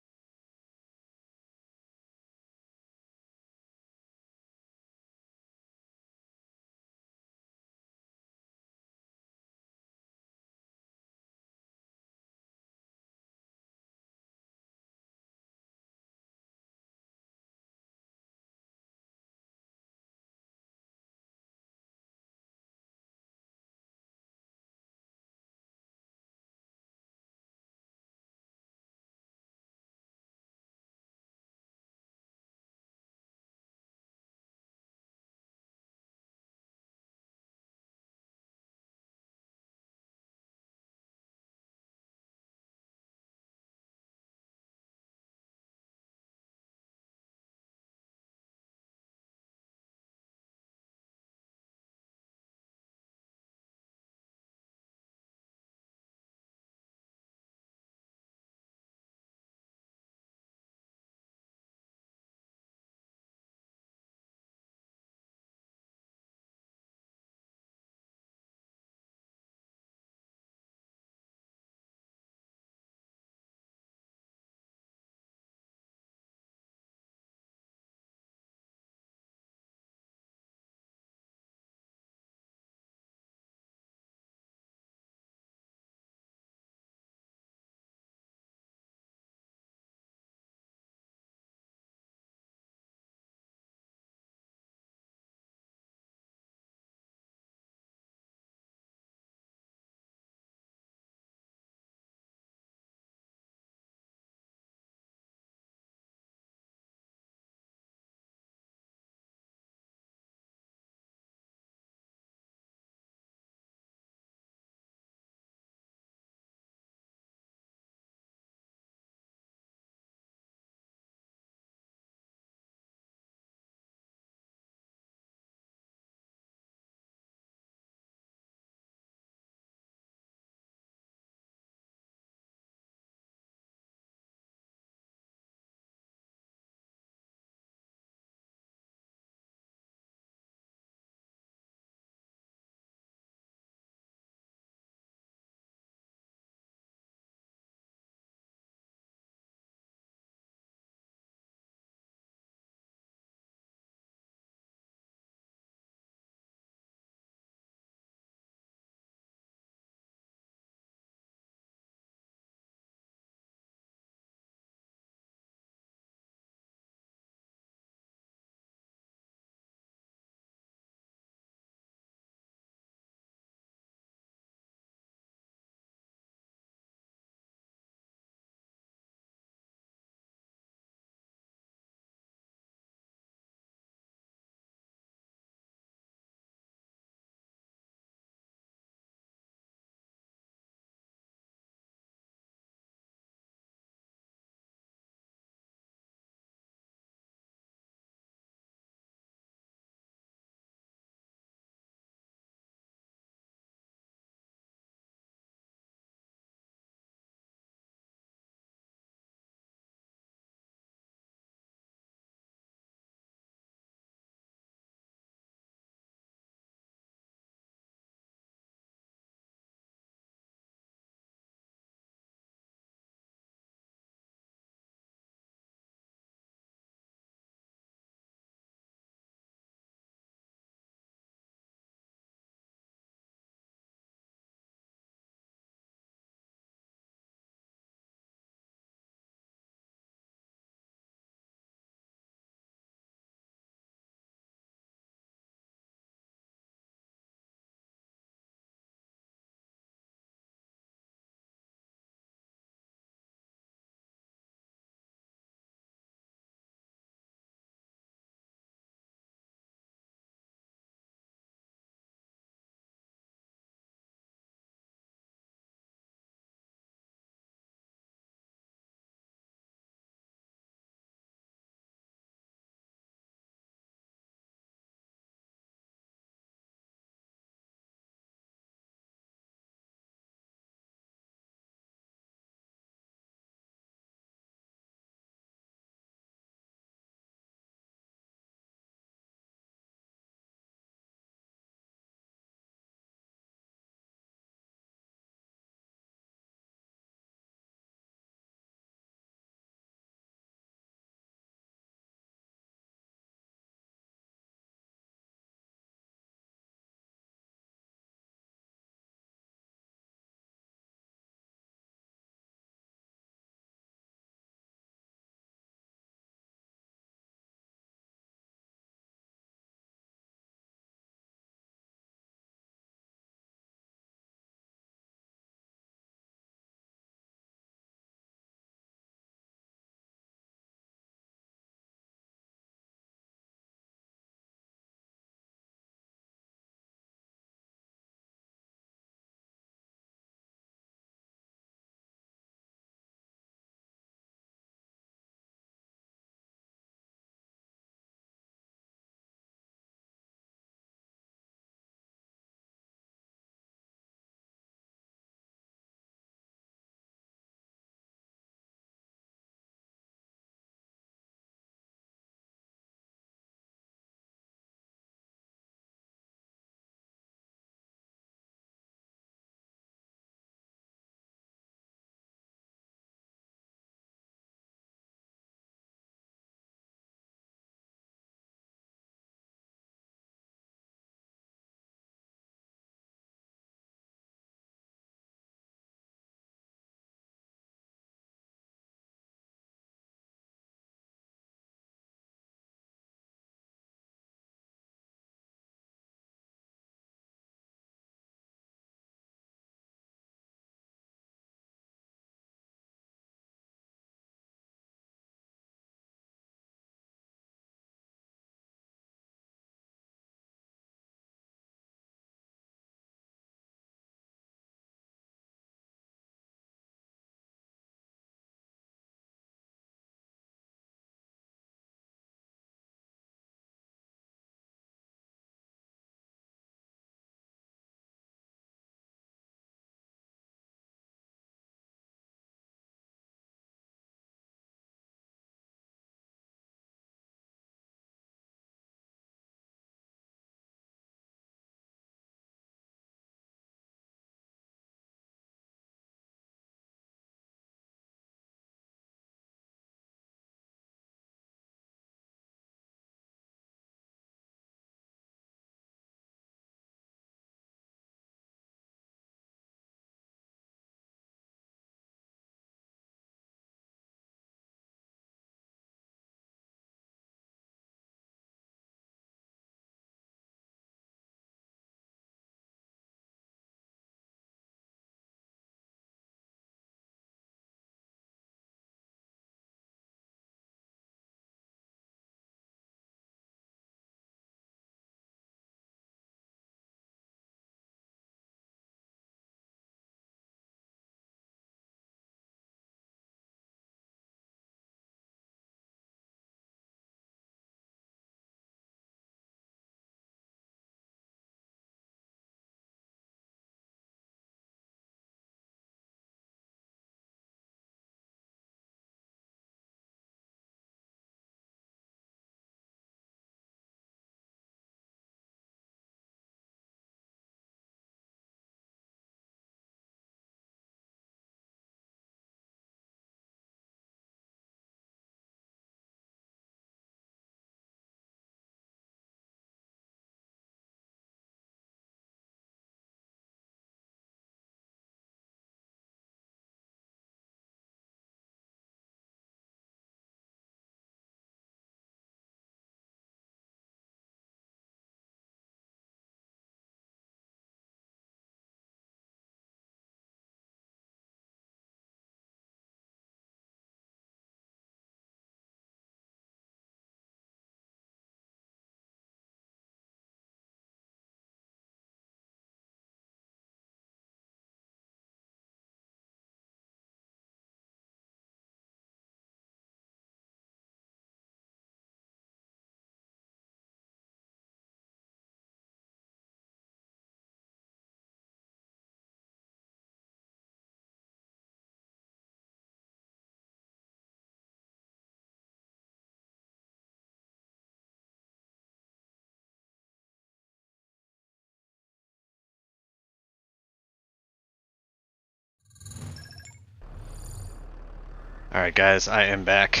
Alright, guys, I am back.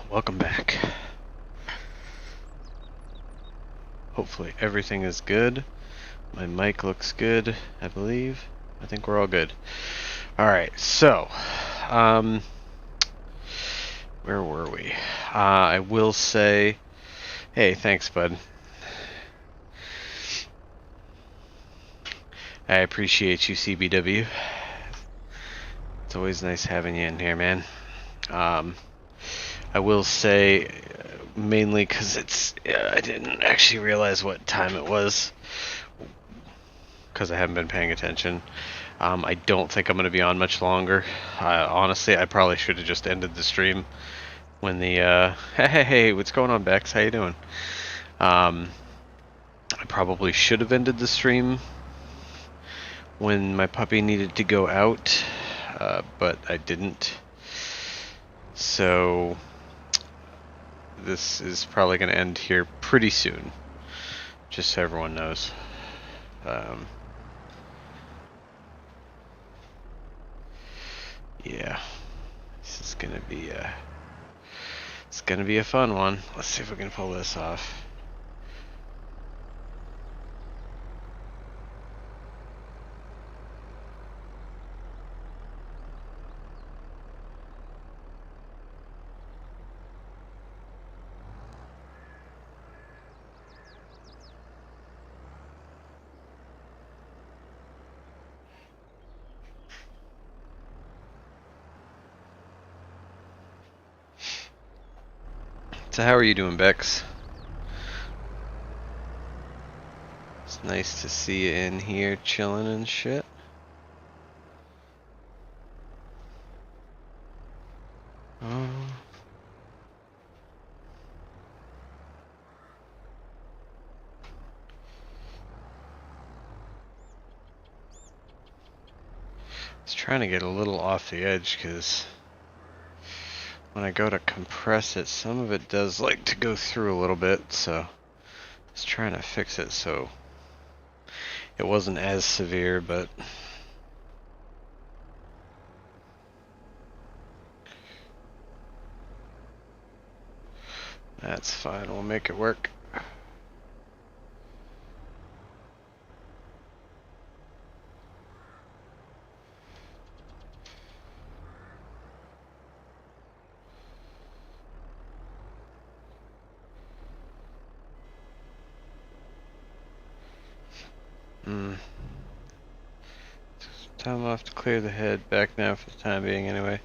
Welcome back. Hopefully everything is good. My mic looks good, I believe. I think we're all good. Alright, so, where were we? I will say, hey, thanks, bud. I appreciate you, CBW. It's always nice having you in here, man. I will say, mainly because I didn't actually realize what time it was, because I haven't been paying attention. I don't think I'm going to be on much longer. Honestly, I probably should have just ended the stream when the, hey, what's going on, Bex? How you doing? I probably should have ended the stream when my puppy needed to go out, but I didn't. So this is probably going to end here pretty soon, just so everyone knows. Yeah, this is gonna be it's gonna be a fun one. Let's see if we can pull this off. So how are you doing, Bex? It's nice to see you in here chilling and shit. Oh. I was trying to get a little off the edge because when I go to compress it, some of it does like to go through a little bit, so I was trying to fix it so it wasn't as severe, but that's fine. We'll make it work. Time off to clear the head. Back now for the time being, anyway.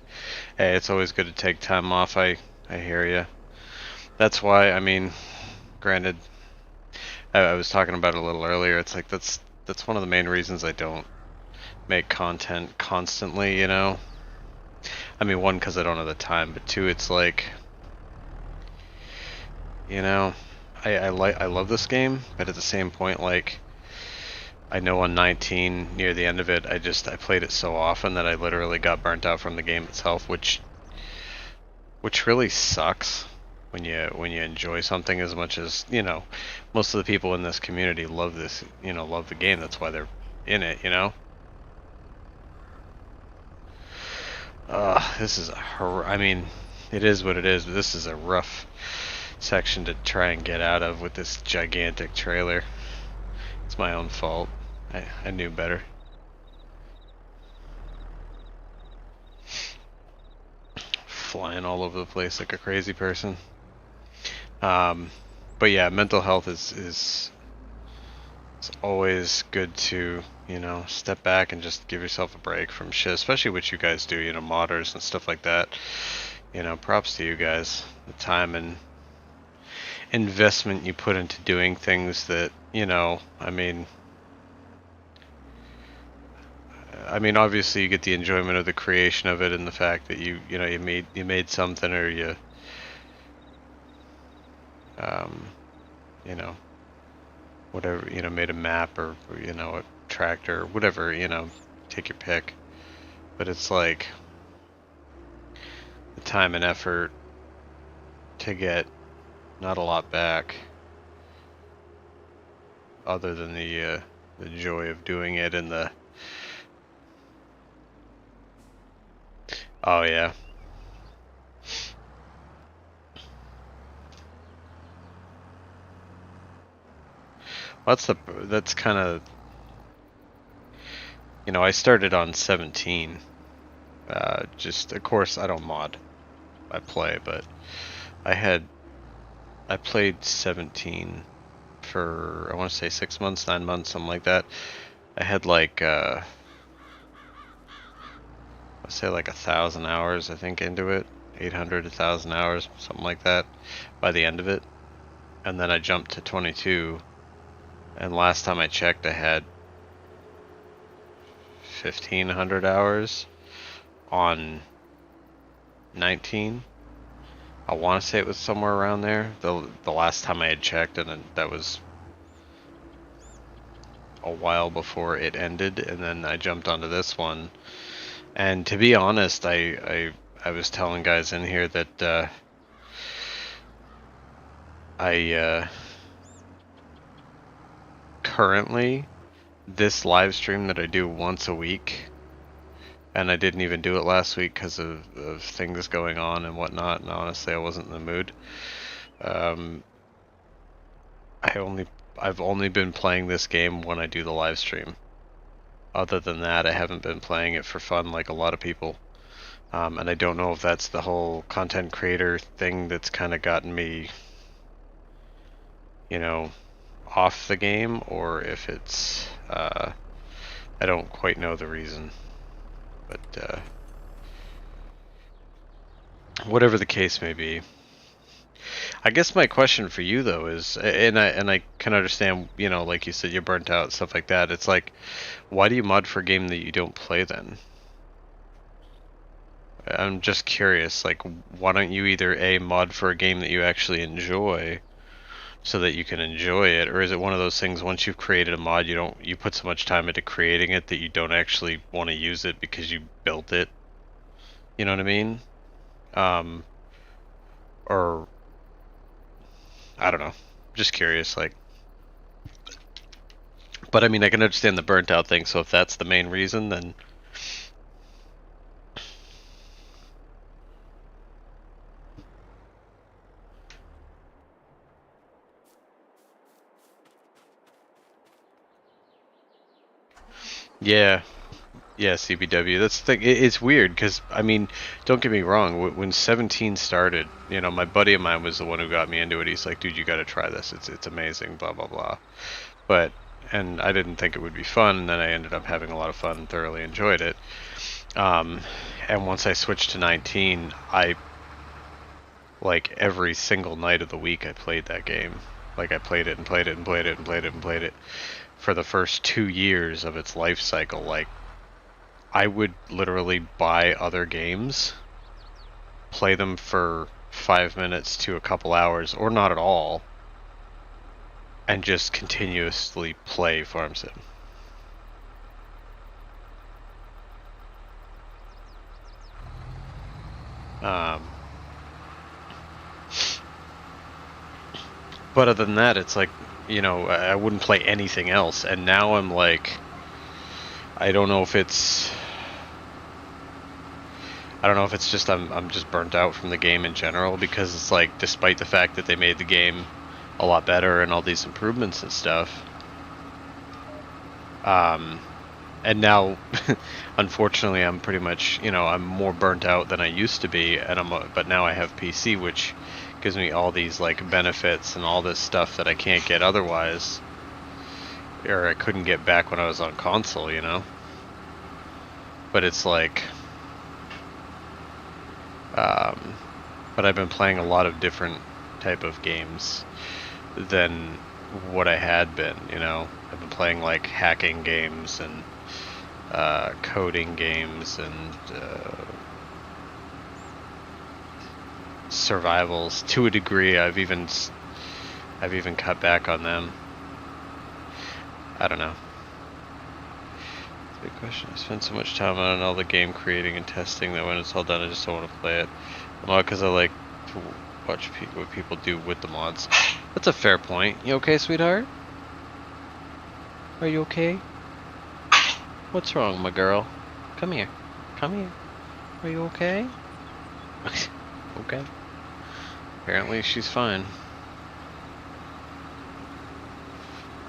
Hey, it's always good to take time off. I hear ya. That's why. I mean, granted, I was talking about it a little earlier. It's like that's one of the main reasons I don't make content constantly. You know. I mean, one, because I don't have the time, but two, it's like, you know, I love this game, but at the same point, like, I know on 19, near the end of it, I played it so often that I literally got burnt out from the game itself, which really sucks when you enjoy something as much as, you know, most of the people in this community love this, you know, love the game. That's why they're in it, you know. This is I mean, it is what it is, but this is a rough section to try and get out of with this gigantic trailer. It's my own fault. I knew better. Flying all over the place like a crazy person. But yeah, mental health is it's always good to, you know, step back and just give yourself a break from shit, especially what you guys do, you know, modders and stuff like that. You know, props to you guys. The time and investment you put into doing things that, you know, I mean, obviously you get the enjoyment of the creation of it and the fact that you made something, or you you know, whatever, you know, made a map, or you know, a tractor, whatever, you know, take your pick. But it's like the time and effort to get not a lot back other than the joy of doing it and the Oh yeah. That's kind of, I started on 17. Just of course I don't mod. I play, but I had I played 17 for I want to say 6 months, 9 months, something like that. I had like I'd say like 1,000 hours I think into it, 800, 1,000 hours, something like that by the end of it. And then I jumped to 22, and last time I checked I had 1,500 hours on 19. I want to say it was somewhere around there. The last time I had checked, and then that was a while before it ended, and then I jumped onto this one. And to be honest, I was telling guys in here that I currently, this live stream that I do once a week, and I didn't even do it last week because of things going on and whatnot, and honestly I wasn't in the mood. Um, I've only been playing this game when I do the live stream. Other than that, I haven't been playing it for fun like a lot of people. And I don't know if that's the whole content creator thing that's kind of gotten me, off the game, or if it's, I don't quite know the reason. But whatever the case may be. I guess my question for you though is, and I can understand, like you said, you're burnt out, stuff like that. It's like, why do you mod for a game that you don't play then? I'm just curious, like, why don't you either A, mod for a game that you actually enjoy so that you can enjoy it, or is it one of those things once you've created a mod, you put so much time into creating it that you don't actually want to use it because you built it? You know what I mean? Or I don't know. Just curious, like. But I mean, I can understand the burnt out thing, so if that's the main reason, then yeah. Yeah, CBW. That's the thing. It's weird because, I mean, don't get me wrong. When 17 started, my buddy of mine was the one who got me into it. He's like, dude, you got to try this. It's amazing, blah, blah, blah. And I didn't think it would be fun, and then I ended up having a lot of fun and thoroughly enjoyed it. And once I switched to 19, like, every single night of the week I played that game. Like, I played it and played it and played it and played it and played it for the first 2 years of its life cycle. Like, I would literally buy other games, play them for 5 minutes to a couple hours, or not at all, and just continuously play Farm Sim. But other than that, it's like, I wouldn't play anything else, and now I'm like, I don't know if it's just I'm just burnt out from the game in general, because it's like, despite the fact that they made the game a lot better and all these improvements and stuff, and now unfortunately I'm pretty much, I'm more burnt out than I used to be, and but now I have PC, which gives me all these like benefits and all this stuff that I can't get otherwise, or I couldn't get back when I was on console, but it's like, but I've been playing a lot of different type of games than what I had been, I've been playing like hacking games and coding games and survivals to a degree. I've even cut back on them. I don't know. Good question. I spend so much time on all the game creating and testing that when it's all done, I just don't want to play it. Well, because I like to watch what people do with the mods. That's a fair point. You okay, sweetheart? Are you okay? What's wrong, my girl? Come here. Come here. Are you okay? Okay. Apparently she's fine.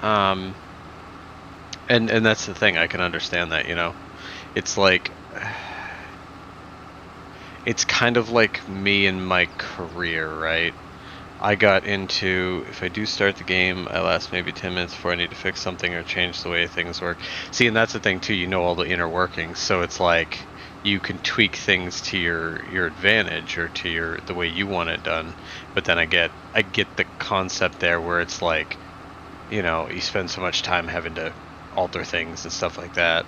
And that's the thing, I can understand that, you know. It's like it's kind of like me and my career, right? I got into, if I do start the game, I last maybe 10 minutes before I need to fix something or change the way things work. See, and that's the thing too, you know all the inner workings, so it's like you can tweak things to your advantage or to the way you want it done. But then I get the concept there where it's like, you know, you spend so much time having to alter things and stuff like that.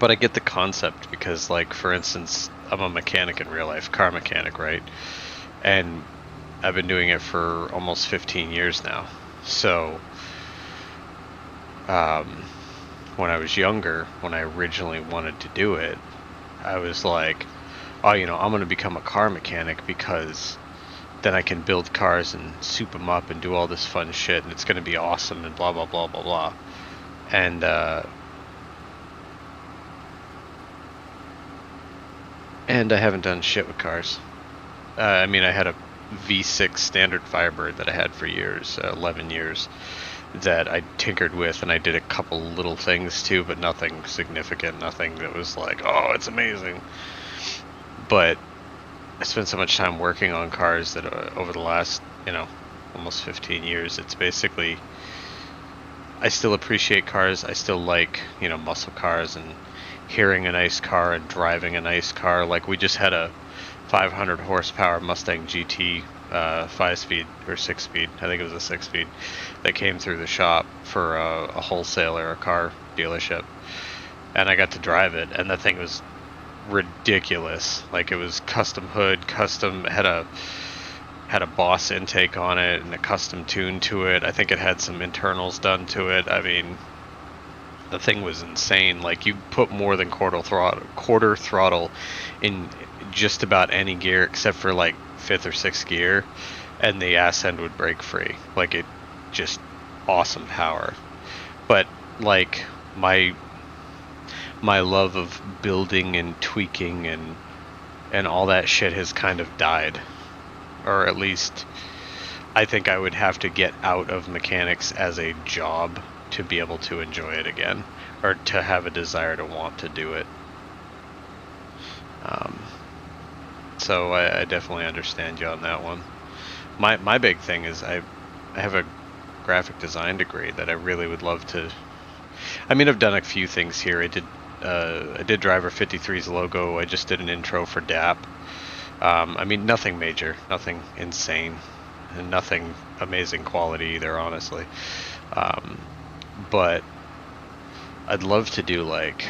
But I get the concept because, like, for instance, I'm a mechanic in real life, car mechanic, right? And I've been doing it for almost 15 years now. So, when I was younger, when I originally wanted to do it, I was like, oh, you know, I'm going to become a car mechanic because then I can build cars and soup them up and do all this fun shit, and it's going to be awesome and blah, blah, blah, blah, blah. And I haven't done shit with cars. I mean, I had a V6 standard Firebird that I had for years, 11 years, that I tinkered with, and I did a couple little things too, but nothing significant, nothing that was like, oh, it's amazing. But I spent so much time working on cars that over the last, you know, almost 15 years, it's basically, I still appreciate cars. I still like, you know, muscle cars and hearing a nice car and driving a nice car. Like, we just had a 500 horsepower Mustang GT 5-speed or 6-speed, I think it was a 6-speed, that came through the shop for a wholesaler, a car dealership, and I got to drive it, and the thing was ridiculous. Like, it was custom hood, custom, had a Boss intake on it and a custom tune to it. I think it had some internals done to it. I mean, the thing was insane. Like, you put more than quarter throttle in just about any gear except for like 5th or 6th gear, and the ass end would break free. Like, it just awesome power. But like, my love of building and tweaking and all that shit has kind of died, or at least I think I would have to get out of mechanics as a job to be able to enjoy it again, or to have a desire to want to do it. So I definitely understand you on that one. My big thing is I have a graphic design degree that I really would love to. I mean, I've done a few things here. I did Driver 53's logo. I just did an intro for DAP. I mean, nothing major, nothing insane, and nothing amazing quality either, honestly. But I'd love to do, like,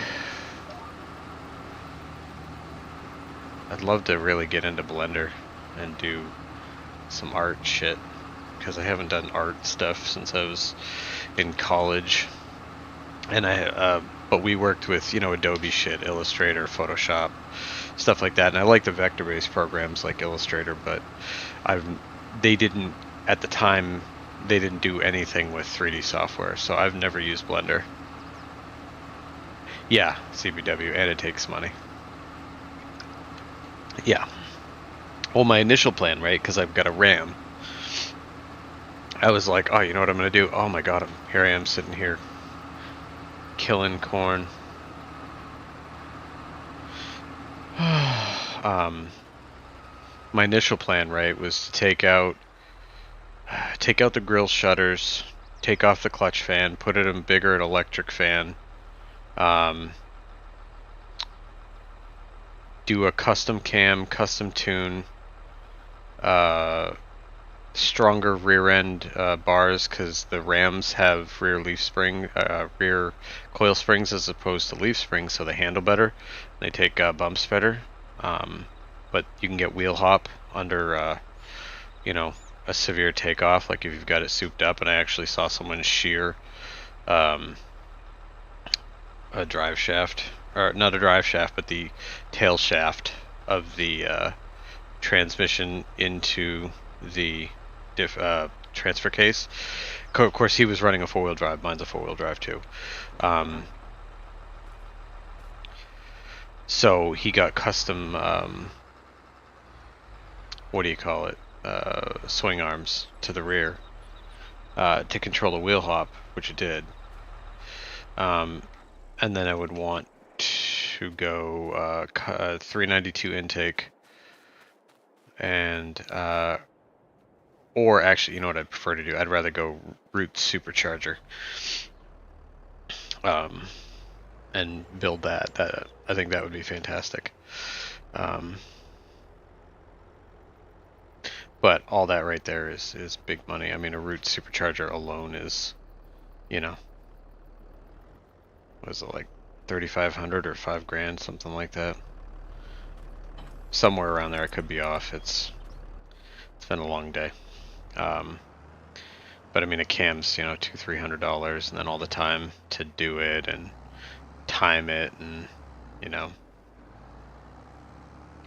I'd love to really get into Blender and do some art shit, because I haven't done art stuff since I was in college. And but we worked with, you know, Adobe shit, Illustrator, Photoshop, stuff like that. And I like the vector-based programs like Illustrator, but they didn't, at the time, they didn't do anything with 3D software, so I've never used Blender. Yeah, CBW, and it takes money. Yeah. Well, my initial plan, right, because I've got a RAM, I was like, oh, you know what I'm going to do? Oh my god, here I am sitting here killing corn. My initial plan, right, was to take out the grill shutters, take off the clutch fan, put it in bigger an electric fan, do a custom cam, custom tune, stronger rear end bars, because the Rams have rear coil springs as opposed to leaf springs, so they handle better. They take bumps better, but you can get wheel hop under, you know, a severe takeoff, like if you've got it souped up. And I actually saw someone shear a drive shaft, or not a drive shaft, but the tail shaft of the transmission into the transfer case. Of course, he was running a 4-wheel drive. Mine's a 4-wheel drive too. So he got custom, what do you call it? Swing arms to the rear to control the wheel hop, which it did. And then I would want to go 392 intake and or actually, you know what I'd prefer to do? I'd rather go root supercharger and build that. I think that would be fantastic. But all that right there is big money. I mean, a root supercharger alone is, you know, was it like 3,500 or $5,000, something like that. Somewhere around there. I could be off. It's been a long day. But I mean, a cam's, you know, $200-300, and then all the time to do it and time it, and you know,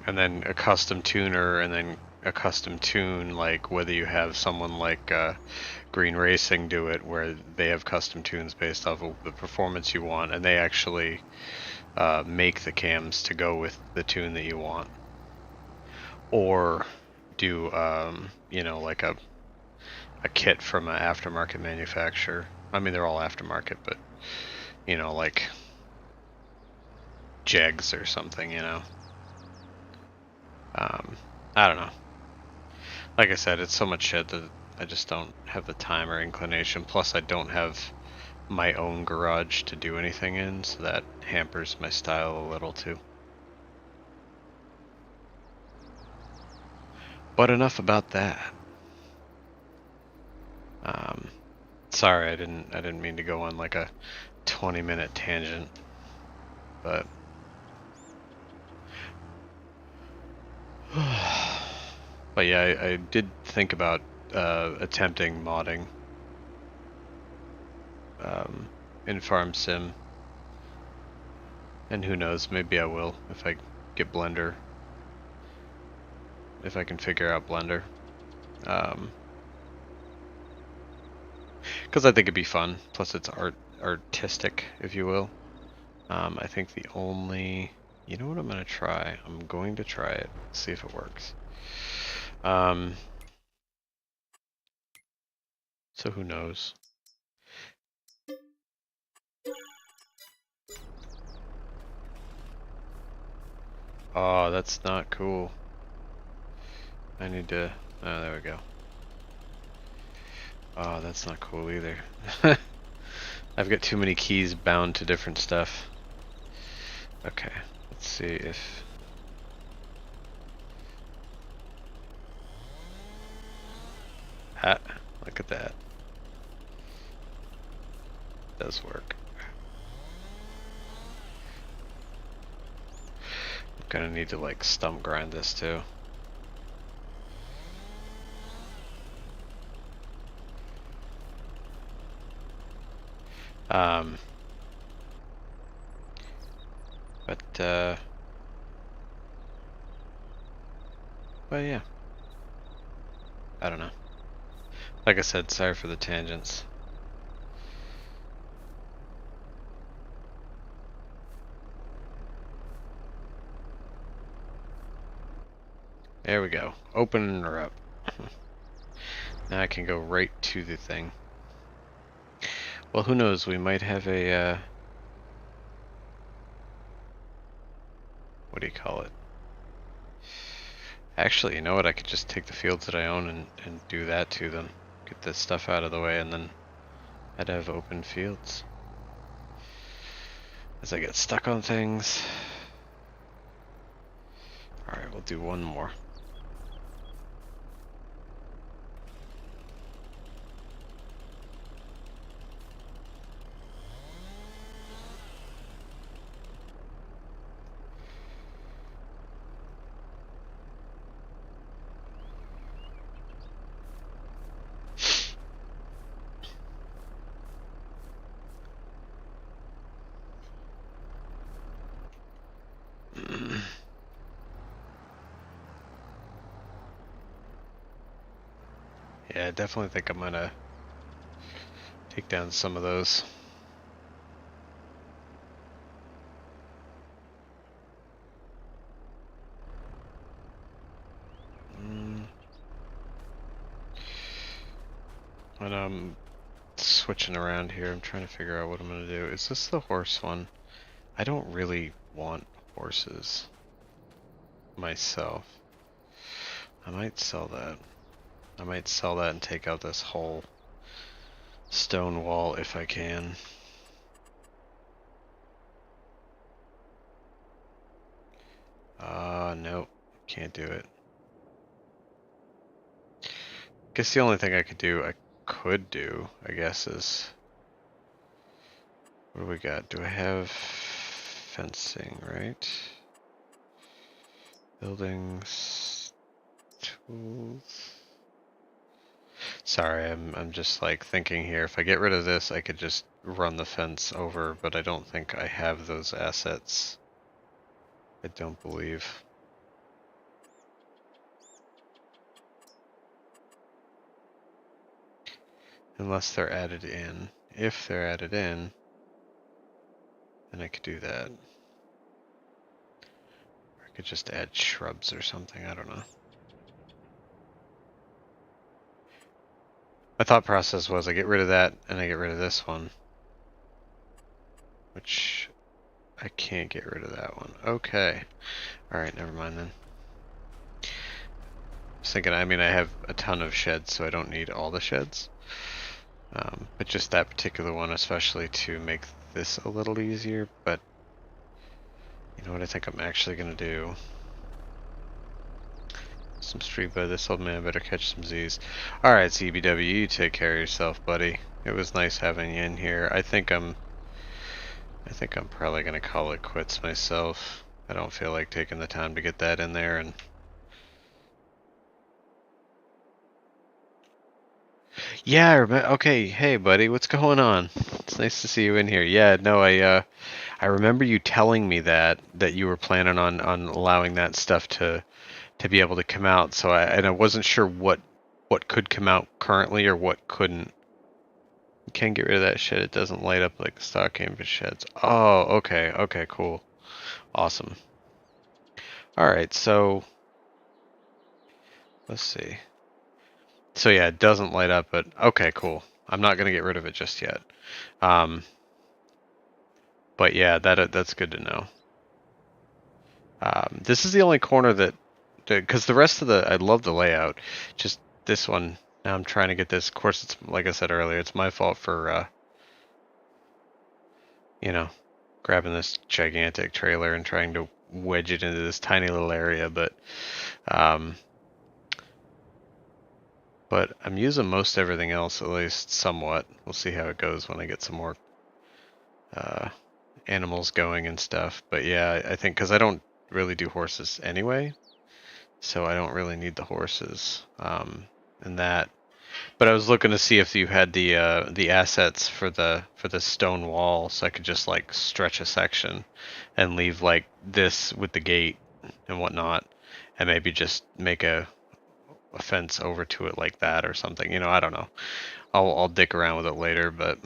and then a custom tuner, and then a custom tune, like whether you have someone like Green Racing do it, where they have custom tunes based off of the performance you want, and they actually make the cams to go with the tune that you want, or do you know, like a kit from an aftermarket manufacturer. I mean, they're all aftermarket, but you know, like Jegs or something, you know. I don't know. Like I said, it's so much shit that I just don't have the time or inclination. Plus, I don't have my own garage to do anything in, so that hampers my style a little too. But enough about that. Sorry, I didn't mean to go on like a 20-minute tangent, but but yeah, I did think about attempting modding in Farm Sim, and who knows, maybe I will if I get Blender, if I can figure out Blender. Because I think it'd be fun. Plus, it's artistic, if you will. I think the only, you know what I'm gonna try? I'm going to try it. See if it works. So who knows? Oh, that's not cool. I need to. Oh, there we go. Oh, that's not cool either. I've got too many keys bound to different stuff. Okay, let's see if... Ah, look at that. Does work. I'm gonna need to like stump grind this too. But yeah, I don't know. Like I said, sorry for the tangents. There we go. Open her up. Now I can go right to the thing. Well, who knows? We might have a, what do you call it? Actually, you know what? I could just take the fields that I own and do that to them. Get this stuff out of the way, and then I'd have open fields. As I get stuck on things. Alright, we'll do one more. Yeah, I definitely think I'm gonna take down some of those. And I'm switching around here. I'm trying to figure out what I'm gonna do. Is this the horse one? I don't really want horses myself. I might sell that. I might sell that and take out this whole stone wall if I can. Nope. Can't do it. Guess the only thing I could do, I guess, is... What do we got? Do I have fencing, right? Buildings, tools. Sorry, I'm just like thinking here. If I get rid of this, I could just run the fence over, but I don't think I have those assets. I don't believe. Unless they're added in. If they're added in, then I could do that. Or I could just add shrubs or something, I don't know. My thought process was I get rid of that and I get rid of this one. Which I can't get rid of that one. Okay. Alright, never mind then. I was thinking, I mean, I have a ton of sheds, so I don't need all the sheds. But just that particular one, especially to make this a little easier. But you know what I think I'm actually going to do? Some street by this old man, better catch some Z's. Alright, CBW, you take care of yourself, buddy. It was nice having you in here. I think I'm probably gonna call it quits myself. I don't feel like taking the time to get that in there. And yeah, okay, hey buddy, what's going on? It's nice to see you in here. Yeah, no, I remember you telling me that you were planning on allowing that stuff to be able to come out. So I wasn't sure what could come out currently or what couldn't. You can't get rid of that shit. It doesn't light up like the stock canvas sheds. Oh, okay, okay, cool. Awesome. Alright, so let's see. So yeah, it doesn't light up, but okay, cool. I'm not gonna get rid of it just yet. But yeah, that's good to know. This is the only corner that, because the rest of I love the layout. Just this one. Now I'm trying to get this. Of course, it's like I said earlier, it's my fault for, you know, grabbing this gigantic trailer and trying to wedge it into this tiny little area. But I'm using most everything else, at least somewhat. We'll see how it goes when I get some more animals going and stuff. But yeah, I think because I don't really do horses anyway, so I don't really need the horses and that. But I was looking to see if you had the assets for the stone wall, so I could just like stretch a section and leave like this with the gate and whatnot, and maybe just make a fence over to it like that or something. You know, I don't know. I'll dick around with it later, but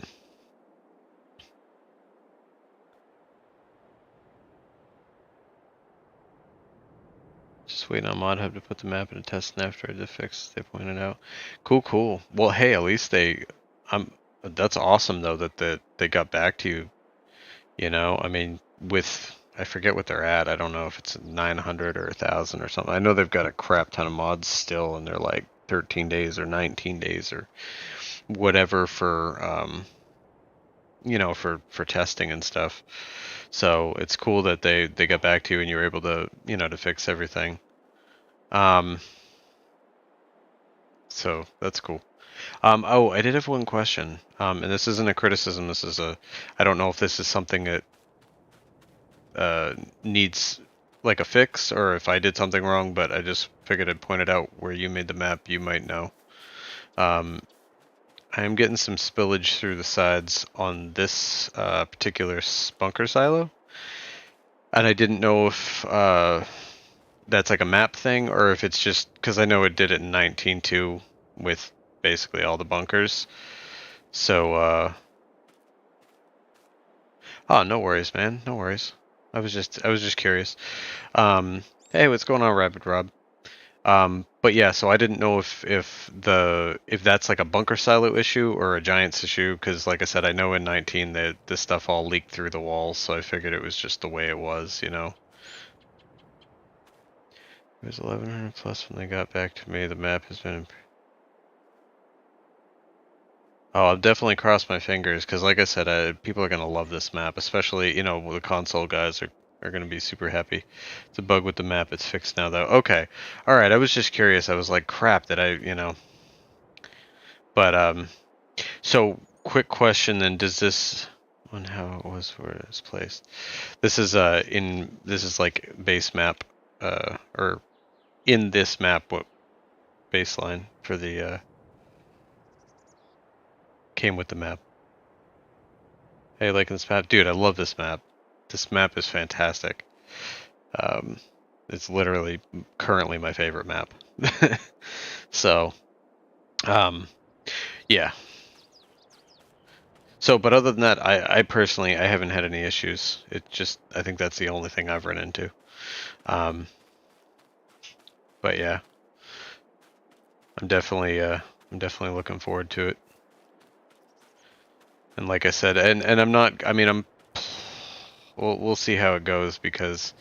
just waiting on Mod Hub to put the map in a test and after the fix they pointed out. Cool, cool. Well, hey, at least that's awesome though that they got back to you. You know, I mean, I forget what they're at. I don't know if it's 900 or 1,000 or something. I know they've got a crap ton of mods still, and they're like 13 days or 19 days or whatever for you know, for testing and stuff. So it's cool that they got back to you and you were able to, you know, to fix everything. So that's cool. Oh, I did have one question. And this isn't a criticism. This is I don't know if this is something that needs like a fix or if I did something wrong, but I just figured I'd point it out where you made the map. You might know. I am getting some spillage through the sides on this particular bunker silo. And I didn't know if that's like a map thing or if it's just because I know it did it in 19.2 with basically all the bunkers. So, oh, no worries, man. No worries. I was just curious. Hey, what's going on, Rapid Rob? But yeah, so I didn't know if that's like a bunker silo issue or a giants issue, because like I said, I know in 19 that this stuff all leaked through the walls, so I figured it was just the way it was, you know. It was 1100 plus when they got back to me. The map has been. Oh, I'll definitely cross my fingers because, like I said, people are gonna love this map, especially the console guys are gonna be super happy. It's a bug with the map. It's fixed now, though. Okay, all right. I was just curious. I was like, crap, that I. But so quick question then: does this on how it was where it was placed? This is this is like base map or in this map what baseline for the came with the map. Hey, liking this map, dude? I love this map. This map is fantastic. Um, it's literally currently my favorite map. So, um, yeah. So, but other than that, I personally I haven't had any issues. It just I think that's the only thing I've run into. Um, but yeah, I'm definitely looking forward to it. And like I said, and I'm not. I mean, we'll see how it goes because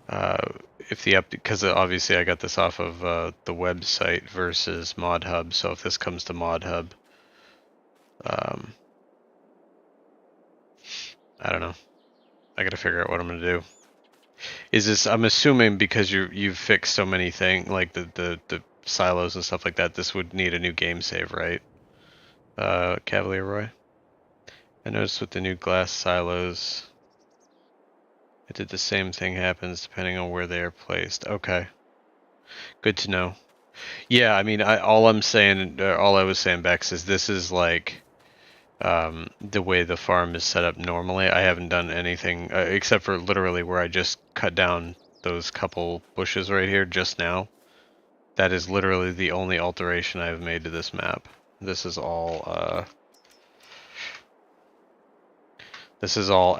if the because obviously I got this off of the website versus Mod Hub. So if this comes to Mod Hub, I don't know. I got to figure out what I'm gonna do. Is this? I'm assuming because you've fixed so many things like the silos and stuff like that. This would need a new game save, right? Cavalier Roy. I noticed with the new glass silos, it did the same thing happens depending on where they are placed. Okay, good to know. Yeah, I mean, all I'm saying, all I was saying, Bex, is this is like the way the farm is set up normally. I haven't done anything except for literally where I just cut down those couple bushes right here just now. That is literally the only alteration I've made to this map. This is all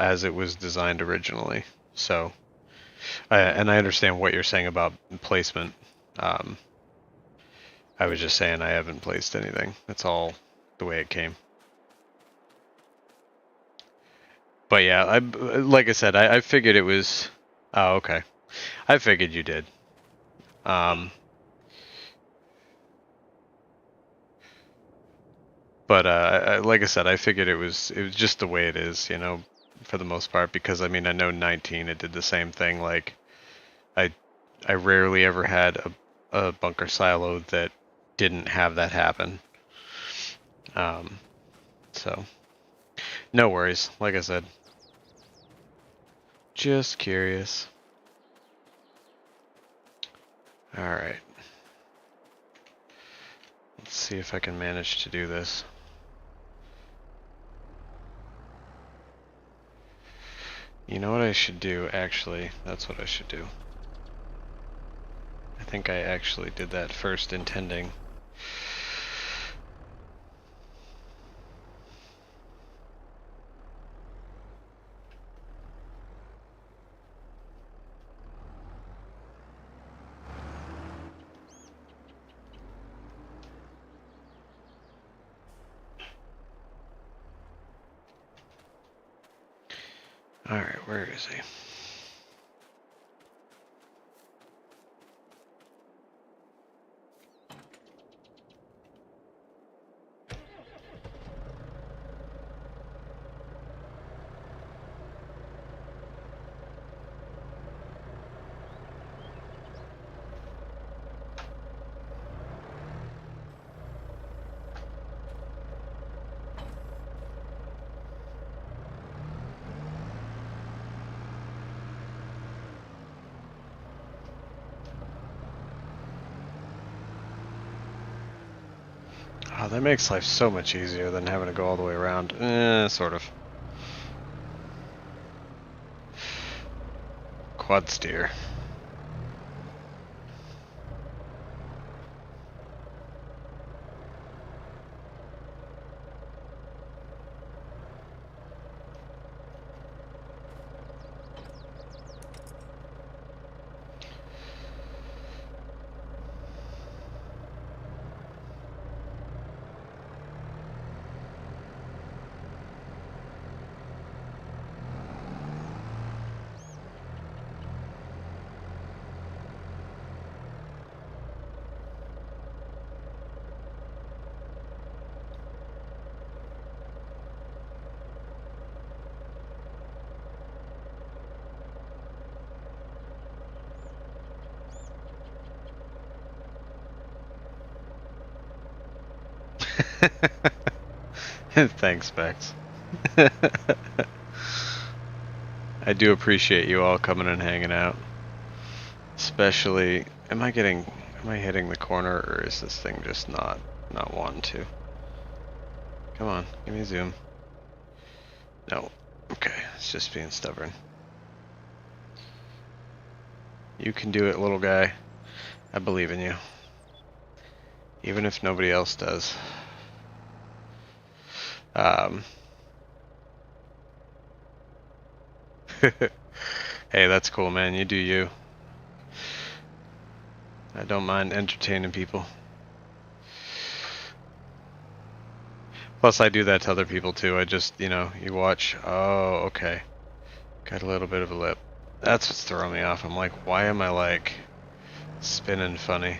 as it was designed originally. So, and I understand what you're saying about placement. I was just saying I haven't placed anything. That's all the way it came. But yeah, like I said, I figured it was. Oh, okay. I figured you did. But like I said, I figured it was just the way it is, for the most part. Because I mean, I know 19 it did the same thing. Like I I rarely ever had a bunker silo that didn't have that happen. So no worries. Like I said, just curious. All right. Let's see if I can manage to do this. You know what I should do, actually? That's what I should do. I think I actually did that first intending. Alright, where is he? Oh, that makes life so much easier than having to go all the way around. Sort of. Quad steer. Thanks, Bex. I do appreciate you all coming and hanging out. Especially, am I hitting the corner, or is this thing just not wanting to? Come on, give me a zoom. No. Okay, it's just being stubborn. You can do it, little guy. I believe in you. Even if nobody else does. Hey, that's cool, man. You do you. I don't mind entertaining people. Plus, I do that to other people too. I just, you watch. Oh, okay. Got a little bit of a lip. That's what's throwing me off. I'm like, why am I like spinning funny?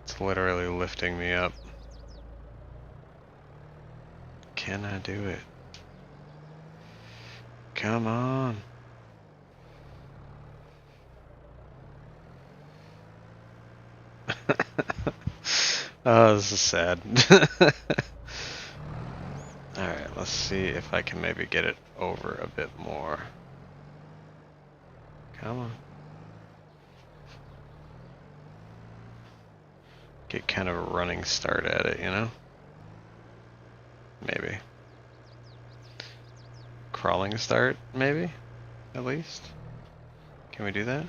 It's literally lifting me up. Can I do it? Come on. Oh, this is sad. Alright, let's see if I can maybe get it over a bit more. Come on. Get kind of a running start at it, Maybe. Crawling start, maybe? At least? Can we do that?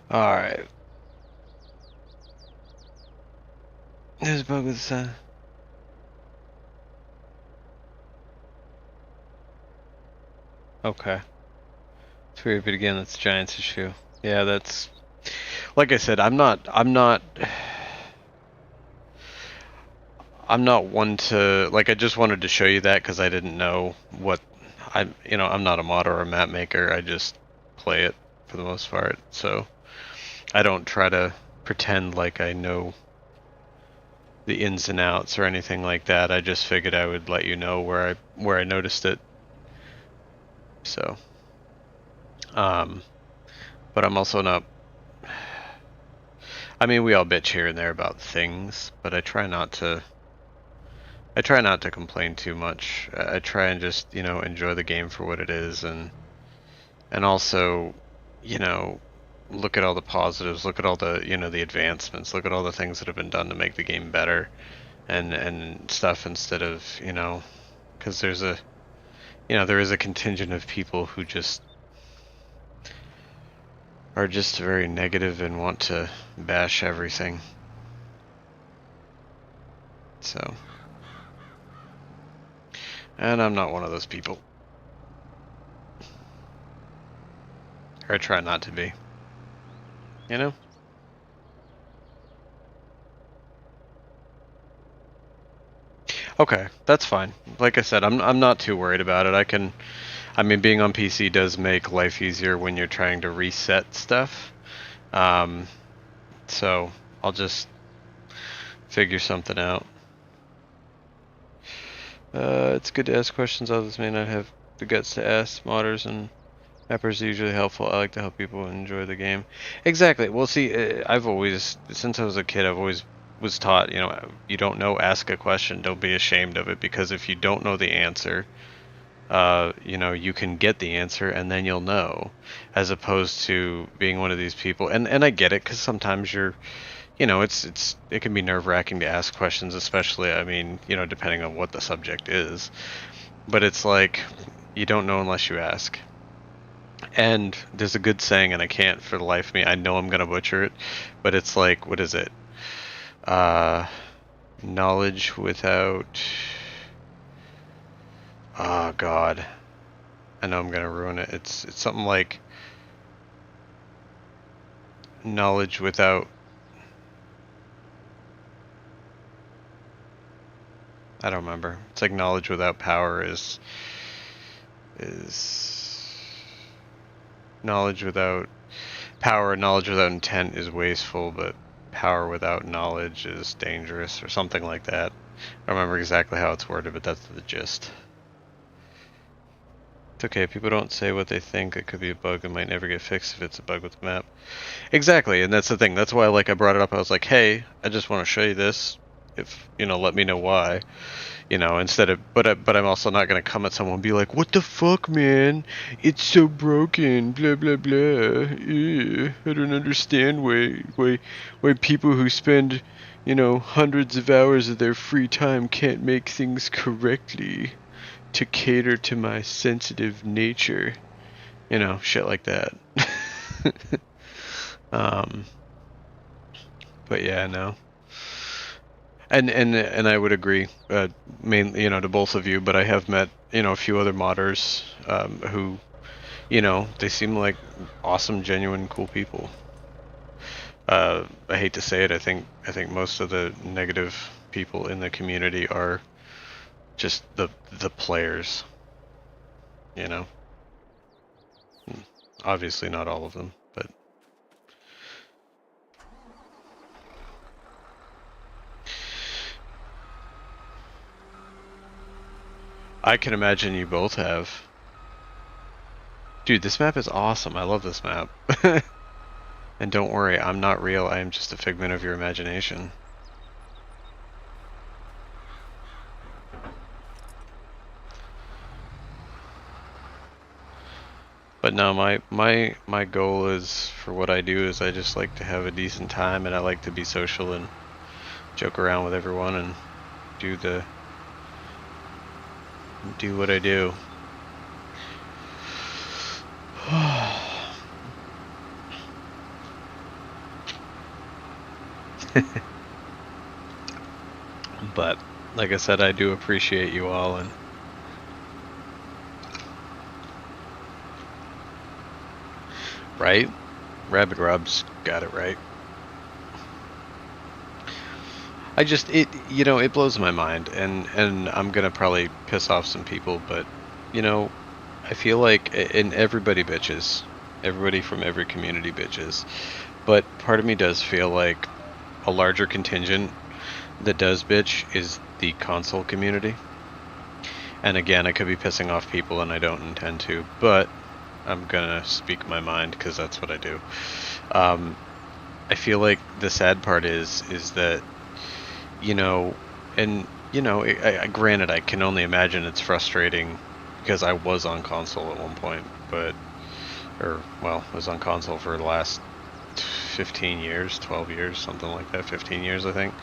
Alright. There's a bug with the sun. Okay. To repeat again, that's a Giants issue. Yeah, that's... Like I said, I'm not one to... Like, I just wanted to show you that because I didn't know what... I'm not a mod or a map maker. I just play it for the most part. So, I don't try to pretend like I know the ins and outs or anything like that. I just figured I would let you know where I noticed it. So, but I'm also not... I mean, we all bitch here and there about things, but I try not to complain too much. I try and just, enjoy the game for what it is, and also, look at all the positives, look at all the, the advancements, look at all the things that have been done to make the game better, and stuff, instead of, because there is a contingent of people who just are just very negative and want to bash everything. So, and I'm not one of those people. Or I try not to be. Okay, that's fine. Like I said, I'm not too worried about it. I mean, being on PC does make life easier when you're trying to reset stuff. So I'll just figure something out. It's good to ask questions others may not have the guts to ask. Modders and mappers are usually helpful. I like to help people enjoy the game. Exactly. Well, see, I've always, since I was a kid, I've always was taught, you don't know, ask a question. Don't be ashamed of it, because if you don't know the answer, you can get the answer and then you'll know, as opposed to being one of these people. And I get it, because sometimes you're, it can be nerve-wracking to ask questions, especially, I mean, depending on what the subject is. But it's like, you don't know unless you ask. And there's a good saying, and I can't for the life of me, I know I'm gonna butcher it, but it's like, what is it? Knowledge without... Oh, God. I know I'm gonna ruin it. It's something like... Knowledge without... I don't remember. It's like knowledge without power is knowledge without power, knowledge without intent is wasteful, but power without knowledge is dangerous, or something like that. I don't remember exactly how it's worded, but that's the gist. It's okay. People don't say what they think. It could be a bug and might never get fixed if it's a bug with the map. Exactly, and that's the thing. That's why, like, I brought it up. I was like, hey, I just want to show you this. If, let me know why. Instead of, but I'm also not gonna come at someone and be like, what the fuck, man? It's so broken, blah blah blah. I don't understand why people who spend, hundreds of hours of their free time can't make things correctly to cater to my sensitive nature. Shit like that. um, but yeah, no. And I would agree, mainly, to both of you. But I have met, a few other modders, who, they seem like awesome, genuine, cool people. I hate to say it, I think most of the negative people in the community are just the players. Obviously not all of them, but. I can imagine you both have. Dude, this map is awesome. I love this map. And don't worry, I'm not real. I am just a figment of your imagination. But no, my goal is, for what I do, is I just like to have a decent time, and I like to be social and joke around with everyone and do what I do. But like I said, I do appreciate you all, and right? Rabbit Rob's got it right. It blows my mind, and I'm gonna probably piss off some people, but I feel like, and everybody bitches, everybody from every community bitches, but part of me does feel like a larger contingent that does bitch is the console community. And again, I could be pissing off people, and I don't intend to, but I'm gonna speak my mind because that's what I do. I feel like the sad part is that, granted, I can only imagine it's frustrating because I was on console at one point, was on console for the last 15 years, 12 years, something like that, 15 years, I think.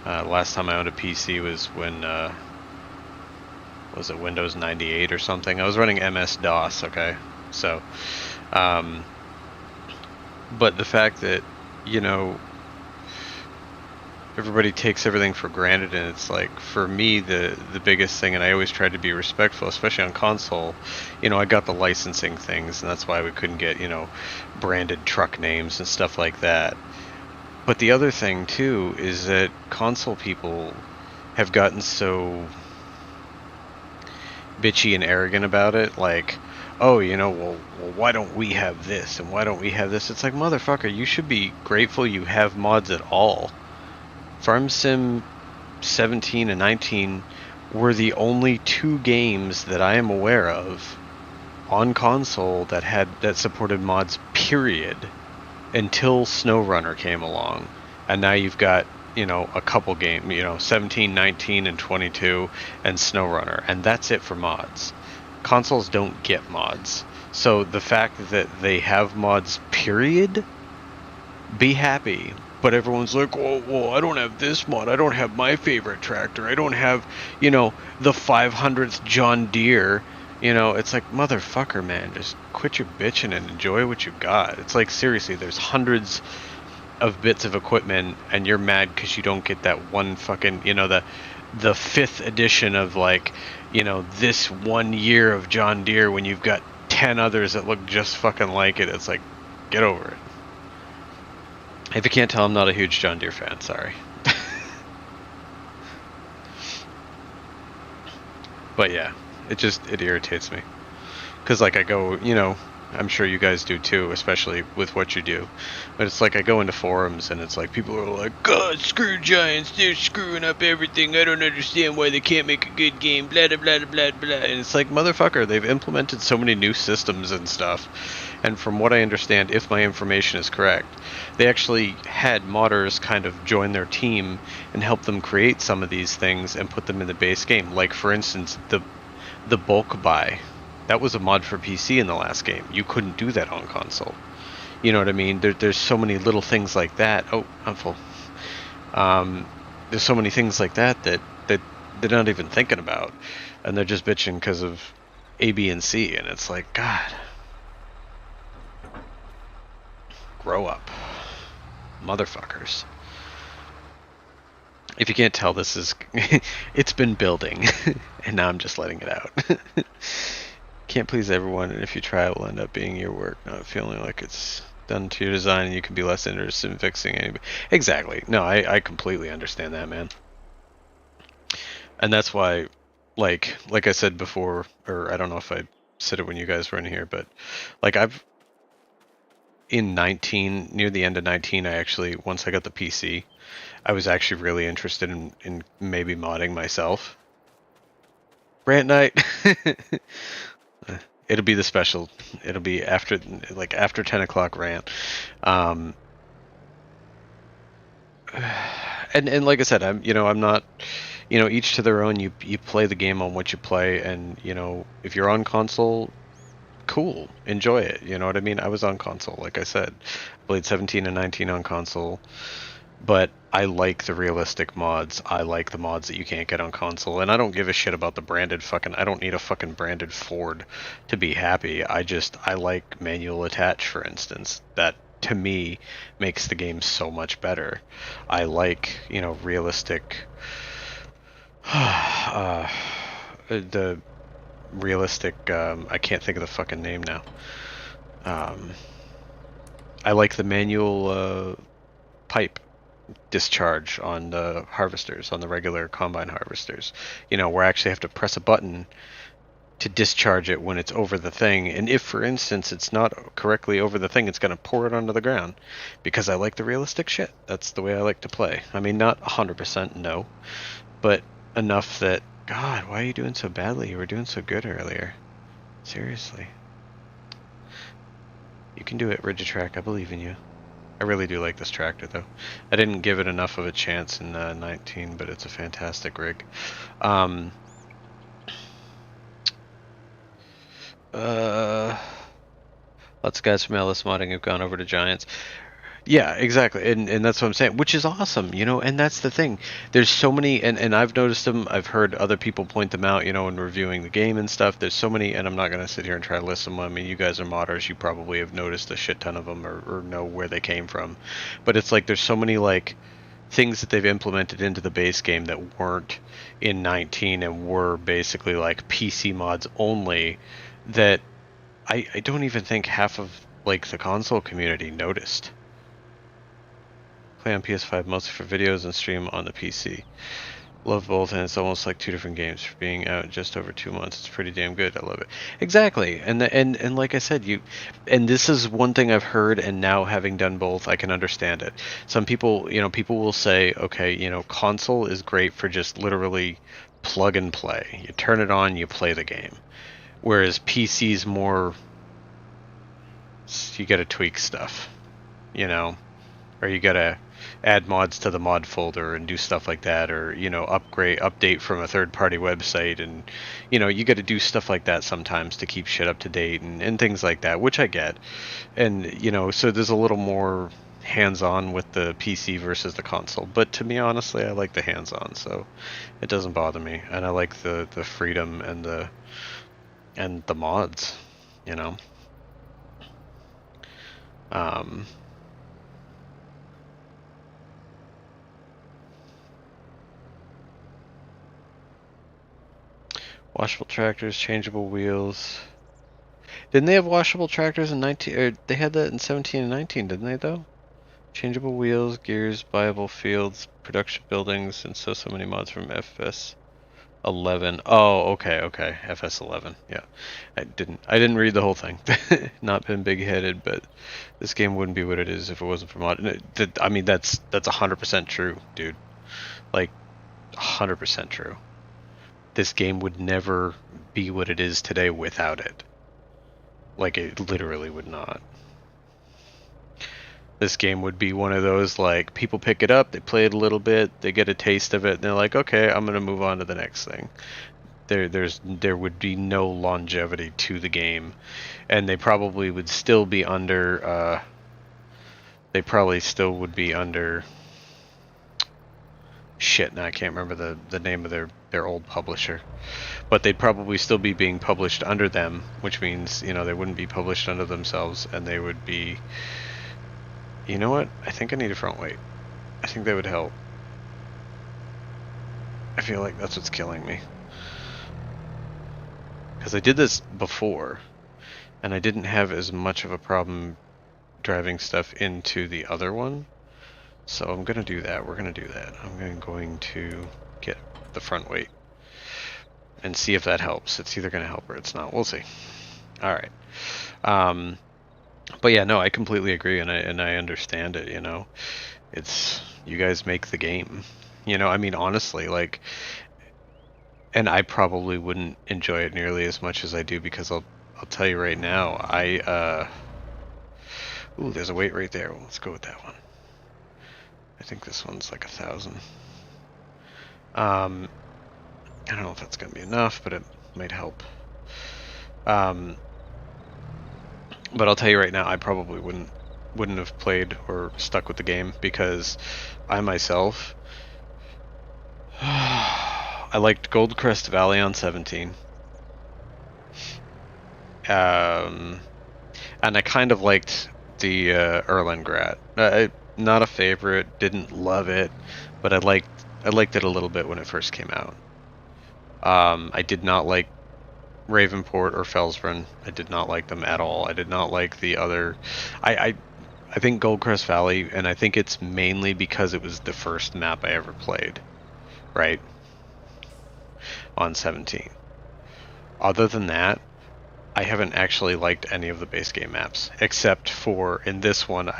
Last time I owned a PC was when, was it Windows 98 or something? I was running MS-DOS, okay? So, but the fact that, everybody takes everything for granted, and it's like, for me, the biggest thing, and I always try to be respectful, especially on console, I got the licensing things, and that's why we couldn't get, branded truck names and stuff like that. But the other thing, too, is that console people have gotten so bitchy and arrogant about it, like, oh, well, why don't we have this, and why don't we have this? It's like, motherfucker, you should be grateful you have mods at all. Farm Sim 17 and 19 were the only two games that I am aware of on console that supported mods, period, until SnowRunner came along. And now you've got, a couple games, 17, 19, and 22, and SnowRunner, and that's it for mods. Consoles don't get mods. So the fact that they have mods, period, be happy. But everyone's like, well, I don't have this mod. I don't have my favorite tractor. I don't have, the 500th John Deere. It's like, motherfucker, man, just quit your bitching and enjoy what you got. It's like, seriously, there's hundreds of bits of equipment, and you're mad because you don't get that one fucking, the 5th edition of, like, this 1 year of John Deere when you've got 10 others that look just fucking like it. It's like, get over it. If you can't tell, I'm not a huge John Deere fan, sorry. But yeah, it irritates me. Because, like, I go, I'm sure you guys do too, especially with what you do. But it's like I go into forums and it's like people are like, God, screw Giants, they're screwing up everything. I don't understand why they can't make a good game, blah, blah, blah, blah, blah. And it's like, motherfucker, they've implemented so many new systems and stuff. And from what I understand, if my information is correct, they actually had modders kind of join their team and help them create some of these things and put them in the base game. Like, for instance, the bulk buy. That was a mod for PC in the last game. You couldn't do that on console. You know what I mean? There's so many little things like that. Oh, I'm full. There's so many things like that they're not even thinking about, and they're just bitching because of A, B, and C. And it's like, God, grow up, motherfuckers. If you can't tell, this is it's been building, and now I'm just letting it out. Can't please everyone, and if you try, it will end up being your work, not feeling like it's done to your design, and you can be less interested in fixing anybody. Exactly. No, I completely understand that, man. And that's why, like I said before, or I don't know if I said it when you guys were in here, but like in 19, near the end of 19, I actually, once I got the PC, I was actually really interested in maybe modding myself. Rant night. It'll be the special. It'll be after 10 o'clock rant. And like I said, I'm not, each to their own. You play the game on what you play, and if you're on console, cool, enjoy it. You know what I mean? I was on console, like I said, played 17 and 19 on console. But I like the realistic mods. I like the mods that you can't get on console. And I don't give a shit about the branded I don't need a fucking branded Ford to be happy. I like manual attach, for instance. That, to me, makes the game so much better. I like, realistic... the realistic... I can't think of the fucking name now. I like the manual pipe discharge on the harvesters, on the regular combine harvesters, where I actually have to press a button to discharge it when it's over the thing, and if, for instance, it's not correctly over the thing, it's going to pour it onto the ground, because I like the realistic shit. That's the way I like to play. I mean, not 100%, no, but enough that, God, why are you doing so badly? You were doing so good earlier. Seriously. You can do it, Rigitrack. I believe in you. I really do like this tractor, though. I didn't give it enough of a chance in 19, but it's a fantastic rig. Lots of guys from LS Modding have gone over to Giants. Yeah, exactly, and that's what I'm saying, which is awesome, and that's the thing. There's so many, and I've noticed them, I've heard other people point them out, in reviewing the game and stuff. There's so many, and I'm not going to sit here and try to list them. I mean, you guys are modders, you probably have noticed a shit ton of them, or know where they came from. But it's like, there's so many, like, things that they've implemented into the base game that weren't in 19 and were basically, like, PC mods only, that I don't even think half of, like, the console community noticed. Play on PS5 mostly for videos and stream on the PC. Love both, and it's almost like two different games. For being out just over 2 months, it's pretty damn good. I love it. Exactly, and like I said, and this is one thing I've heard, and now having done both, I can understand it. Some people, people will say, okay, console is great for just literally plug and play. You turn it on, you play the game. Whereas PC's more, you gotta tweak stuff, or you gotta add mods to the mod folder and do stuff like that, or update from a third-party website, and you got to do stuff like that sometimes to keep shit up to date and things like that, which I get. And so there's a little more hands-on with the PC versus the console, but to me, honestly, I like the hands-on, so it doesn't bother me, and I like the freedom and the mods, washable tractors, changeable wheels. Didn't they have washable tractors in 19? Or they had that in 17 and 19, didn't they, though? Changeable wheels, gears, buyable fields, production buildings, and so many mods from FS 11. Oh, okay. FS11. Yeah. I didn't read the whole thing. Not been big-headed, but this game wouldn't be what it is if it wasn't for mod. I mean, that's 100% true, dude. Like 100% true. This game would never be what it is today without it. Like, it literally would not. This game would be one of those, like, people pick it up, they play it a little bit, they get a taste of it, and they're like, okay, I'm gonna move on to the next thing. There would be no longevity to the game, and they probably would still be under, shit, now I can't remember the name of their old publisher. But they'd probably still be being published under them, which means, you know, they wouldn't be published under themselves, and they would be... You know what? I think I need a front weight. I think that would help. I feel like that's what's killing me. Because I did this before, and I didn't have as much of a problem driving stuff into the other one. So I'm going to do that. We're going to do that. I'm going to get the front weight and see if that helps. It's either going to help or it's not. We'll see. Alright. But yeah, no, I completely agree, and I understand it, you know. It's, you guys make the game. You know, I mean, honestly, like, and I probably wouldn't enjoy it nearly as much as I do, because I'll tell you right now, ooh, there's a weight right there. Well, let's go with that one. I think this one's like 1,000. I don't know if that's gonna be enough, but it might help. But I'll tell you right now, I probably wouldn't have played or stuck with the game, because I myself, I liked Goldcrest Valley on 17. And I kind of liked the Erlengrad. Not a favorite, didn't love it, but I liked it a little bit when it first came out. I did not like Ravenport or Felsbrunn. I did not like them at all. I did not like the other... I think Goldcrest Valley, and I think it's mainly because it was the first map I ever played, right? On 17. Other than that, I haven't actually liked any of the base game maps, except for, in this one,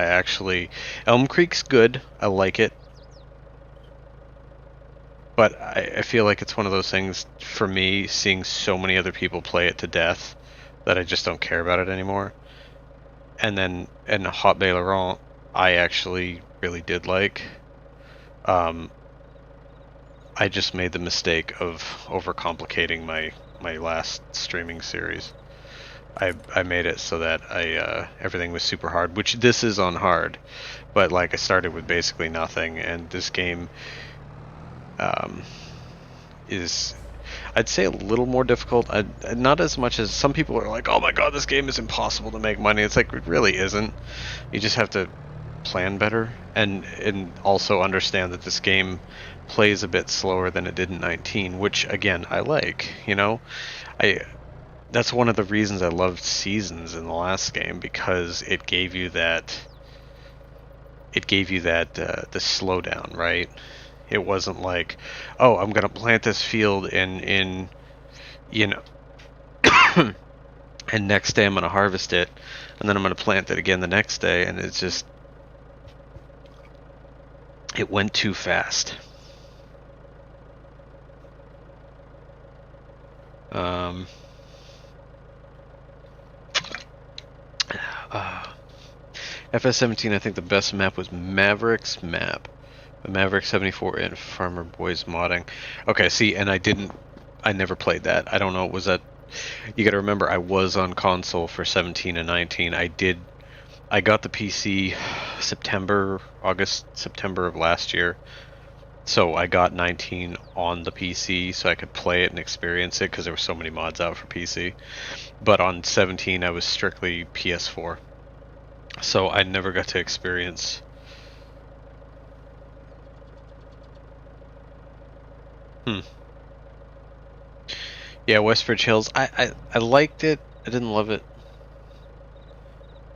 Elm Creek's good, I like it. But I feel like it's one of those things, for me, seeing so many other people play it to death, that I just don't care about it anymore. And then, in Hot Bay Laurent, I actually really did like. I just made the mistake of overcomplicating my last streaming series. I made it so that everything was super hard, which this is on hard. But, like, I started with basically nothing, and this game... is, I'd say, a little more difficult. Not as much as some people are like, oh my god, this game is impossible to make money. It's like, it really isn't. You just have to plan better, and also understand that this game plays a bit slower than it did in 19, which, again, I like, you know? That's one of the reasons I loved Seasons in the last game, because it gave you that the slowdown, right? It wasn't like, oh, I'm gonna plant this field in you know, and next day I'm gonna harvest it, and then I'm gonna plant it again the next day, and it's just, it went too fast. FS17, I think the best map was Maverick's map. The Maverick 74 and Farmer Boys modding. Okay, see, and I never played that. I don't know, was that... You gotta remember, I was on console for 17 and 19. I got the PC September of last year. So I got 19 on the PC so I could play it and experience it, because there were so many mods out for PC. But on 17, I was strictly PS4. So I never got to experience... Yeah, Westridge Hills. I liked it. I didn't love it.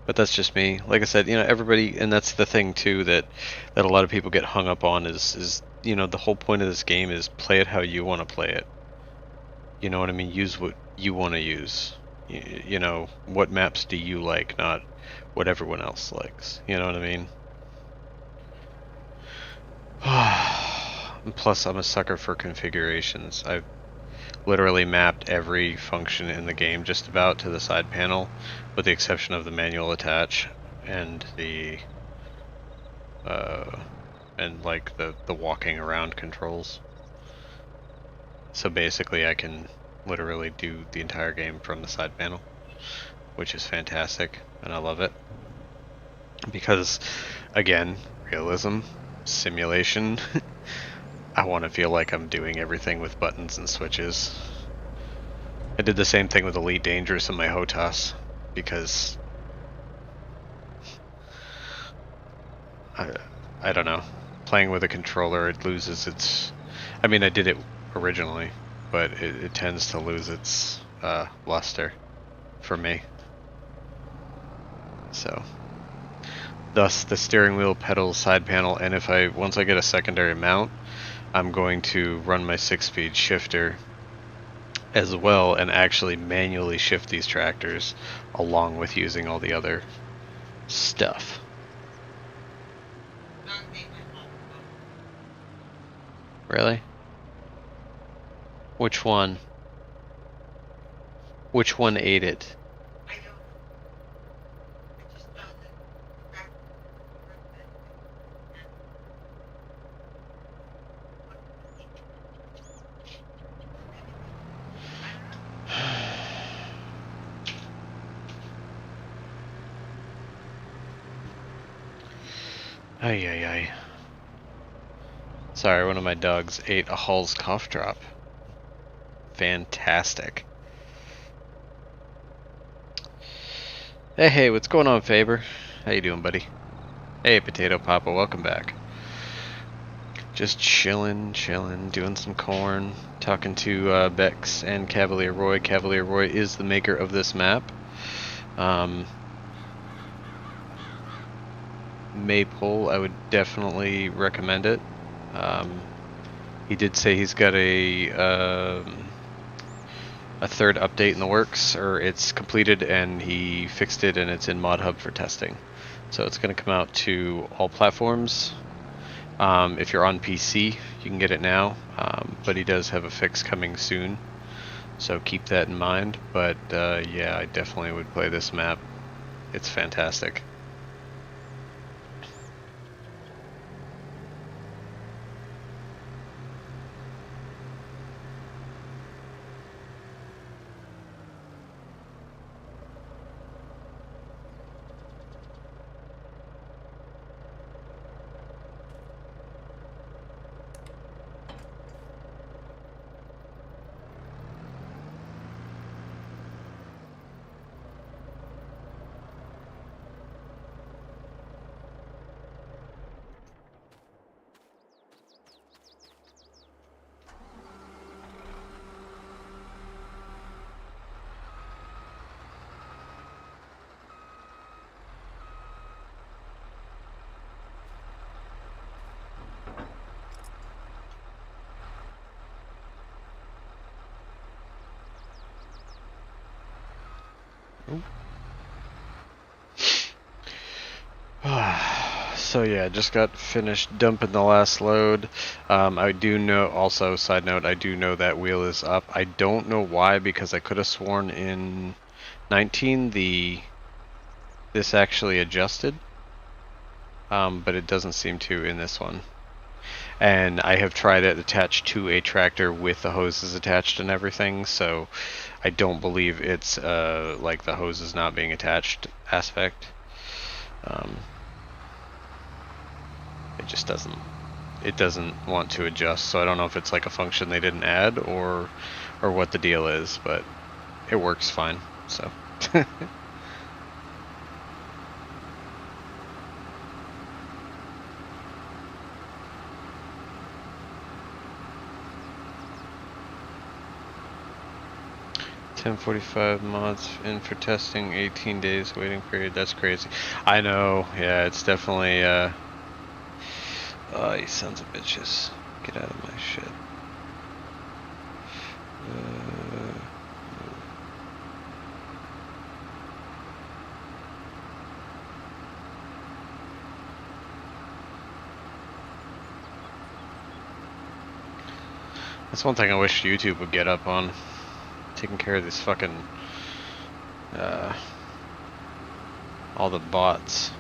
But that's just me. Like I said, you know, everybody, and that's the thing too that a lot of people get hung up on is, you know, the whole point of this game is play it how you want to play it. You know what I mean? Use what you want to use. You know, what maps do you like, not what everyone else likes. You know what I mean? And plus, I'm a sucker for configurations. I've literally mapped every function in the game just about to the side panel, with the exception of the manual attach and the like the walking around controls. So basically, I can literally do the entire game from the side panel, which is fantastic, and I love it. Because, again, realism, simulation, I want to feel like I'm doing everything with buttons and switches. I did the same thing with Elite Dangerous in my HOTAS, because I don't know, playing with a controller, it loses its... I mean, I did it originally, but it tends to lose its luster for me. So, thus the steering wheel, pedals, side panel, and once I get a secondary mount, I'm going to run my 6-speed shifter as well and actually manually shift these tractors along with using all the other stuff. Really? Which one? Which one ate it? I don't know. I just know that crack Ay ay ay. Sorry, one of my dogs ate a Hall's cough drop. Fantastic. Hey, what's going on, Faber? How you doing, buddy? Hey, Potato Papa, welcome back. Just chilling, doing some corn, talking to Bex and Cavalier Roy. Cavalier Roy is the maker of this map. Maypole, I would definitely recommend it. He did say he's got a third update in the works, or it's completed and he fixed it and it's in Mod Hub for testing. So it's going to come out to all platforms. If you're on PC, you can get it now, but he does have a fix coming soon, so keep that in mind. But yeah, I definitely would play this map. It's fantastic. So yeah, just got finished dumping the last load. I do know, also side note, I do know that wheel is up. I don't know why, because I could have sworn in 19 this actually adjusted, but it doesn't seem to in this one. And I have tried it attached to a tractor with the hoses attached and everything, so I don't believe it's like the hoses not being attached aspect. It just doesn't want to adjust, so I don't know if it's like a function they didn't add or what the deal is, but it works fine, so. 10:45 mods in for testing, 18 days waiting period. That's crazy. I know, yeah, it's definitely oh, you sons of bitches. Get out of my shit. That's one thing I wish YouTube would get up on. Taking care of this fucking all the bots.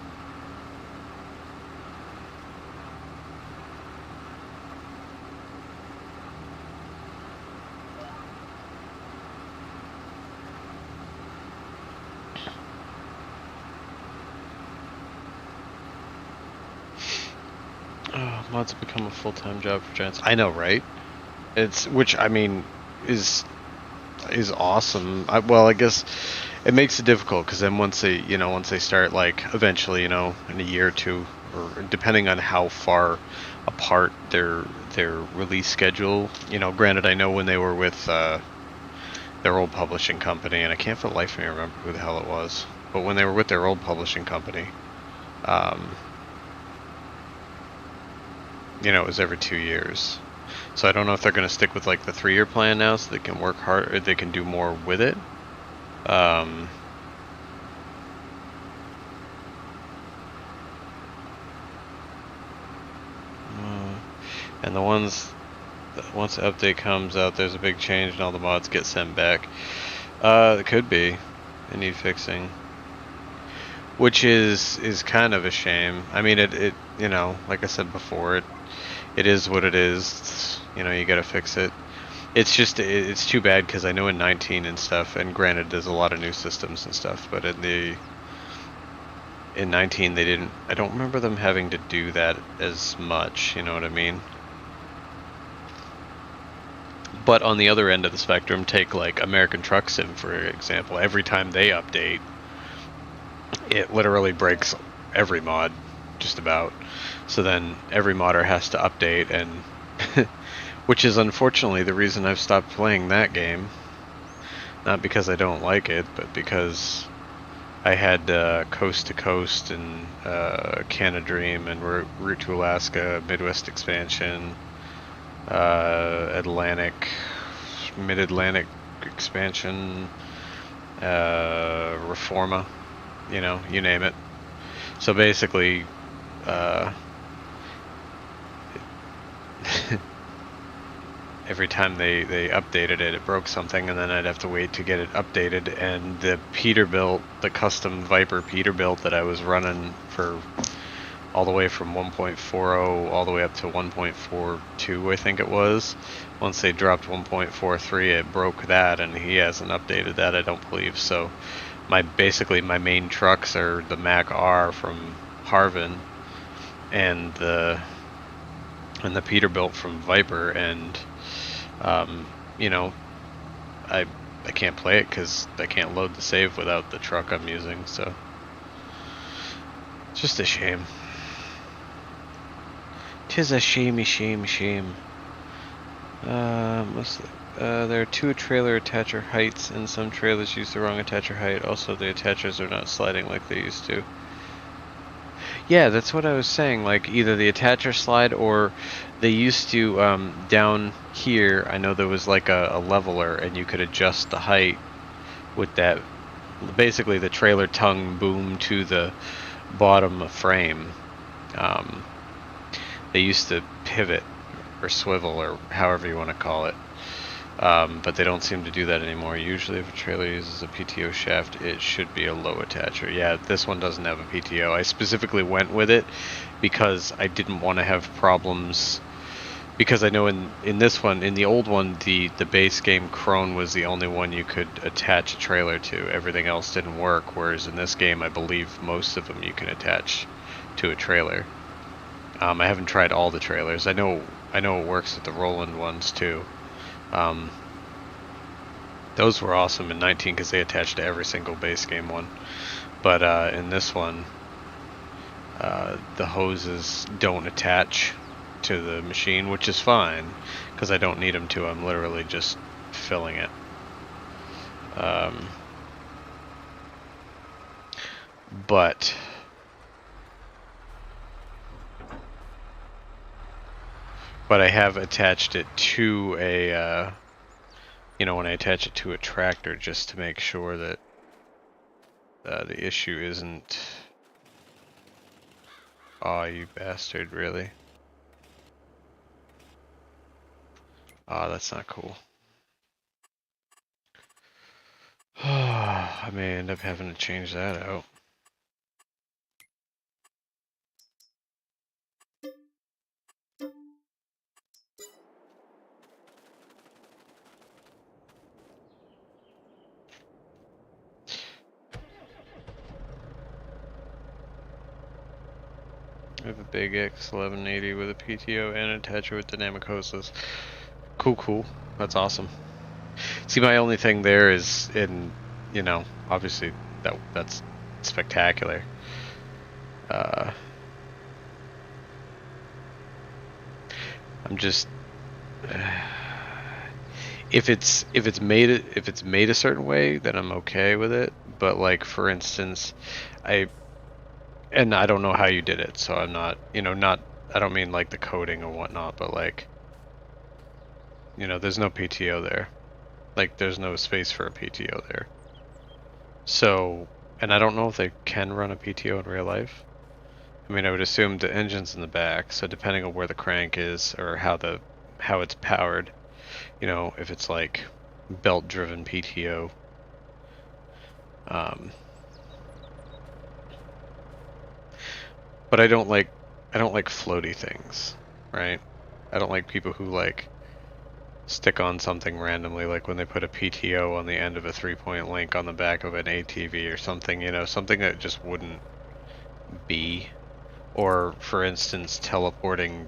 Oh, mods have become a full-time job for giants. I know, right? It's which I mean is awesome. Well, I guess it makes it difficult because then once they start like eventually in a year or two, or depending on how far apart their release schedule. Granted, I know when they were with their old publishing company, and I can't for the life of me remember who the hell it was, but when they were with their old publishing company, um, it was every 2 years. So I don't know if they're going to stick with like the 3-year plan now, so they can work hard, or they can do more with it. Um, and once the update comes out, there's a big change and all the mods get sent back. It could be. They need fixing. Which is kind of a shame. I mean, it like I said before, it is what it is. You gotta fix it. It's just, it's too bad because I know in 19 and stuff, and granted there's a lot of new systems and stuff, but in 19 they didn't, I don't remember them having to do that as much, you know what I mean? But on the other end of the spectrum, take like American Truck Sim for example. Every time they update, it literally breaks every mod, just about. So then every modder has to update, and which is unfortunately the reason I've stopped playing that game. Not because I don't like it, but because I had Coast to Coast and Canada Dream and Route to Alaska, Midwest Expansion, Mid-Atlantic Expansion, Reforma, you name it. So basically, every time they updated it, it broke something, and then I'd have to wait to get it updated. And the Peterbilt, the custom Viper Peterbilt that I was running for all the way from 1.40 all the way up to 1.42, I think it was. Once they dropped 1.43, it broke that, and he hasn't updated that, I don't believe. So basically my main trucks are the Mac R from Harvin and the Peterbilt from Viper, and I can't play it because I can't load the save without the truck I'm using, so it's just a shame. 'Tis a shamey, shame. There are 2 trailer attacher heights, and some trailers use the wrong attacher height. Also, the attachers are not sliding like they used to. Yeah, that's what I was saying. Like, either the attacher slide, or they used to, down here, I know there was like a leveler, and you could adjust the height with that. Basically, the trailer tongue boom to the bottom frame. They used to pivot or swivel or however you want to call it. But they don't seem to do that anymore. Usually if a trailer uses a PTO shaft, it should be a low attacher. Yeah, this one doesn't have a PTO. I specifically went with it because I didn't want to have problems, because I know in this one, in the old one, the base game Crone was the only one you could attach a trailer to. Everything else didn't work, whereas in this game, I believe most of them you can attach to a trailer. I haven't tried all the trailers. I know it works with the Roland ones too. Those were awesome in 19 because they attached to every single base game one. But in this one, the hoses don't attach to the machine, which is fine because I don't need them to. I'm literally just filling it. But I have attached it to a, when I attach it to a tractor, just to make sure that the issue isn't... Aw, you bastard, really? Oh, that's not cool. I may end up having to change that out. I have a big X1180 with a PTO and attacher with dynamic hoses. Cool, cool. That's awesome. See, my only thing there is you know, obviously that's spectacular. I'm just if it's made a certain way, then I'm okay with it. But like for instance, I don't know how you did it, so I'm not, I don't mean like the coding or whatnot, but like, there's no PTO there. Like there's no space for a PTO there. So, and I don't know if they can run a PTO in real life. I mean, I would assume the engine's in the back, so depending on where the crank is or how it's powered, if it's like belt-driven PTO, but I don't like floaty things, right? I don't like people who like stick on something randomly, like when they put a PTO on the end of a 3-point link on the back of an ATV or something, something that just wouldn't be. Or, for instance, teleporting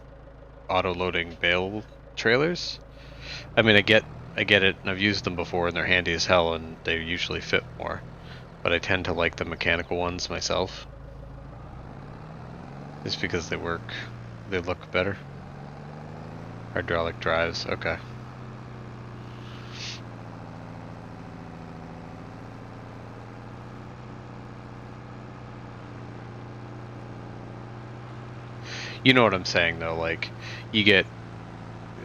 auto-loading bale trailers. I mean, I get it, and I've used them before, and they're handy as hell, and they usually fit more. But I tend to like the mechanical ones myself. Just because they look better. Hydraulic drives, okay. You know what I'm saying, though, like, you get,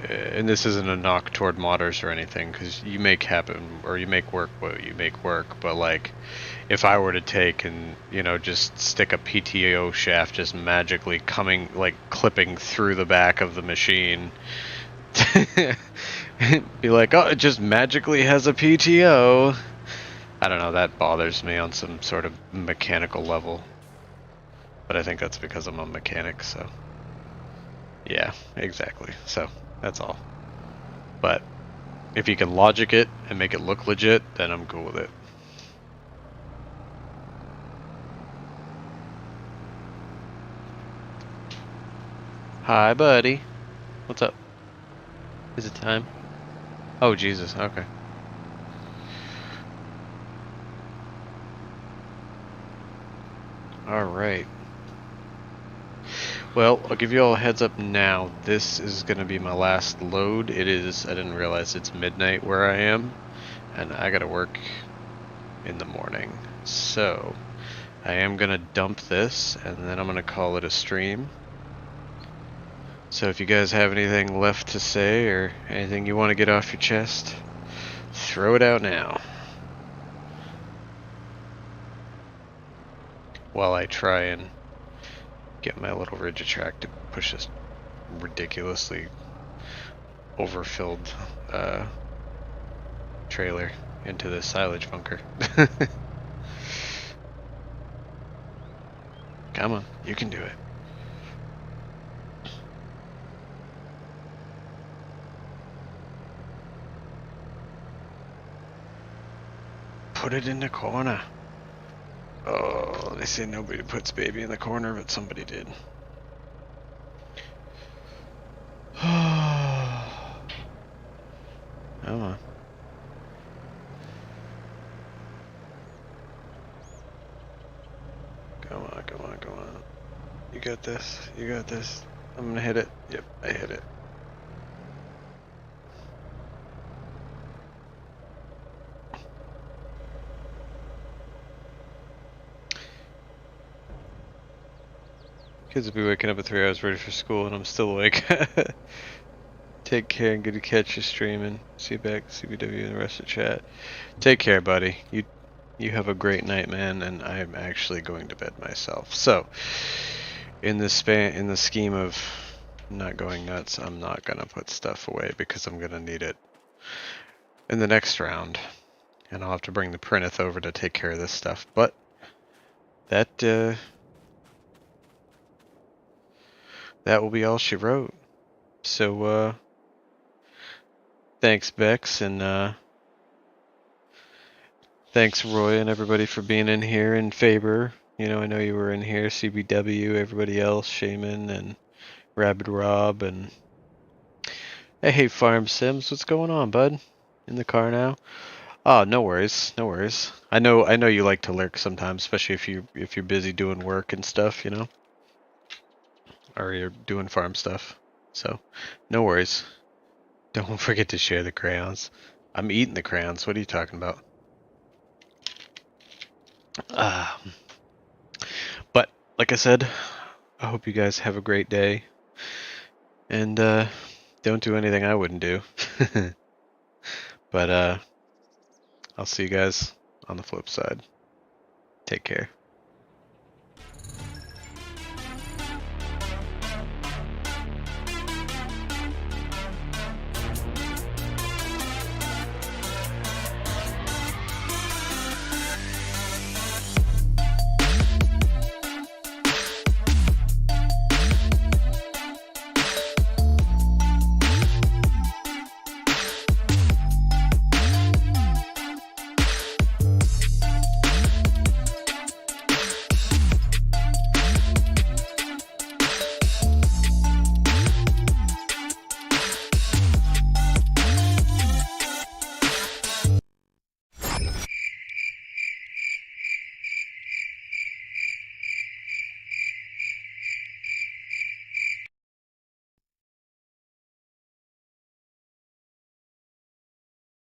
and this isn't a knock toward modders or anything, because you make work what you make work, but like, if I were to take and, just stick a PTO shaft just magically clipping through the back of the machine, be like, oh, it just magically has a PTO. I don't know, that bothers me on some sort of mechanical level. But I think that's because I'm a mechanic, so. Yeah, exactly. So, that's all. But, if you can logic it and make it look legit, then I'm cool with it. Hi, buddy. What's up? Is it time? Oh, Jesus, okay. Alright. Well, I'll give you all a heads up now. This is going to be my last load. I didn't realize it's midnight where I am, and I gotta work in the morning. So, I am going to dump this, and then I'm going to call it a stream. So if you guys have anything left to say, or anything you want to get off your chest, throw it out now. While I try and get my little Rigitrack to push this ridiculously overfilled trailer into the silage bunker. Come on, you can do it. Put it in the corner. Oh, they say nobody puts baby in the corner, but somebody did. Come on. Come on, come on, come on. You got this. You got this. I'm gonna hit it. Yep, I hit it. Kids will be waking up at 3 hours ready for school, and I'm still awake. Take care and good to catch you streaming. See you back, CBW, and the rest of the chat. Take care, buddy. You have a great night, man, and I'm actually going to bed myself. So, in the scheme of not going nuts, I'm not gonna put stuff away because I'm gonna need it in the next round. And I'll have to bring the Prinith over to take care of this stuff. But that that will be all she wrote. So thanks Bex, and thanks Roy and everybody for being in here, and Faber. You know, I know you were in here, CBW, everybody else, Shaman and Rabid Rob, and hey Farm Sims, what's going on, bud? In the car now? Oh, no worries, no worries. I know you like to lurk sometimes, especially if you're busy doing work and stuff, you know, or you're doing farm stuff. So, no worries. Don't forget to share the crayons. I'm eating the crayons. What are you talking about? Uh, but like I said, I hope you guys have a great day, and don't do anything I wouldn't do. But I'll see you guys on the flip side. Take care.